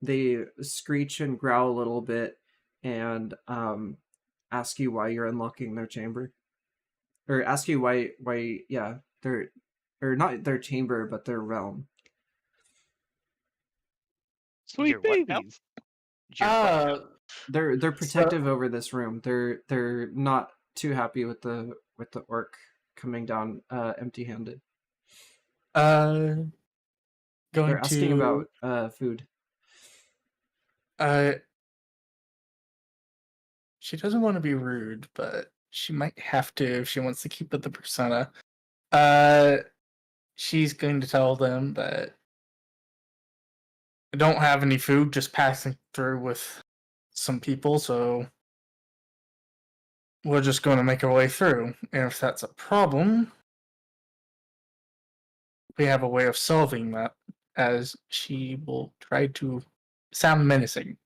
they screech and growl a little bit, and ask you why you're unlocking their chamber, or ask you why yeah, their, or not their chamber, but their realm. Sweet Your what now? babies. Your what now? They're protective over this room. They're not too happy with the orc coming down empty-handed. Going They're asking to about food. She doesn't want to be rude, but she might have to if she wants to keep up the persona. She's going to tell them that I don't have any food, just passing through with some people, so we're just going to make our way through. And if that's a problem, we have a way of solving that, as she will try to sound menacing.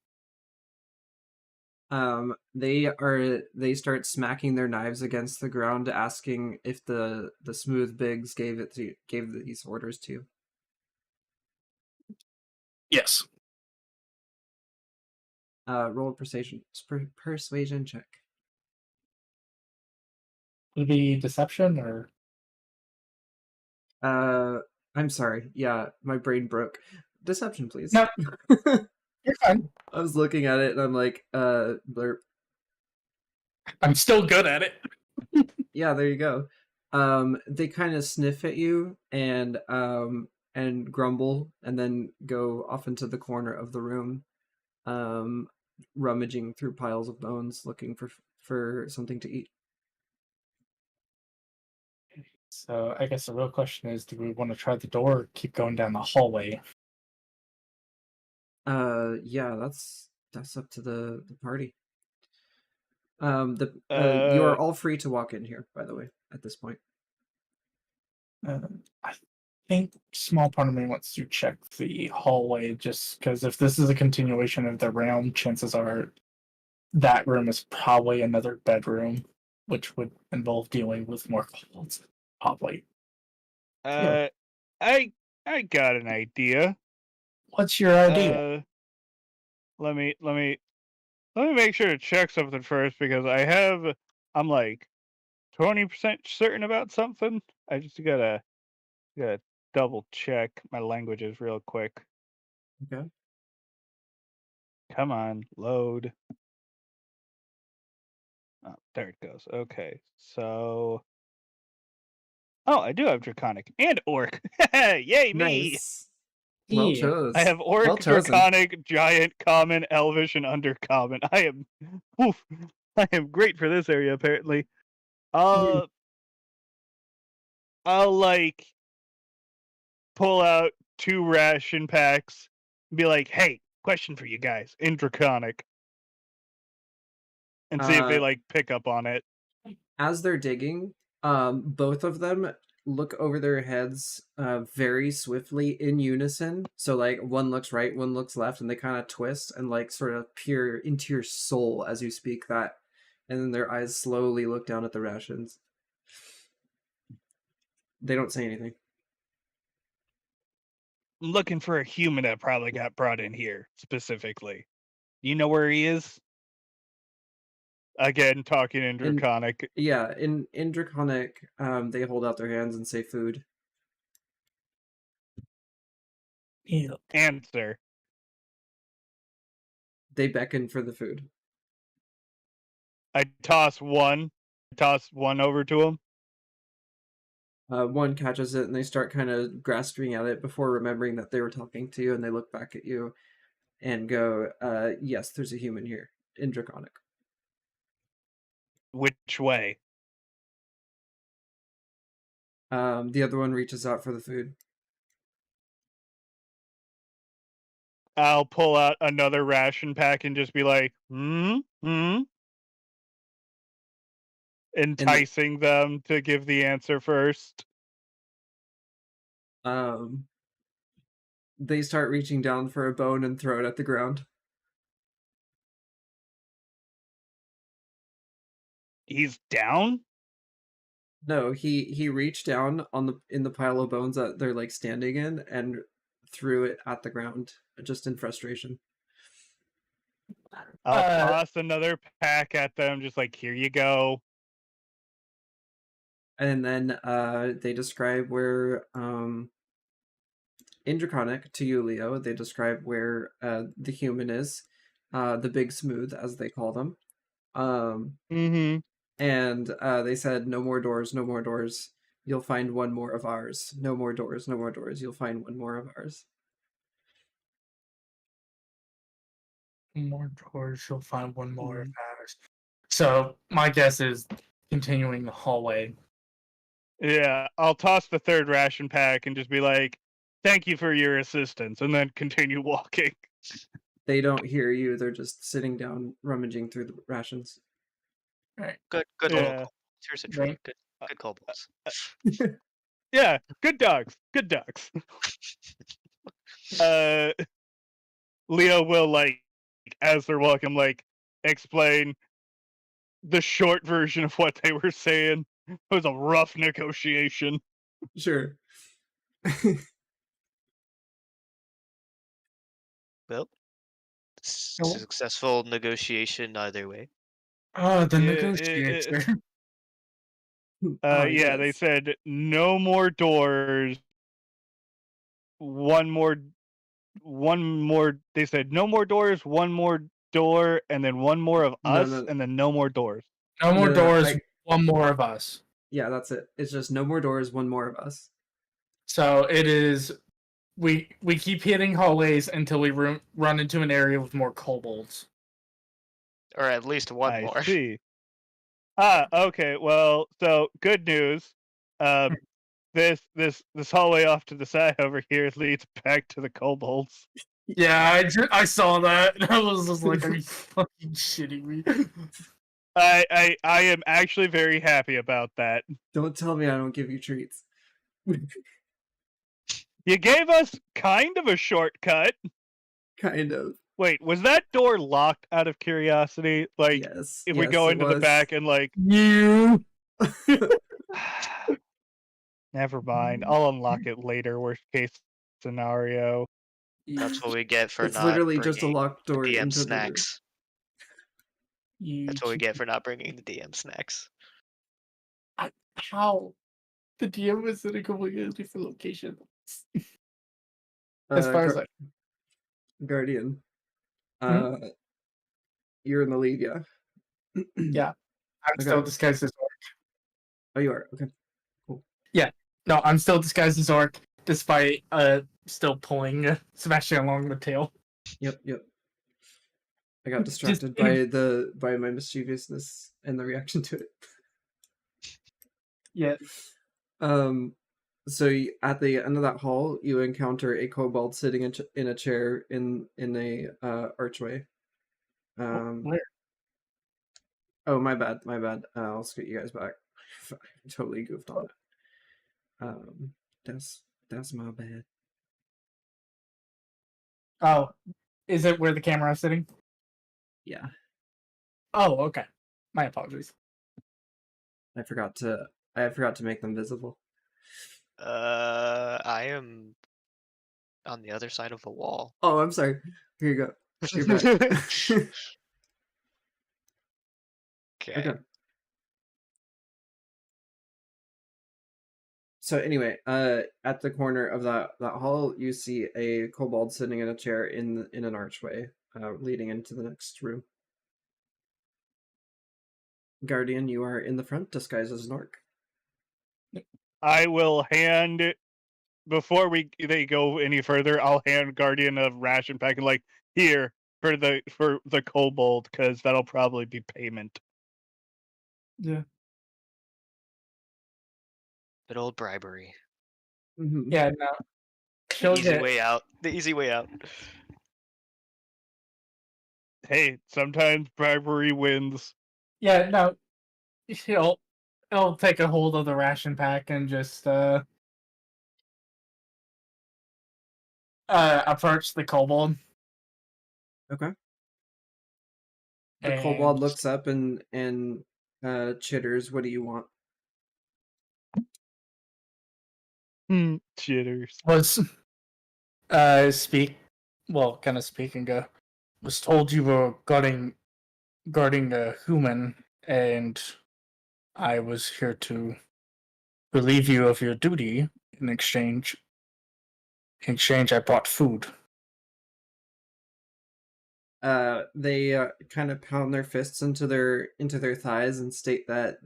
They start smacking their knives against the ground, asking if the smooth bigs gave these orders to you. Yes. Roll a persuasion check. Would it be deception or? I'm sorry. Yeah, my brain broke. Deception, please. No. You're fine. I was looking at it and I'm like, blurp. I'm still good at it. Yeah, there you go. They kind of sniff at you and grumble, and then go off into the corner of the room, rummaging through piles of bones, looking for something to eat. So I guess the real question is, do we want to try the door or keep going down the hallway? Yeah, that's up to the party. You are all free to walk in here, by the way, at this point. I think small part of me wants to check the hallway, just because if this is a continuation of the realm, chances are that room is probably another bedroom, which would involve dealing with more kobolds, probably. I got an idea. What's your idea? Let me make sure to check something first, because I'm like 20% certain about something. I just gotta double check my languages real quick. Okay. Come on, load. Oh, there it goes. Okay, so I do have Draconic and Orc. Yay, me! Nice. Well Yeah. chose. I have Orc, Well chosen. Draconic, Giant, Common, Elvish, and Undercommon. I am great for this area, apparently. I'll like pull out 2 ration packs and be like, hey, question for you guys in Draconic. And see if they like pick up on it. As they're digging, both of them look over their heads very swiftly in unison. So like one looks right, one looks left, and they kind of twist and like sort of peer into your soul as you speak that. And then their eyes slowly look down at the rations. They don't say anything. I'm looking for a human that probably got brought in here specifically. You know where he is? Again, talking in Draconic. In Draconic, they hold out their hands and say food. Yeah. Answer. They beckon for the food. I toss one over to him. One catches it and they start kind of grasping at it before remembering that they were talking to you, and they look back at you and go, yes, there's a human here in Draconic. Which way? The other one reaches out for the food. I'll pull out another ration pack and just be like, enticing them to give the answer first. They start reaching down for a bone and throw it at the ground. He's down? No, he reached down in the pile of bones that they're like standing in and threw it at the ground just in frustration. I'll toss another pack at them, just like, here you go. And then they describe where in Draconic to you, Leo, they describe where the human is, the big smooth as they call them. And they said, no more doors, no more doors. You'll find one more of ours. No more doors, no more doors. You'll find one more of ours. More doors, you'll find one more of ours. So my guess is continuing the hallway. Yeah, I'll toss the third ration pack and just be like, thank you for your assistance, and then continue walking. They don't hear you. They're just sitting down, rummaging through the rations. Right. Good Yeah. Here's a treat. Good call, boys. Yeah, good dogs. Good dogs. Leo will, like, as they're walking, like, explain the short version of what they were saying. It was a rough negotiation. Sure. Well, successful negotiation either way. Oh, the Yeah, negotiator. Oh, yeah, they yes. said no more doors. One more. They said no more doors, one more door, and then one more of us, and then no more doors. No more No, doors, one more of us. Yeah, that's it. It's just no more doors, one more of us. So it is. We keep hitting hallways until we run into an area with more kobolds. Or at least one more. I see. Okay. Well, so good news. This hallway off to the side over here leads back to the kobolds. Yeah, I saw that. I was just like, are you fucking shitting me? I am actually very happy about that. Don't tell me I don't give you treats. You gave us kind of a shortcut. Kind of. Wait, was that door locked out of curiosity? Like, Yes. if we go into the back and like... You. Never mind. I'll unlock it later, worst case scenario. That's what we get for It's not literally just a bringing locked door DM into snacks. You That's what we get for not bringing the DM snacks. How? The DM was in a completely different location. the As far as like, Guardian. Hmm? You're in the lead, yeah. Yeah. I'm still disguised as Orc. Oh, you are. Okay. No, I'm still disguised as Orc, despite still pulling Sebastian along the tail. Yep. I got Just distracted by my mischievousness and the reaction to it. Yeah. So at the end of that hall, you encounter a kobold sitting in a chair in a archway. Where? Oh, my bad. I'll scoot you guys back. I totally goofed on it. That's my bad. Oh, is it where the camera is sitting? Yeah, Oh, okay. My apologies. I forgot to make them visible. I am on the other side of the wall. Oh, I'm sorry. Here you go. You're back. Okay. Okay. So anyway, at the corner of that hall, you see a kobold sitting in a chair in an archway, leading into the next room. Guardian, you are in the front, disguised as an orc. I will hand before they go any further. I'll hand Guardian a ration pack and here for the kobold, because that'll probably be payment. Yeah. Good old bribery. Mm-hmm. Yeah, no. She'll Easy get... way out. The easy way out. Hey, sometimes bribery wins. Yeah, no. I'll take a hold of the ration pack and just approach the kobold. Okay. The kobold looks up and chitters. What do you want? Jitters. Was speak and go. Was told you were guarding a human, and I was here to relieve you of your duty. In exchange, I brought food. They kind of pound their fists into their thighs and state that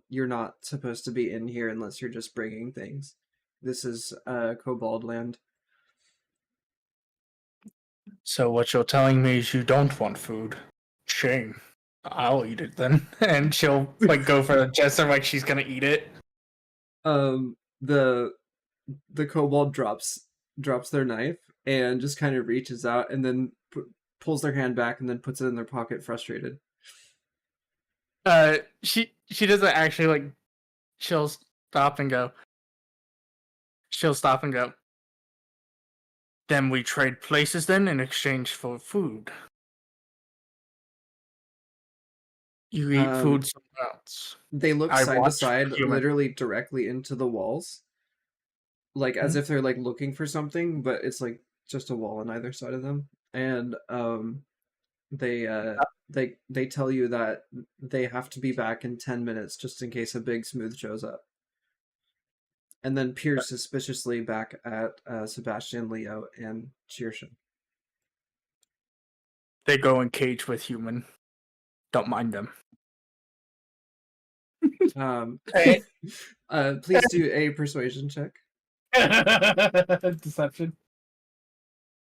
you're not supposed to be in here unless you're just bringing things. This is kobold land. So what you're telling me is you don't want food. Shame. I'll eat it then. And she'll go for a gesture like she's gonna eat it. The kobold drops their knife and just kind of reaches out and then pulls their hand back and then puts it in their pocket, frustrated. She doesn't actually she'll stop and go. Then we trade places then in exchange for food. You eat food somewhere else. They look I side to watch side, human. literally directly into the walls. As if they're looking for something, but it's just a wall on either side of them. And they tell you that they have to be back in 10 minutes just in case a big smooth shows up. And then peer suspiciously back at Sebastian, Leo, and Cheershin. They go in cage with human. Don't mind them. Please do a persuasion check. Deception.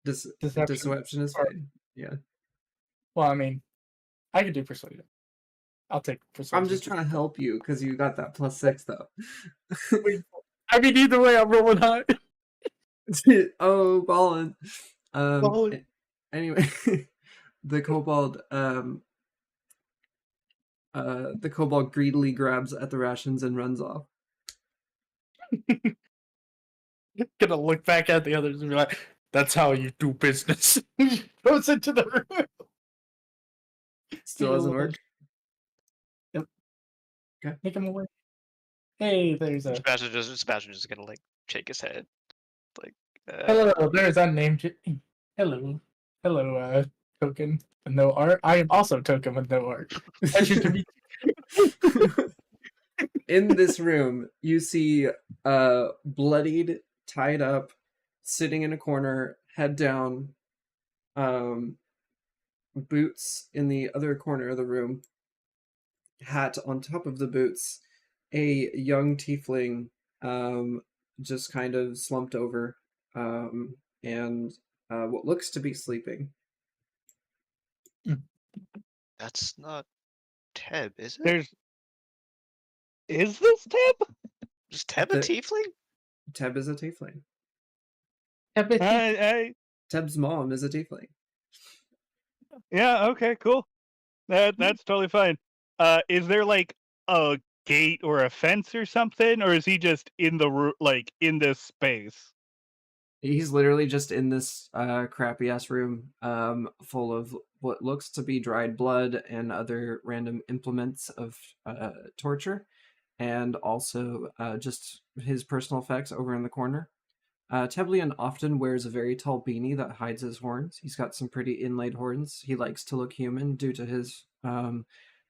Deception is fine. Yeah. Well, I mean, I could do persuasion. I'll take persuasion. I'm just trying to help you because you got that +6 though. I mean, either way, I'm rolling high. Oh, ballin'. Anyway, the kobold greedily grabs at the rations and runs off. Gonna look back at the others and be like, "That's how you do business." Goes into the room. Still doesn't work. Yep. Okay. Take him away. Hey, there's a Sebastian just gonna shake his head. hello. There's unnamed. Hello, token with no art. I am also token with no art. Pleasure to meet you. In this room, you see bloodied, tied up, sitting in a corner, head down, boots in the other corner of the room, hat on top of the boots, a young tiefling just kind of slumped over and what looks to be sleeping. That's not Teb, is it? There's. Is this Teb? Is Teb a tiefling? Teb is a tiefling. Teb's mom is a tiefling. Yeah. Okay. Cool. That's totally fine. Is there like a gate or a fence or something, or is he just in the in this space? He's literally just in this crappy ass room, full of what looks to be dried blood and other random implements of torture, and also just his personal effects over in the corner. Teblian often wears a very tall beanie that hides his horns. He's got some pretty inlaid horns. He likes to look human due to his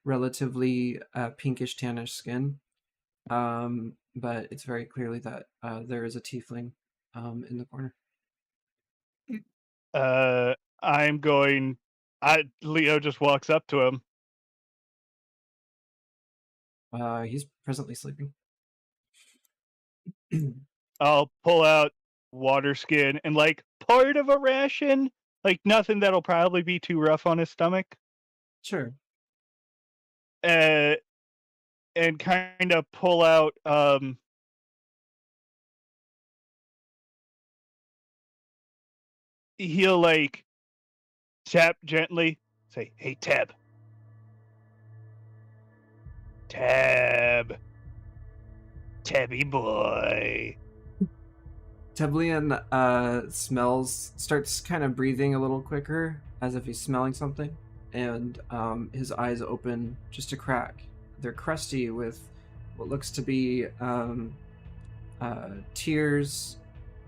relatively pinkish tannish skin. But it's very clearly that there is a tiefling in the corner. I'm going. Leo just walks up to him. He's presently sleeping. I'll pull out water skin and like part of a ration, like nothing that'll probably be too rough on his stomach. Sure. And kind of pull out he'll like tap gently, say, "Hey, Tab. Tabby boy." Teblian starts kind of breathing a little quicker, as if he's smelling something, and his eyes open just a crack. They're crusty with what looks to be tears,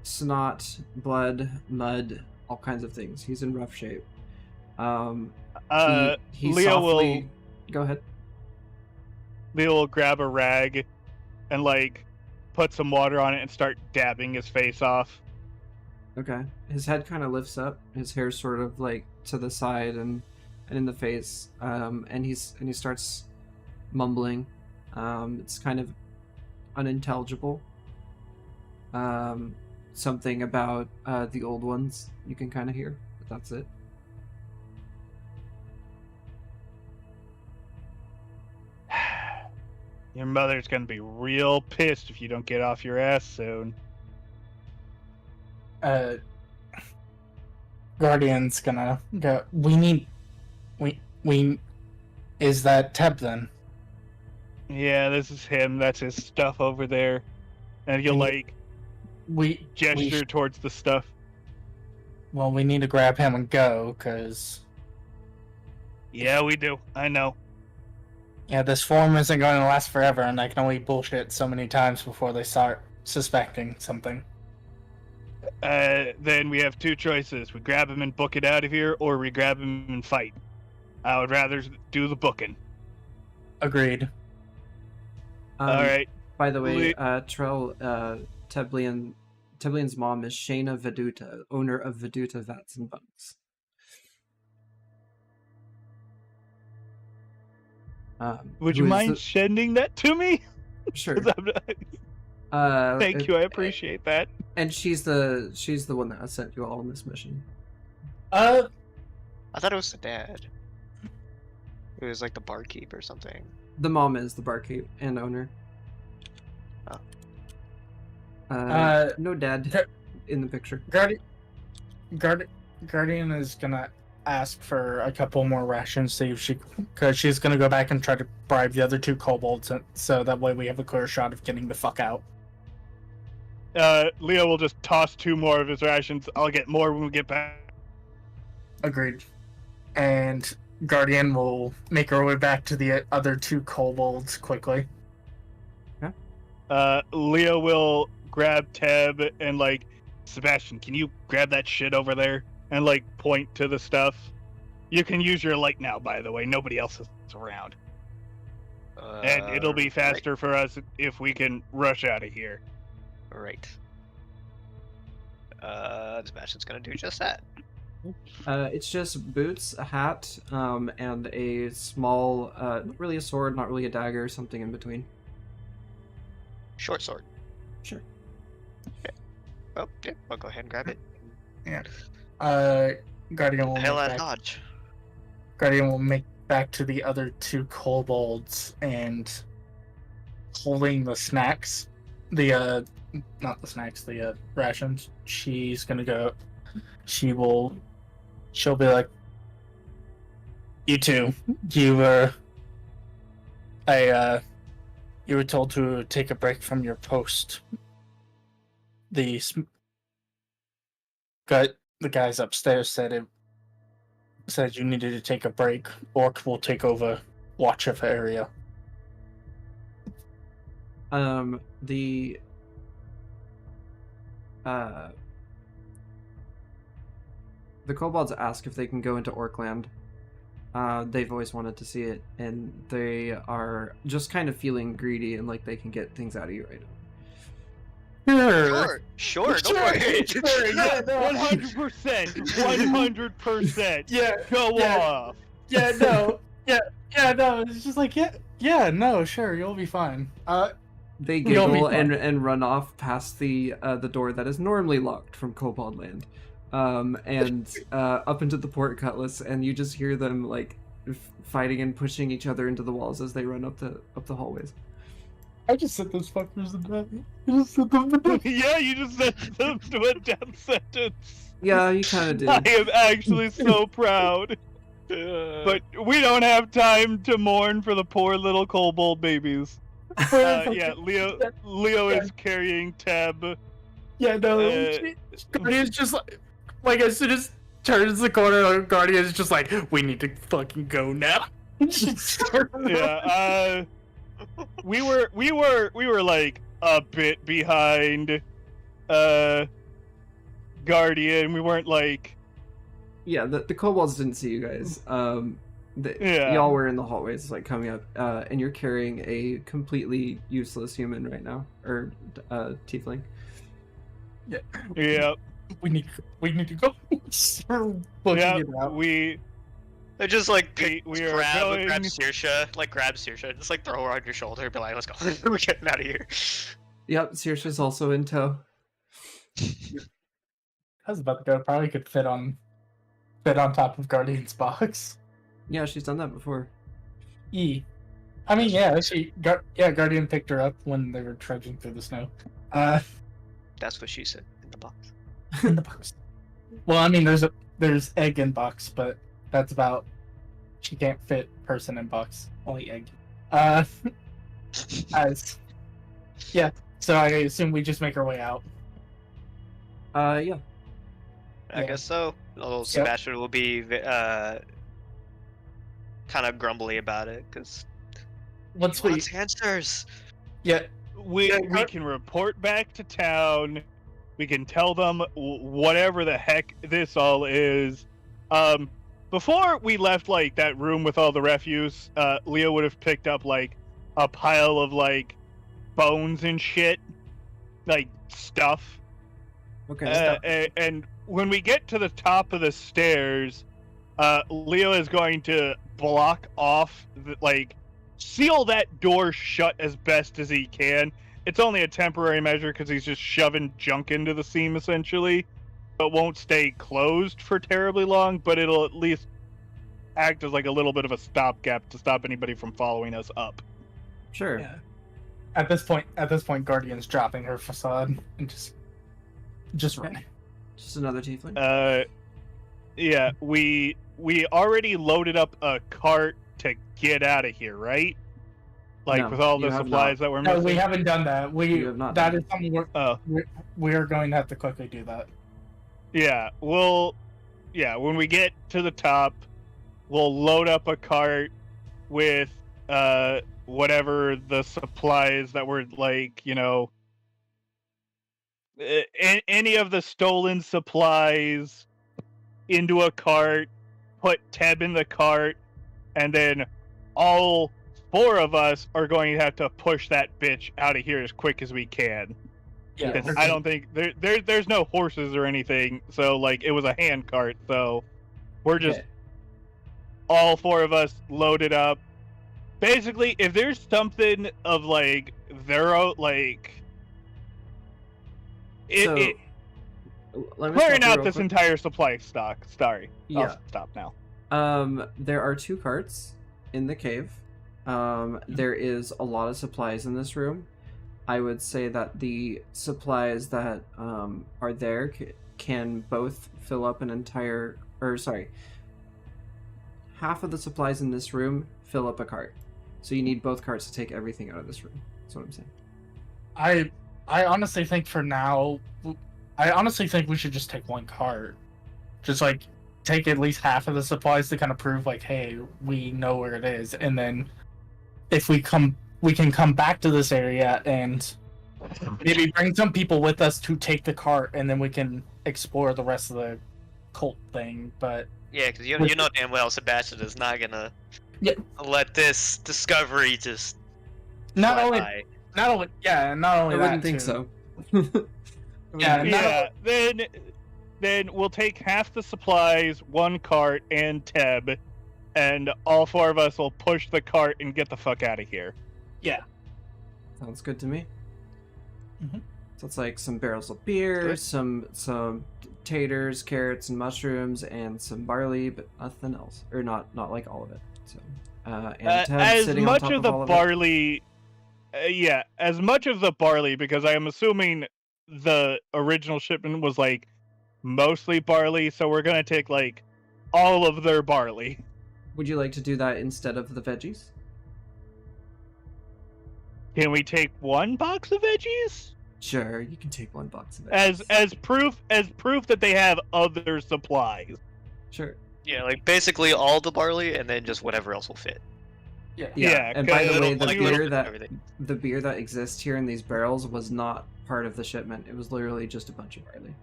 snot, blood, mud, all kinds of things. He's in rough shape. He Leo softly... Go ahead. Leo will grab a rag and like put some water on it and start dabbing his face off. Okay. His head kind of lifts up. His hair's sort of like to the side and in the face. And he starts mumbling. It's kind of unintelligible. Something about the old ones you can kind of hear, but that's it. Your mother's gonna be real pissed if you don't get off your ass soon. Guardian's gonna go. We is that Teb then? Yeah, this is him. That's his stuff over there. And he'll like gesture towards the stuff. Well, we need to grab him and go, cause yeah, we do. I know. Yeah, this form isn't going to last forever, and I can only bullshit so many times before they start suspecting something. Then we have two choices. We grab him and book it out of here, or we grab him and fight. I would rather do the booking. Agreed. All right. By the way, Trell, Teblian's mom is Shayna Veduta, owner of Veduta Vats and Buns. Would you mind sending that to me? Sure. Thank you. I appreciate that. And she's the one that sent you all on this mission. I thought it was the dad. It was like the barkeep or something. The mom is the barkeep and owner. Oh. No dad in the picture. Guardian is gonna ask for a couple more rations, see if because she's gonna go back and try to bribe the other two kobolds, so that way we have a clear shot of getting the fuck out. Leo will just toss two more of his rations. I'll get more when we get back. Agreed. And Guardian will make her way back to the other two kobolds quickly. Okay. Leo will grab Teb and like, Sebastian, can you grab that shit over there? And like point to the stuff. You can use your light now, by the way. Nobody else is around. And it'll be faster for us if we can rush out of here. Right. Sebastian's gonna do just that. It's just boots, a hat, and a small, not really a sword, not really a dagger, something in between. Short sword. Sure. Okay. Oh, yeah, I'll go ahead and grab it. Guardian will Hell make out back, dodge. Guardian will make back to the other two kobolds and holding the snacks, not the snacks, the rations. She's gonna go. She'll be like, "You two, you were told to take a break from your post. The guys upstairs said you needed to take a break. Orc will take over watch of the area." The kobolds ask if they can go into Orcland. They've always wanted to see it, and they are just kind of feeling greedy and like they can get things out of you right now. Sure, go for it. Sure, yeah, no. 100%, 100%. Yeah, Go yeah. off. Yeah, no, yeah, no. It's just like, yeah, no, sure, you'll be fine. They You'll be giggle fine. and run off past the door that is normally locked from Kobold Land, and up into the port cutlass, and you just hear them like fighting and pushing each other into the walls as they run up the hallways. I just sent those fuckers to death. I just sent them to death. Yeah, you just sent them to a death sentence. Yeah, you kind of did. I am actually so proud. But we don't have time to mourn for the poor little kobold babies. Yeah, Leo is carrying Tab. Yeah, no. Guardian's just like as soon as turns the corner, Guardian's just like, we need to fucking go now. Yeah, we were like a bit behind Guardian. We weren't like, Yeah, the kobolds didn't see you guys. Yeah. Y'all were in the hallways, like coming up, and you're carrying a completely useless human right now, or tiefling. yeah, we need to go. yeah. It out. They just like pick, We are grab going- Saoirse, just like throw her on your shoulder, be like, let's go, we're getting out of here. Yep, Saoirse's also in tow. I was about to go. Probably could fit on top of Guardian's box. Yeah, she's done that before. I mean, yeah, Guardian picked her up when they were trudging through the snow. That's what she said in the box. In the box. Well, I mean, there's egg in box, but that's about. She can't fit person in box. Only egg. Yeah. So I assume we just make our way out. Yeah. I Yeah. guess so. Although Sebastian will be kind of grumbly about it because Once he we, wants answers. yeah, we can report back to town. We can tell them whatever the heck this all is. Before we left, like, that room with all the refuse, Leo would have picked up, like, a pile of, like, bones and shit. Like, stuff. Okay. And when we get to the top of the stairs, Leo is going to block off, seal that door shut as best as he can. It's only a temporary measure because he's just shoving junk into the seam, essentially. It won't stay closed for terribly long, but it'll at least act as like a little bit of a stopgap to stop anybody from following us up. Sure. yeah. At this point, Guardian's dropping her facade and just running. Just another tiefling. Yeah, we already loaded up a cart to get out of here, right? Like, No, with all you the have supplies that we're missing. No, we haven't done that. You have not That done is something Oh. we are going to have to quickly do that. Yeah, when we get to the top, we'll load up a cart with whatever the supplies that were, like, you know, any of the stolen supplies into a cart, put Teb in the cart, and then all 4 of us are going to have to push that bitch out of here as quick as we can. Yeah, 'Cause I don't think there's no horses or anything, so like it was a hand cart, so we're just all 4 of us loaded up. Basically, if there's something of like their own, like Let me Clearing stop you out real this quick. entire supply stock. Sorry. Yeah. I'll stop now. There are 2 carts in the cave. There is a lot of supplies in this room. I would say that the supplies that are there can both fill up an entire, or sorry, half of the supplies in this room fill up a cart. So you need both carts to take everything out of this room. That's what I'm saying. I honestly think for now, we should just take 1 cart. Just like take at least half of the supplies to kind of prove like, hey, we know where it is, and then if we can come back to this area and maybe bring some people with us to take the cart, and then we can explore the rest of the cult thing. But Yeah, because you know damn well Sebastian is not gonna Yeah. let this discovery just not fly only by. I wouldn't think so. Yeah, Yeah. Then we'll take half the supplies, 1 cart, and Teb, and all 4 of us will push the cart and get the fuck out of here. Yeah. Sounds good to me. Mhm. So it's like some barrels of beer, Good. some taters, carrots, and mushrooms, and some barley, but nothing else, or not like all of it. So, and Ted As sitting on much top of of the all of it. barley, as much of the barley, because I am assuming the original shipment was like mostly barley, so we're gonna take like all of their barley. Would you like to do that instead of the veggies? Can we take 1 box of veggies Sure, you can take 1 box of veggies. as proof that they have other supplies? Sure. Yeah, like basically all the barley, and then just whatever else will fit. Yeah. Yeah, And by the good. way, the Like, beer little- that everything. the beer that exists here in these barrels was not part of the shipment. It was literally just a bunch of barley.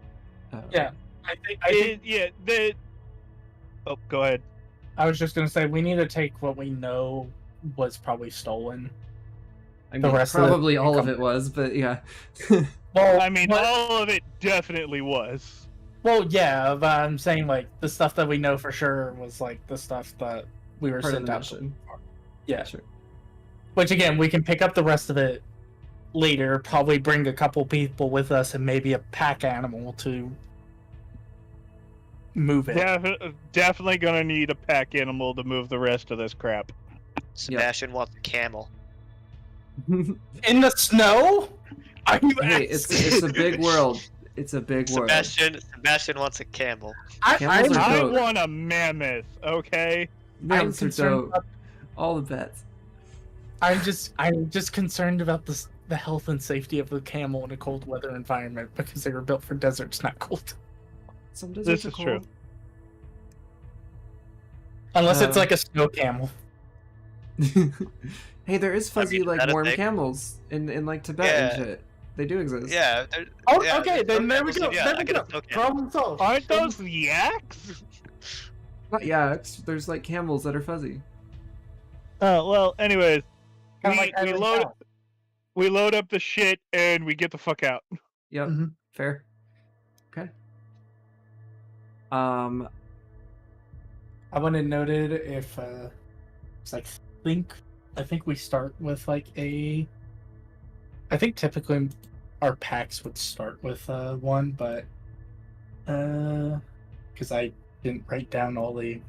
Yeah. I think Oh, go ahead. I was just gonna say we need to take what we know was probably stolen. I mean, The rest of it probably can all of come it was, but yeah. Well, I mean, but- all of it definitely was. well, yeah, but I'm saying like the stuff that we know for sure was like the stuff that we were Part of sent the out. mission. Yeah. Sure. Which again, we can pick up the rest of it later. Probably bring a couple people with us and maybe a pack animal to move it. Definitely gonna need a pack animal to move the rest of this crap. Sebastian wants a camel. In the snow? Are you Hey, it's a big world. It's a big world. Sebastian wants a camel. Camels are I dope. want a mammoth, okay? Mammoths are concerned dope. about- All the bets. I'm just concerned about the health and safety of the camel in a cold weather environment because they were built for deserts, not cold. Some This deserts are is cold. true. Unless it's Um, like a snow camel. Hey, there is fuzzy is like that a warm thing? camels in like Tibet and Yeah. shit. They do exist. Yeah. Oh, yeah, okay, then there we go. yeah, there I we get go. a snow camel. Problem solved. Aren't those yaks? Not yaks. There's like camels that are fuzzy. Oh, well, anyways. Kinda We, like we Iron load Cow. we load up the shit and we get the fuck out. Yep. Mhm. Fair. Okay. I wouldn't have noted if it's like I think we start with like I think typically our packs would start with 1, but because I didn't write down all the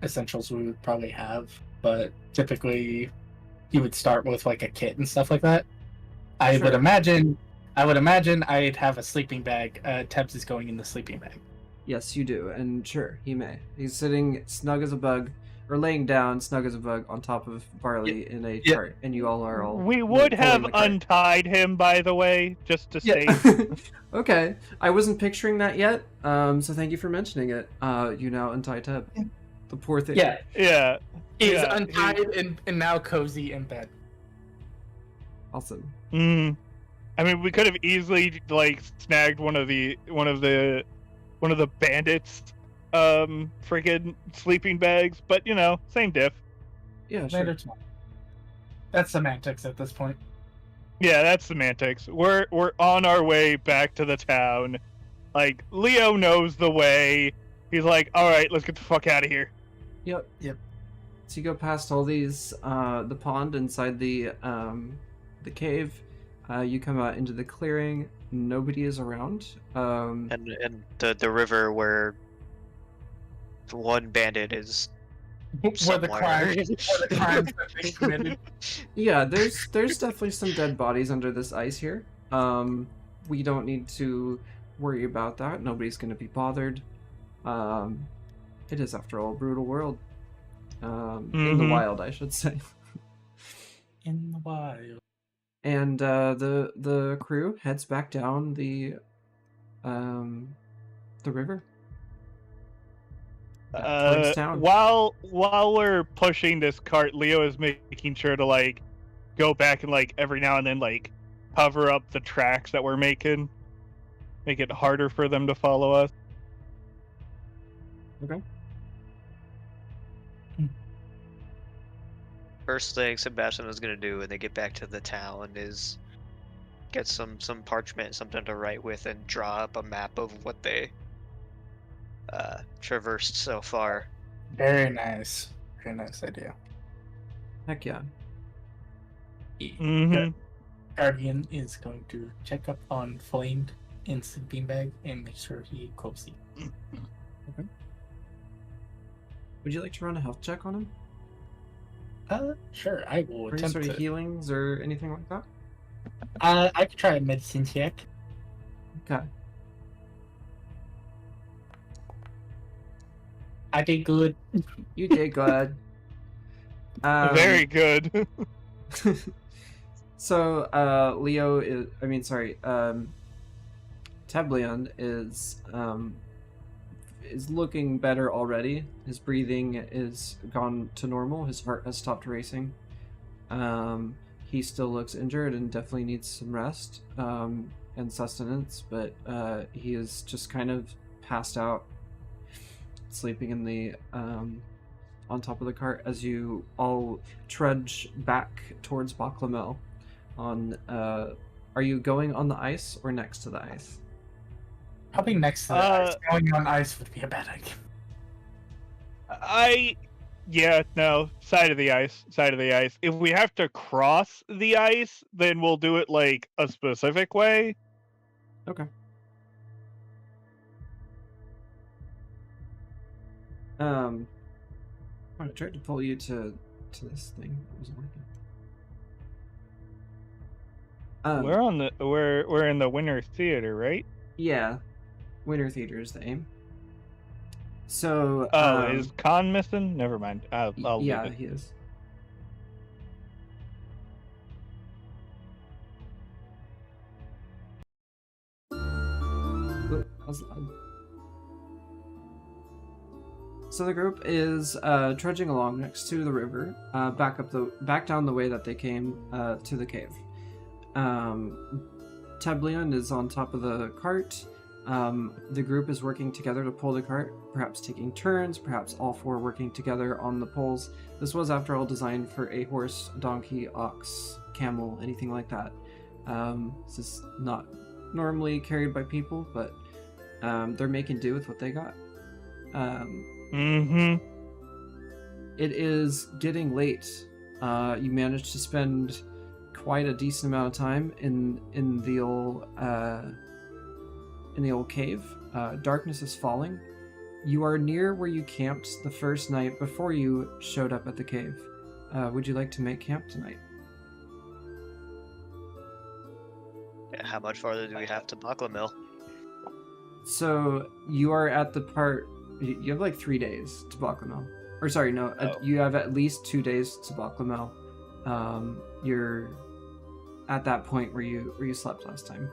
essentials we would probably have, but typically you would start with like a kit and stuff like that. I would Sure. imagine I'd have a sleeping bag. Tebs is going in the sleeping bag. Yes, you do, and sure, he may. He's sitting snug as a bug, or laying down snug as a bug on top of Barley in a Yeah. cart, and you all are all. We would pulling have the cart. untied him, by the way, just to Yeah. say. Okay, I wasn't picturing that yet. So thank you for mentioning it. You now untie Teb. The poor thing. Yeah, Yeah. he's Yeah, untied and now cozy in bed. Awesome. I mean, we could have easily like snagged one of the bandits, freaking sleeping bags, but you know, same diff. Yeah, sure. That's semantics at this point. Yeah, that's semantics. We're on our way back to the town. Like Leo knows the way. He's like, all right, let's get the fuck out of here. Yep. Yep. So you go past all these, the pond inside the cave. You come out into the clearing. nobody is around. And the river where the one bandit is Where the somewhere. crimes have been committed. Yeah, there's definitely some dead bodies under this ice here. We don't need to worry about that. Nobody's going to be bothered. It is, after all, a brutal world. In the wild, I should say. In the wild. And the crew heads back down the river. Towards town. While we're pushing this cart, Leo is making sure to like go back and like every now and then like cover up the tracks that we're making, make it harder for them to follow us. Okay. First thing Sebastian is gonna do when they get back to the town is get some parchment, something to write with, and draw up a map of what they traversed so far. Very nice idea. Heck yeah. Mm-hmm. Guardian is going to check up on Flamed in sleeping bag and make sure he copes it. Would you like to run a health check on him? Sure, I will Or any attempt sort of to. healings or anything like that? I could try a medicine check. Okay. I did good. You did good. Very good. So, Leo Teblion is looking better already. His breathing is gone to normal. His heart has stopped racing. He still looks injured and definitely needs some rest and sustenance, but he is just kind of passed out, sleeping in the on top of the cart as you all trudge back towards Baklamel. Are you going on the ice or next to the ice? Probably next to the ice. Going on ice would be a bad idea. Side of the ice. If we have to cross the ice, then we'll do it like a specific way. Okay. I tried to pull you to this thing. It wasn't working. We're in the Winter Theater, right? Yeah, Winter Theater is the aim. So. Is Khan missing? Never mind. I'll yeah, leave it. he is. Oop, that was loud. So the group is trudging along next to the river, back down the way that they came to the cave. Teblion is on top of the cart. The group is working together to pull the cart, perhaps taking turns, perhaps all four working together on the poles. This was, after all, designed for a horse, donkey, ox, camel, anything like that. This is not normally carried by people, but they're making do with what they got. It is getting late. You managed to spend quite a decent amount of time in the old cave. Darkness is falling. You are near where you camped the first night before you showed up at the cave. Would you like to make camp tonight? How much farther do we have to Baklamil? So you are at the part. You have like 3 days to Baklamel. Or sorry, no. You have at least 2 days to Baklamel. You're at that point where you slept last time.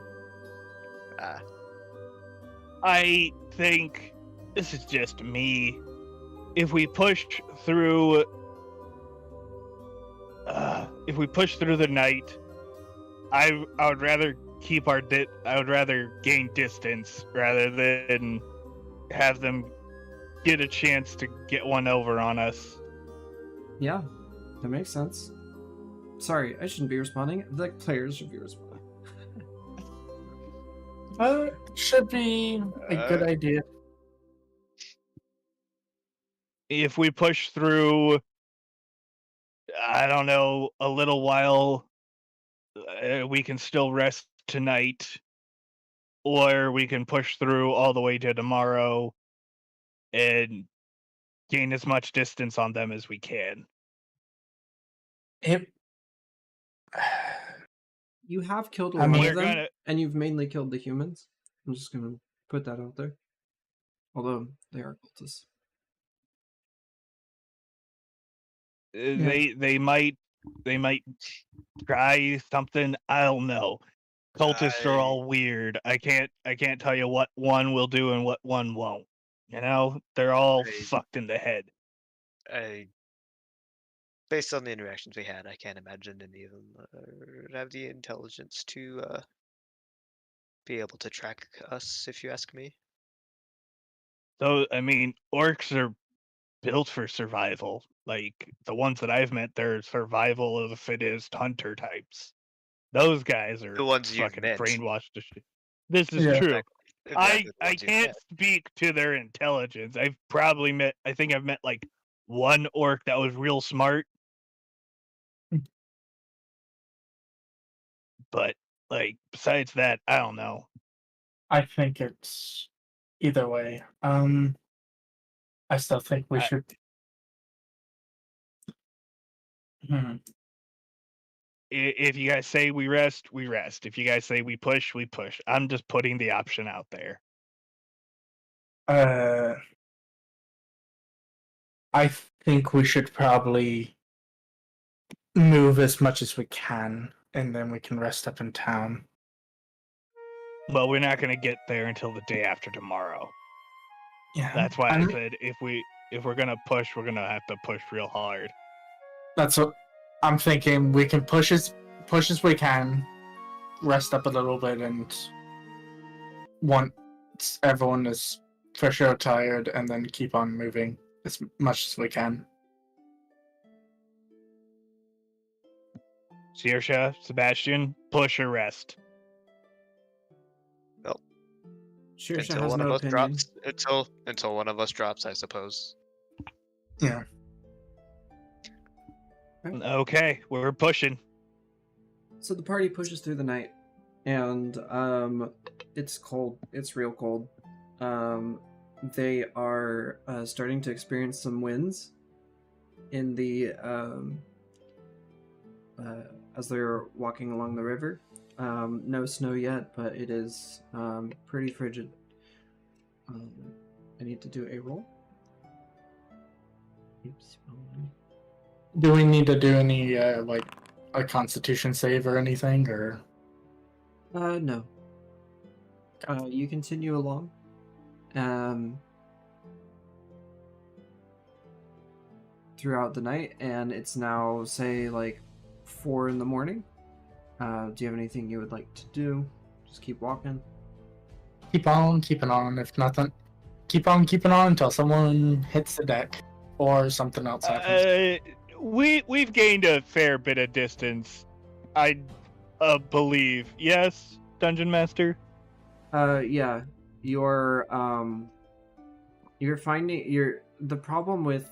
I think this is just me. If we push through the night, I would rather keep I would rather gain distance rather than have them get a chance to get one over on us. Yeah, that makes sense. Sorry, I shouldn't be responding. The players should be responding. Should be a good idea. If we push through, I don't know, a little while, we can still rest tonight. or we can push through all the way to tomorrow and gain as much distance on them as we can. It. You have killed a I lot mean, of them, We're gonna- and you've mainly killed the humans. I'm just gonna put that out there. Although they are cultists. They might try something. I don't know. Cultists are all weird. I can't tell you what one will do and what one won't. You know, they're all Right. fucked in the head. Based on the interactions we had, I can't imagine any of them have the intelligence to be able to track us, if you ask me. So I mean, orcs are built for survival. Like the ones that I've met, they're survival of the fittest hunter types. Those guys are The ones you've fucking met. brainwashed to shit. This is Yeah. true. Exactly the I ones you've can't met. speak to their intelligence. I think I've met like one orc that was real smart. But like besides that, I don't know. I think it's either way. I still think we should. If you guys say we rest, we rest. If you guys say we push, we push. I'm just putting the option out there. I think we should probably move as much as we can, and then we can rest up in town. Well, we're not gonna get there until the day after tomorrow. Yeah, That's why I said if we're gonna push, we're gonna have to push real hard. That's what I'm thinking. We can push as we can, rest up a little bit, and once everyone is for sure tired, and then keep on moving as much as we can. Saoirse, Sebastian, push or rest. Saoirse Until has one no of us opinion. drops. Until one of us drops, I suppose. Yeah. Okay, we're pushing. So the party pushes through the night, and it's cold. It's real cold. They are starting to experience some winds in the as they're walking along the river. No snow yet, but it is pretty frigid. I need to do a roll. Oops. Do we need to do any like a Constitution save or anything, or? No. You continue along. Throughout the night, and it's now, say, like 4 in the morning. Do you have anything you would like to do? Just keep walking. Keep on keeping on. If nothing, keep on keeping on until someone hits the deck or something else happens. We've gained a fair bit of distance, I believe. Yes, Dungeon Master. Yeah. You're finding the problem with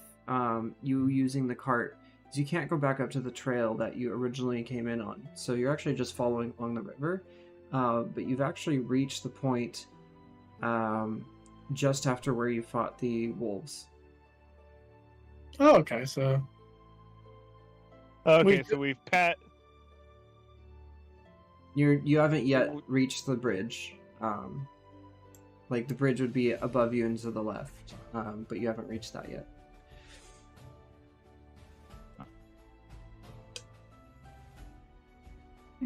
you using the cart is you can't go back up to the trail that you originally came in on. So you're actually just following along the river. But you've actually reached the point just after where you fought the wolves. Oh, okay. So Okay, so we've You haven't yet reached the bridge. Like the bridge would be above you and to the left, but you haven't reached that yet.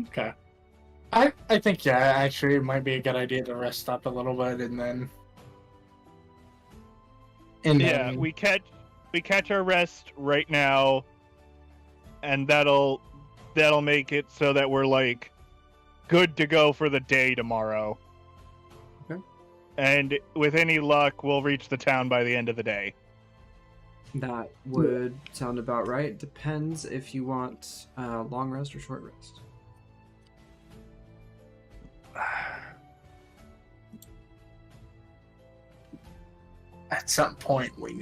okay. I think actually it might be a good idea to rest up a little bit and then. Yeah, we catch our rest right now, and that'll make it so that we're like good to go for the day tomorrow. Okay. And with any luck, we'll reach the town by the end of the day. That would sound about right. Depends if you want long rest or short rest. At some point, we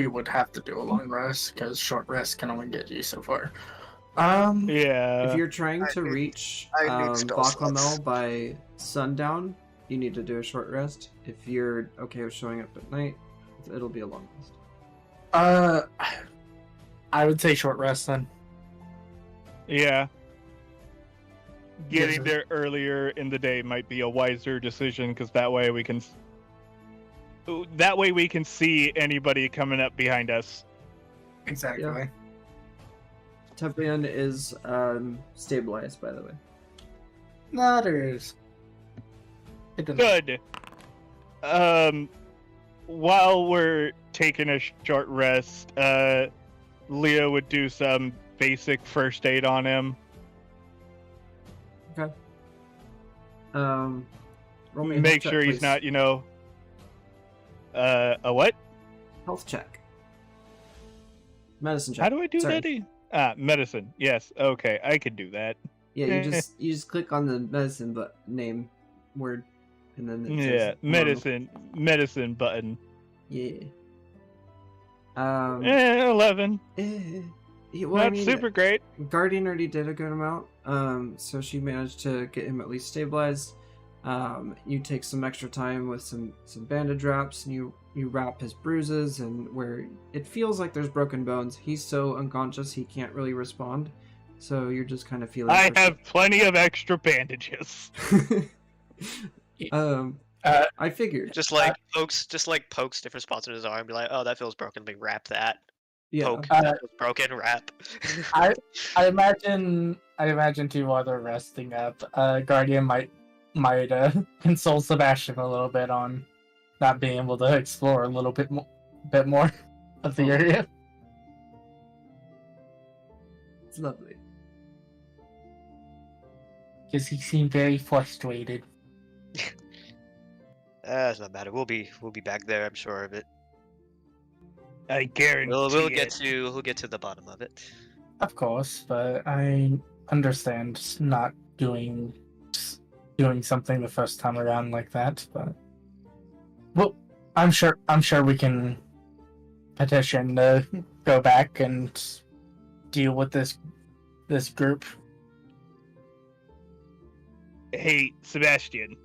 would have to do a long rest because short rest can only get you so far. Yeah. If you're trying I to need- reach I need spell slots. Baclamel by sundown, you need to do a short rest. If you're okay with showing up at night, it'll be a long rest. I would say short rest then. Yeah. Getting sir. there earlier in the day might be a wiser decision, because that way we can see anybody coming up behind us. Exactly. Yeah. Tevian is stabilized, by the way. No, there is. It doesn't. Good. While we're taking a short rest, Leo would do some basic first aid on him. Okay. Roll me a Make health sure check, he's please. not, a what? Health check. Medicine check. How do I do Sorry. that? Medicine. Yes. Okay, I could do that. Yeah, you just click on the medicine name word, and then it Yeah, says normal. medicine button. Yeah. 11. Yeah, well, Not I mean, super great. Guardian already did a good amount, so she managed to get him at least stabilized. You take some extra time with some bandage wraps, and you wrap his bruises, and where it feels like there's broken bones, he's so unconscious he can't really respond. So you're just kind of feeling. I have plenty of extra bandages. I figured. Just like pokes different spots in his arm, be like, oh, that feels broken. Let me wrap that. Yeah. Poke. That feels broken. Wrap. I imagine too while they're resting up, Guardian might console Sebastian a little bit on not being able to explore a little bit more of the area. It's lovely. Because he seemed very frustrated. It's not matter. We'll be back there. I'm sure of it. I guarantee We'll it. get to the bottom of it. Of course, but I understand not doing something the first time around like that. But well, I'm sure we can petition to go back and deal with this group. Hey, Sebastian.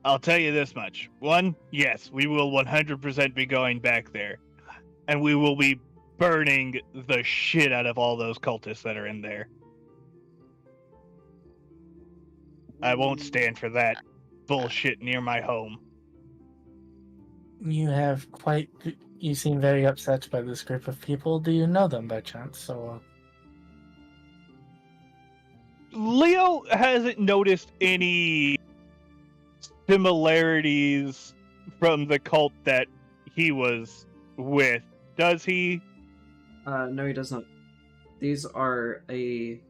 I'll tell you this much. One, yes, we will 100% be going back there. And we will be burning the shit out of all those cultists that are in there. I won't stand for that bullshit near my home. You seem very upset by this group of people. Do you know them by chance? So Leo hasn't noticed any similarities from the cult that he was with, does he? No, he does not. These are they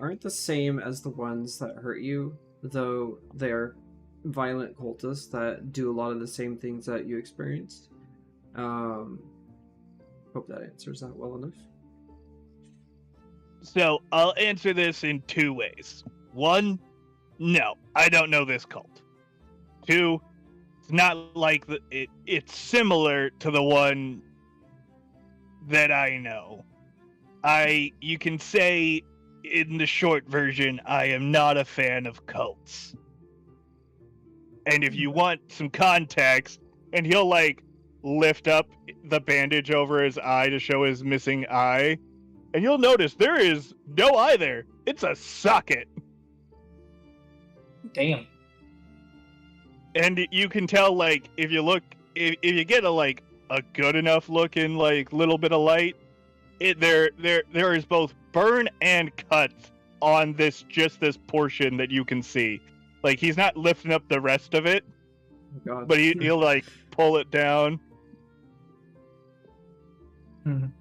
aren't the same as the ones that hurt you, though they are violent cultists that do a lot of the same things that you experienced. Hope that answers that well enough. So, I'll answer this in two ways. One, no, I don't know this cult. Two, it's not like it's similar to the one that I know. You can say, in the short version, I am not a fan of cults. And if you want some context, and he'll lift up the bandage over his eye to show his missing eye, and you'll notice there is no eye there. It's a socket. damn. And you can tell, if you look, if you get a good enough looking, little bit of light, there is both burn and cut on this portion that you can see. He's not lifting up the rest of it, Oh, God. but he'll pull it down. Mhm.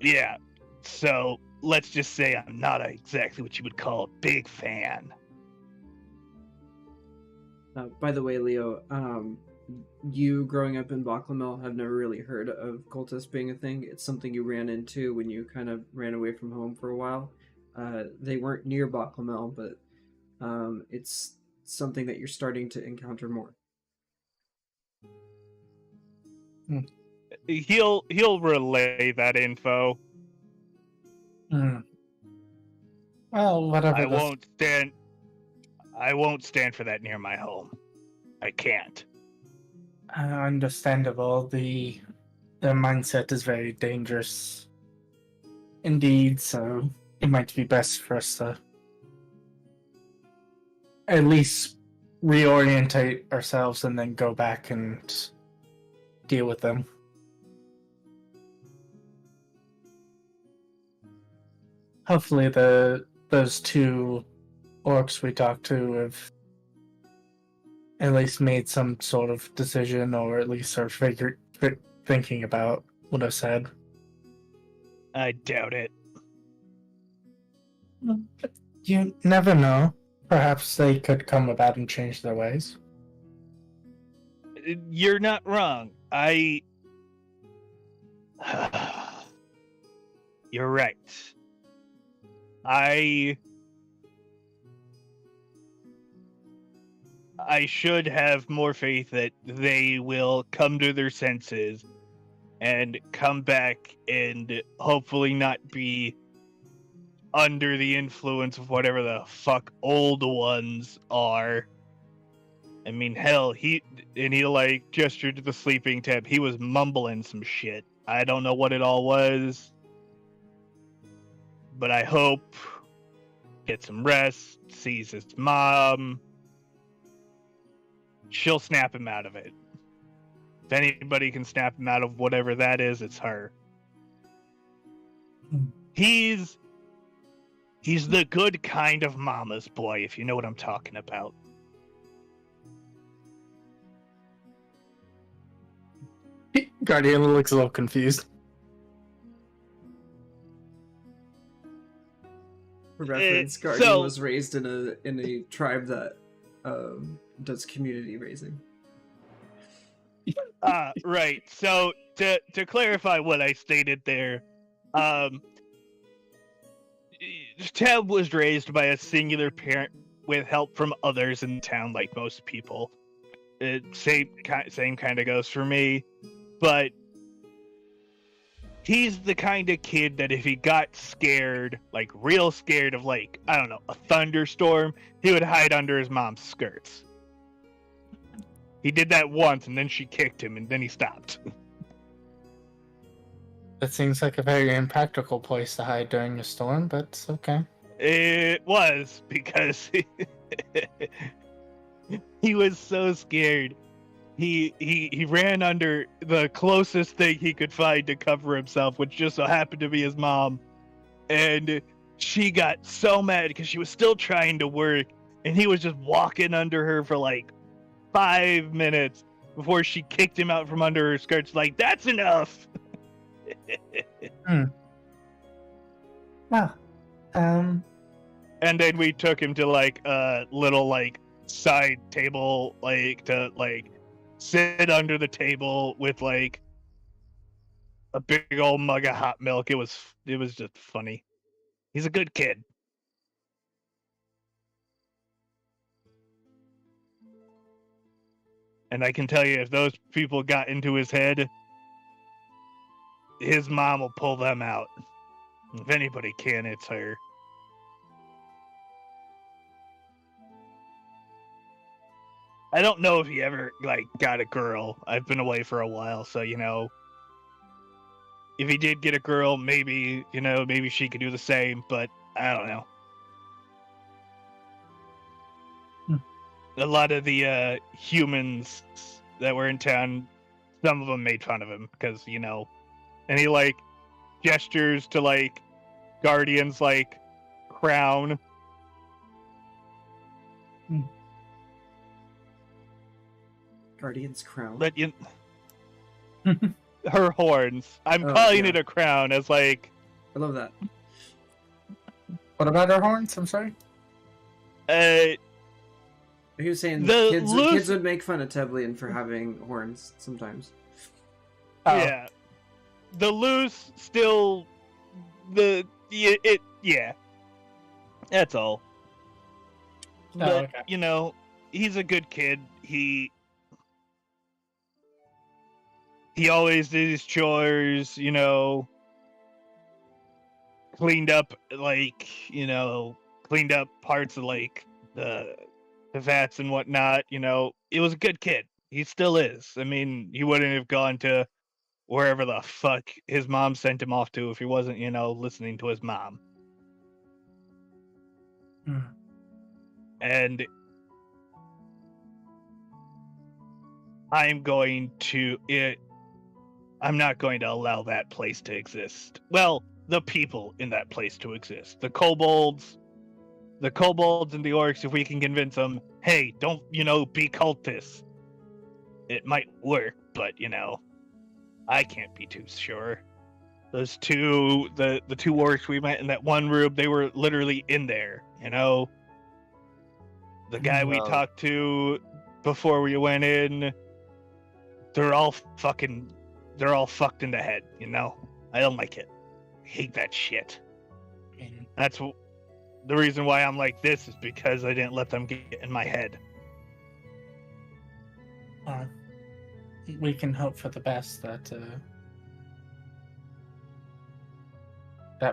Yeah. So let's just say I'm not exactly what you would call a big fan. By the way, Leo, you growing up in Baclamel have never really heard of cultists being a thing. It's something you ran into when you kind of ran away from home for a while. They weren't near Baclamel, but it's something that you're starting to encounter more. He'll relay that info. Hmm. Well, whatever. I won't stand for that near my home. I can't. Understandable. The mindset is very dangerous indeed, so it might be best for us to at least reorientate ourselves and then go back and deal with them. Hopefully those two orcs we talked to have at least made some sort of decision, or at least are thinking about what I said. I doubt it. You never know. Perhaps they could come about and change their ways. You're not wrong. You're right. I should have more faith that they will come to their senses and come back and hopefully not be under the influence of whatever the fuck old ones are. I mean, hell, he like gestured to the sleeping tab. He was mumbling some shit. I don't know what it all was, but I hope get some rest, sees his mom. She'll snap him out of it. If anybody can snap him out of whatever that is, it's her. He's the good kind of mama's boy, if you know what I'm talking about. Guardian looks a little confused. For reference, Guardian was raised in a tribe that does community raising. Right. So to clarify what I stated there, Tab was raised by a singular parent with help from others in town, like most people. Same kind of goes for me, but he's the kind of kid that if he got scared, like real scared of, like, I don't know, a thunderstorm, he would hide under his mom's skirts. He did that once, and then she kicked him, and then he stopped. That seems like a very impractical place to hide during a storm, but it's okay. It was, because he was so scared. He ran under the closest thing he could find to cover himself, which just so happened to be his mom. And she got so mad because she was still trying to work, and he was just walking under her for like 5 minutes before she kicked him out from under her skirts. Like, that's enough. Wow. And then we took him to like a little like side table, like to like sit under the table with like a big old mug of hot milk. It was just funny. He's a good kid. And I can tell you, if those people got into his head, his mom will pull them out. If anybody can, it's her. I don't know if he ever, like, got a girl. I've been away for a while, so, you know, if he did get a girl, maybe, you know, maybe she could do the same, but I don't know. A lot of the humans that were in town, some of them made fun of him because, you know, and he, like, gestures to, like, Guardian's, like, crown. Guardian's crown? But you... her horns. I'm calling it a crown as, like... I love that. What about her horns? I'm sorry? He was saying kids would make fun of Teblian for having horns sometimes. Oh. Yeah. The loose still... Yeah. That's all. But, okay. you know, he's a good kid. he always did his chores, cleaned up cleaned up parts of like the vats and whatnot. He was a good kid. He still is. I mean, he wouldn't have gone to wherever the fuck his mom sent him off to if he wasn't, listening to his mom. Hmm. And I'm not going to allow that place to exist. Well, the people in that place to exist. The kobolds and the orcs, if we can convince them, hey, don't, be cultists. It might work, but, I can't be too sure. Those two, the two orcs we met in that one room, they were literally in there, The guy we Well- talked to before we went in, they're all fucked in the head, I don't like it. I hate that shit. And That's the reason why I'm like this, is because I didn't let them get in my head. we can hope for the best that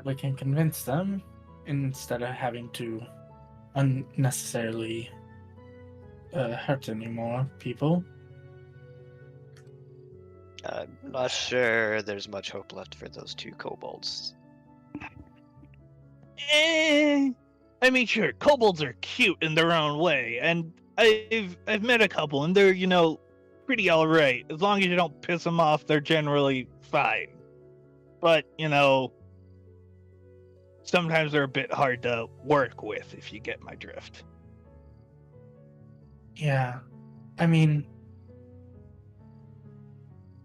we can convince them instead of having to unnecessarily hurt any more people. I'm not sure there's much hope left for those two kobolds. I mean, sure, kobolds are cute in their own way, and I've met a couple, and they're pretty all right. As long as you don't piss them off, they're generally fine. But sometimes they're a bit hard to work with, if you get my drift. Yeah, I mean,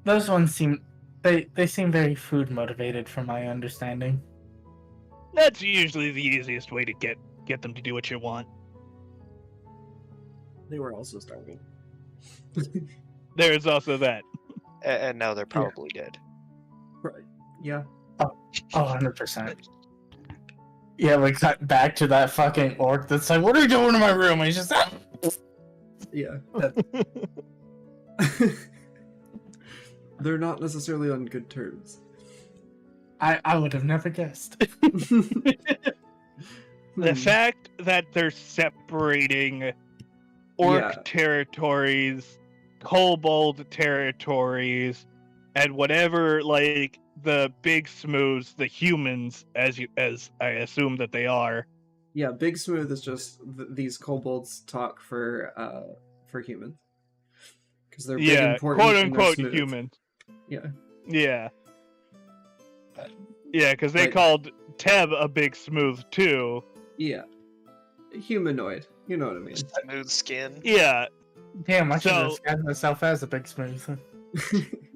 those ones seem very food motivated, from my understanding. That's usually the easiest way to get them to do what you want. They were also starving. There's also that. And now they're probably dead. Right. Yeah. Oh, 100%. Yeah, we cut back to that fucking orc that's like, what are you doing in my room? And he's just, Yeah. They're not necessarily on good terms. I would have never guessed. The fact that they're separating orc territories, kobold territories, and whatever, like, the big smooths, the humans, as I assume that they are. Yeah, Big Smooth is just these kobolds talk for humans. Because they're big, important, quote and they're unquote smooth. human. Yeah. Yeah. Yeah, because they called Teb a big smooth too. Yeah. Humanoid. You know what I mean. Smooth skin. Yeah. Damn, I should have disguised myself as a big smooth.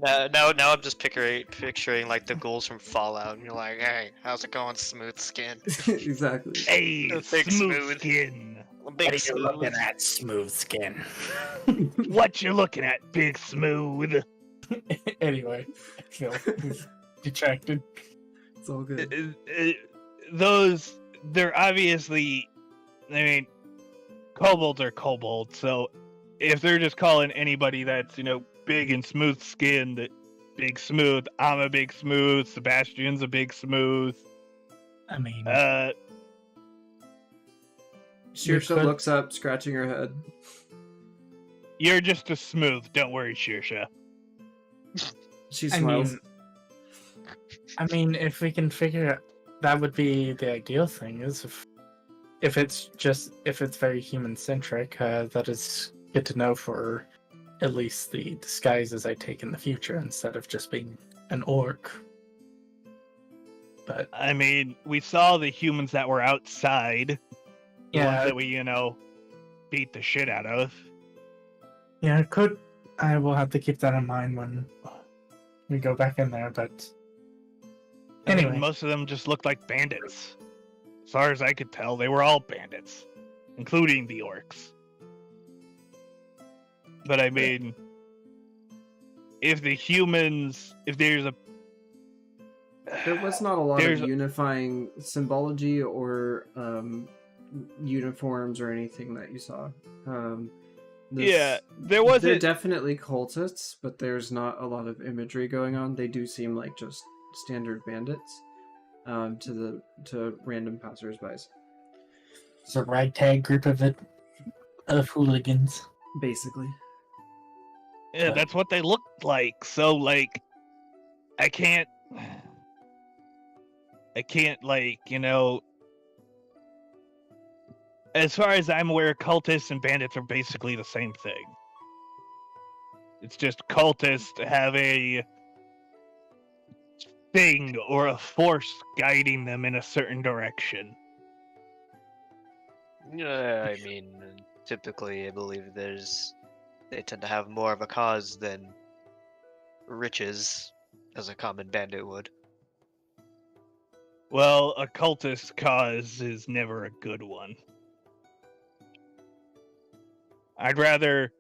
Now I'm just picturing like the ghouls from Fallout, and you're like, hey, how's it going, smooth skin? Exactly. Hey, Big smooth smooth. skin. Big smooth. at, smooth skin? What you looking at, big smooth? Anyway, I feel detracted. It's all good. They're obviously, I mean, kobolds are kobolds, so if they're just calling anybody that's, big and smooth skinned big smooth, I'm a big smooth, Sebastian's a big smooth. I mean, Shirsha looks up, scratching her head. You're just a smooth, don't worry, Shirsha. She smiles. I mean, if we can figure out, that would be the ideal thing, is if it's very human centric, that is good to know for at least the disguises I take in the future, instead of just being an orc. But I mean, we saw the humans that were outside. The ones that we, beat the shit out of. Yeah, I will have to keep that in mind when we go back in there, but anyway. I mean, most of them just looked like bandits. As far as I could tell, they were all bandits, including the orcs. But I mean, if there's a... There was not a lot of unifying symbology or uniforms or anything that you saw. Yeah, They're wasn't. definitely cultists, but there's not a lot of imagery going on. They do seem like just standard bandits to random passersby. It's a ragtag group of hooligans. Basically. Yeah, that's what they looked like. So like, I can't like, as far as I'm aware, cultists and bandits are basically the same thing. It's just cultists have a thing or a force guiding them in a certain direction. Yeah, I mean, typically, I believe they tend to have more of a cause than riches, as a common bandit would. Well, a cultist cause is never a good one. I'd rather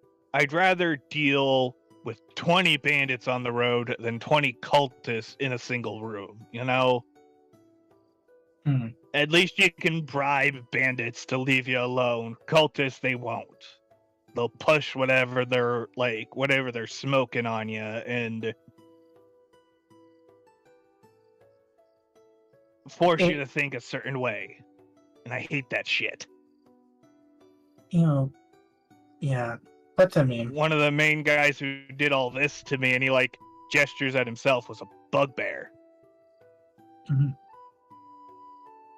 deal with 20 bandits on the road than 20 cultists in a single room, At least you can bribe bandits to leave you alone. Cultists, they won't. They'll push whatever they're smoking on you and force you to think a certain way. And I hate that shit. Yeah, but I mean, One of the main guys who did all this to me, and he gestures at himself, was a bugbear. Mhm.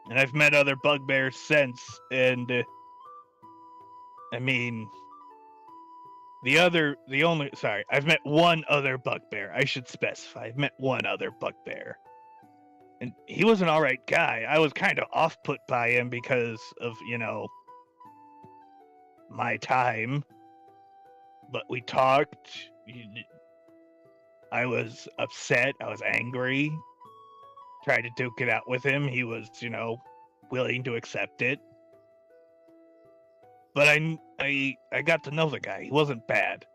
And I've met other bugbears since, and I mean, I've met one other bugbear. I should specify. I've met one other bugbear. And he was an alright guy. I was kind of off-put by him because of, my time. But we talked. I was upset. I was angry. Tried to duke it out with him. He was, willing to accept it. But I got to know the guy. He wasn't bad.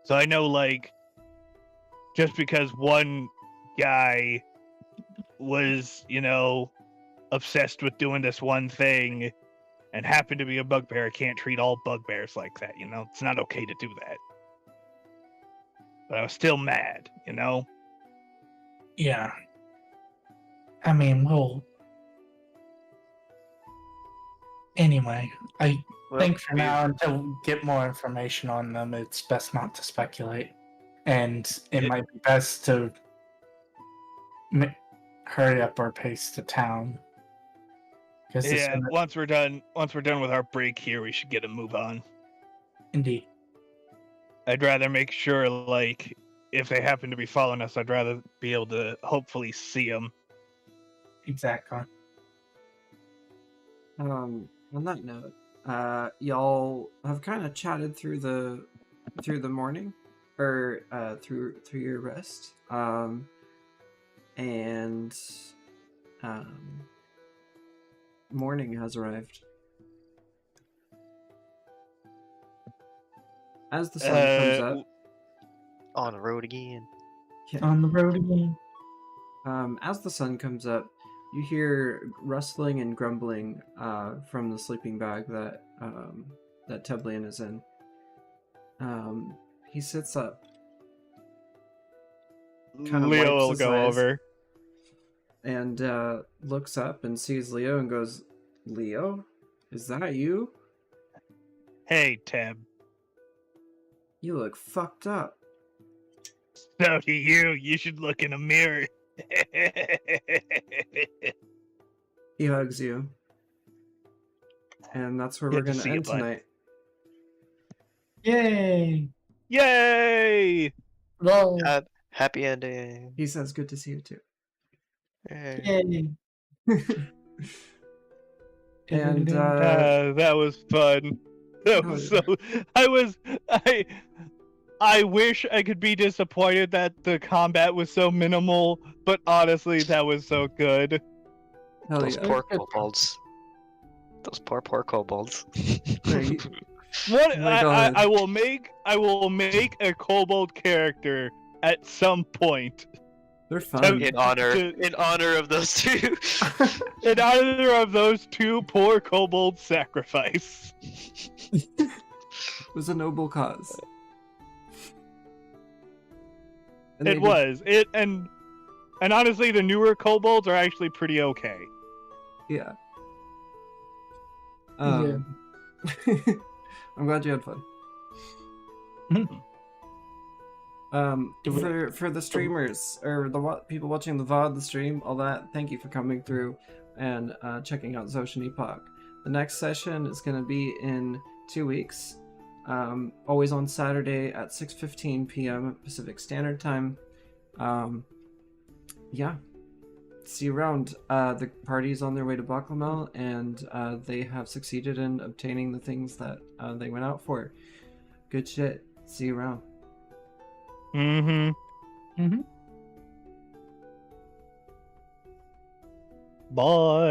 So I know, just because one guy was, obsessed with doing this one thing and happened to be a bugbear, I can't treat all bugbears like that, It's not okay to do that. But I was still mad, yeah. I mean, anyway, I think for now, until we get more information on them, it's best not to speculate. And it might be best to hurry up our pace to town. Yeah, once we're done with our break here, we should get a move on. Indeed. I'd rather make sure, if they happen to be following us, I'd rather be able to hopefully see them. Exactly. On that note, y'all have kind of chatted through the morning, or through your rest, and morning has arrived. As the sun comes up, on the road again. Yeah. On the road again. As the sun comes up, you hear rustling and grumbling from the sleeping bag that Teblian is in. He sits up. Leo will go over and looks up and sees Leo and goes, "Leo, is that you? Hey, Teb. You look fucked up." So do you. You should look in a mirror. He hugs you. And that's where we're going to end tonight. Yay! Yay! Well, Happy ending. He says, "Good to see you too." yay! And that was fun. That was so. I wish I could be disappointed that the combat was so minimal, but honestly, that was so good. hell Those yeah. poor kobolds. Those poor kobolds. Great. What Oh my God. I will make a kobold character at some point. They're fun. In honor of those two. In honor of those two poor kobold sacrifice. was a noble cause. And It was. And honestly, the newer kobolds are actually pretty okay. Yeah. Yeah. I'm glad you had fun. For the streamers or the people watching the VOD, the stream, all that, thank you for coming through and checking out Zotian Epoch. The next session is going to be in 2 weeks, always on Saturday at 6:15 p.m. Pacific Standard Time. Yeah, see you around. The party's on their way to Baklamel, and they have succeeded in obtaining the things that they went out for. Good shit. See you around. Bye.